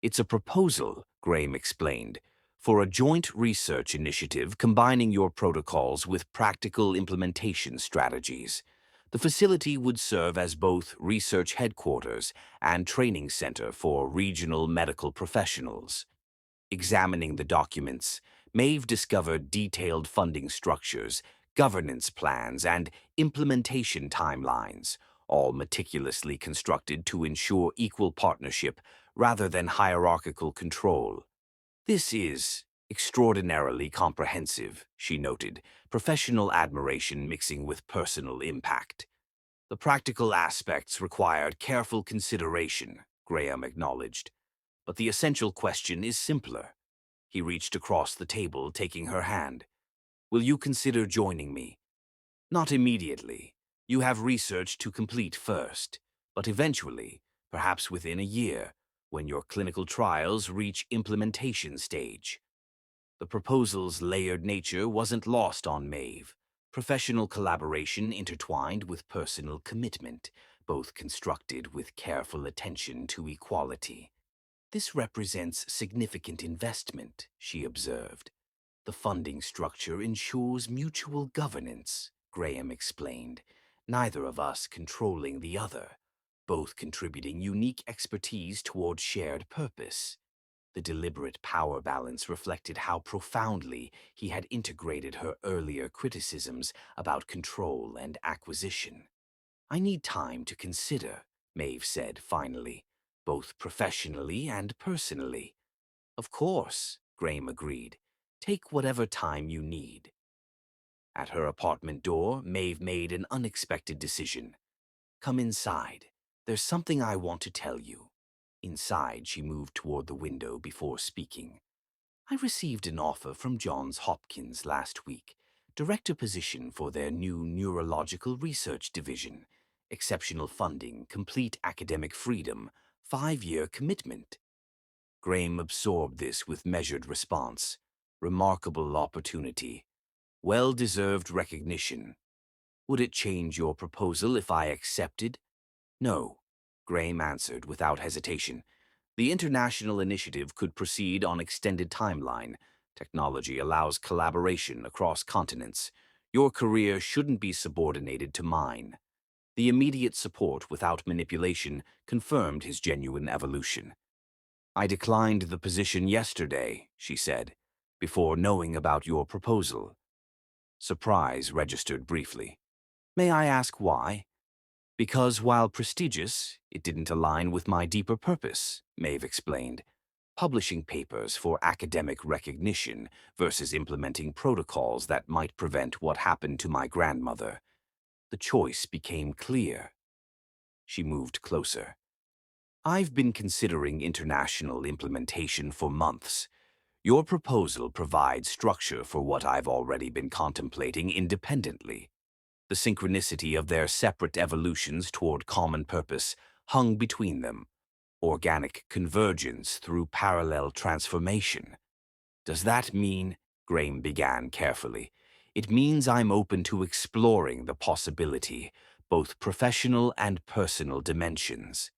It's a proposal, Graham explained, for a joint research initiative combining your protocols with practical implementation strategies. The facility would serve as both research headquarters and training center for regional medical professionals. Examining the documents, Maeve discovered detailed funding structures, governance plans, and implementation timelines, all meticulously constructed to ensure equal partnership rather than hierarchical control. This is extraordinarily comprehensive, she noted, professional admiration mixing with personal impact. The practical aspects required careful consideration, Graham acknowledged. But the essential question is simpler. He reached across the table, taking her hand. Will you consider joining me? Not immediately. You have research to complete first, but eventually, perhaps within a year, when your clinical trials reach implementation stage. The proposal's layered nature wasn't lost on Maeve. Professional collaboration intertwined with personal commitment, both constructed with careful attention to equality. This represents significant investment, she observed. The funding structure ensures mutual governance, Graham explained, neither of us controlling the other, both contributing unique expertise toward shared purpose. The deliberate power balance reflected how profoundly he had integrated her earlier criticisms about control and acquisition. I need time to consider, Maeve said finally, both professionally and personally. Of course, Graham agreed. Take whatever time you need. At her apartment door, Maeve made an unexpected decision. Come inside. There's something I want to tell you. Inside, she moved toward the window before speaking. I received an offer from Johns Hopkins last week, director position for their new neurological research division. Exceptional funding, complete academic freedom, 5-year commitment. Graham absorbed this with measured response. Remarkable opportunity. Well-deserved recognition. Would it change your proposal if I accepted? No, Graham answered without hesitation. The international initiative could proceed on extended timeline. Technology allows collaboration across continents. Your career shouldn't be subordinated to mine. The immediate support without manipulation confirmed his genuine evolution. I declined the position yesterday, she said, before knowing about your proposal. Surprise registered briefly. May I ask why? Because while prestigious, it didn't align with my deeper purpose, Maeve explained. Publishing papers for academic recognition versus implementing protocols that might prevent what happened to my grandmother. The choice became clear. She moved closer. I've been considering international implementation for months. Your proposal provides structure for what I've already been contemplating independently. The synchronicity of their separate evolutions toward common purpose hung between them. Organic convergence through parallel transformation. Does that mean, Graham began carefully, it means I'm open to exploring the possibility, both professional and personal dimensions.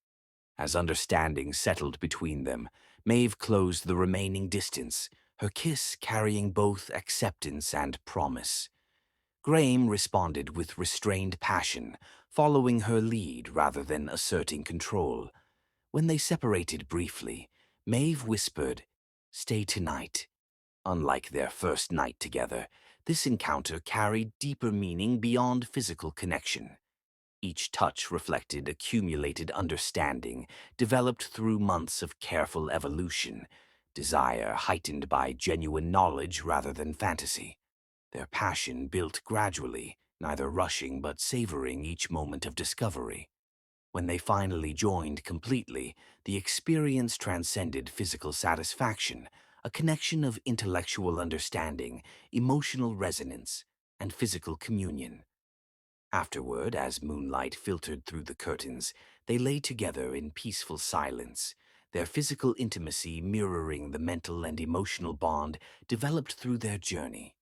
As understanding settled between them, Maeve closed the remaining distance, her kiss carrying both acceptance and promise. Graham responded with restrained passion, following her lead rather than asserting control. When they separated briefly, Maeve whispered, "Stay tonight." Unlike their first night together, this encounter carried deeper meaning beyond physical connection. Each touch reflected accumulated understanding, developed through months of careful evolution, desire heightened by genuine knowledge rather than fantasy. Their passion built gradually, neither rushing but savoring each moment of discovery. When they finally joined completely, the experience transcended physical satisfaction, a connection of intellectual understanding, emotional resonance, and physical communion. Afterward, as moonlight filtered through the curtains, they lay together in peaceful silence, their physical intimacy mirroring the mental and emotional bond developed through their journey.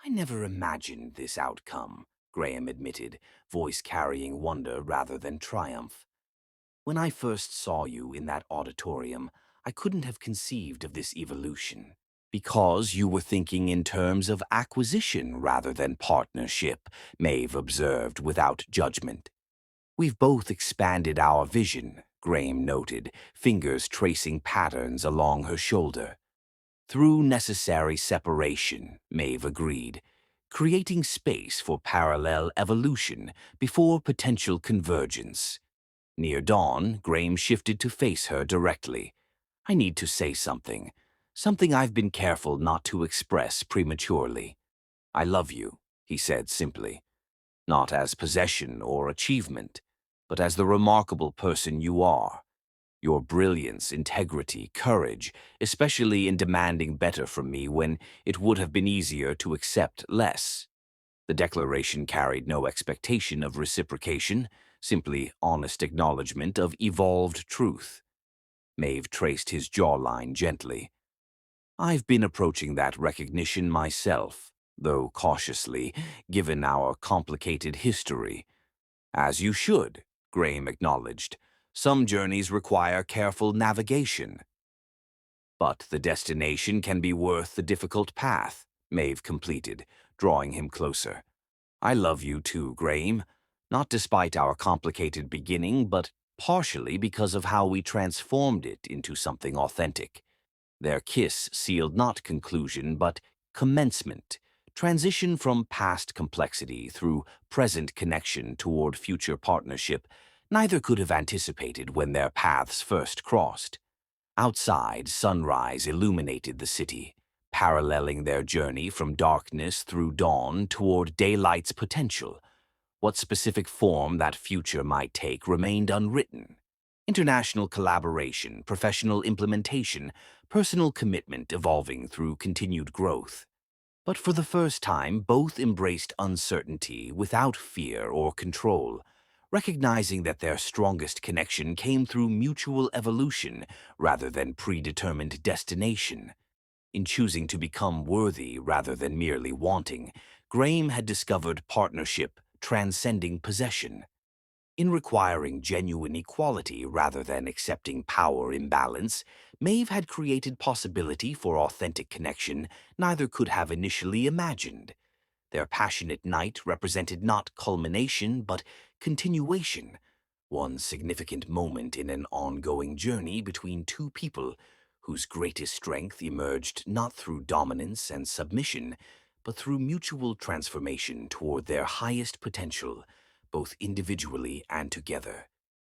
I never imagined this outcome, Graham admitted, voice carrying wonder rather than triumph. When I first saw you in that auditorium, I couldn't have conceived of this evolution. Because you were thinking in terms of acquisition rather than partnership, Maeve observed without judgment. We've both expanded our vision, Graham noted, fingers tracing patterns along her shoulder. Through necessary separation, Maeve agreed, creating space for parallel evolution before potential convergence. Near dawn, Graham shifted to face her directly. I need to say something. Something I've been careful not to express prematurely. I love you, he said simply. Not as possession or achievement, but as the remarkable person you are. Your brilliance, integrity, courage, especially in demanding better from me when it would have been easier to accept less. The declaration carried no expectation of reciprocation, simply honest acknowledgement of evolved truth. Maeve traced his jawline gently. I've been approaching that recognition myself, though cautiously, given our complicated history. As you should, Graham acknowledged. Some journeys require careful navigation. But the destination can be worth the difficult path, Maeve completed, drawing him closer. I love you too, Graham, not despite our complicated beginning, but partially because of how we transformed it into something authentic. Their kiss sealed not conclusion, but commencement, transition from past complexity through present connection toward future partnership. Neither could have anticipated when their paths first crossed. Outside, sunrise illuminated the city, paralleling their journey from darkness through dawn toward daylight's potential. What specific form that future might take remained unwritten. International collaboration, professional implementation, personal commitment evolving through continued growth. But for the first time, both embraced uncertainty without fear or control, recognizing that their strongest connection came through mutual evolution rather than predetermined destination. In choosing to become worthy rather than merely wanting, Graham had discovered partnership transcending possession. In requiring genuine equality rather than accepting power imbalance, Maeve had created possibility for authentic connection neither could have initially imagined. Their passionate night represented not culmination but continuation, one significant moment in an ongoing journey between two people whose greatest strength emerged not through dominance and submission, but through mutual transformation toward their highest potential, both individually and together.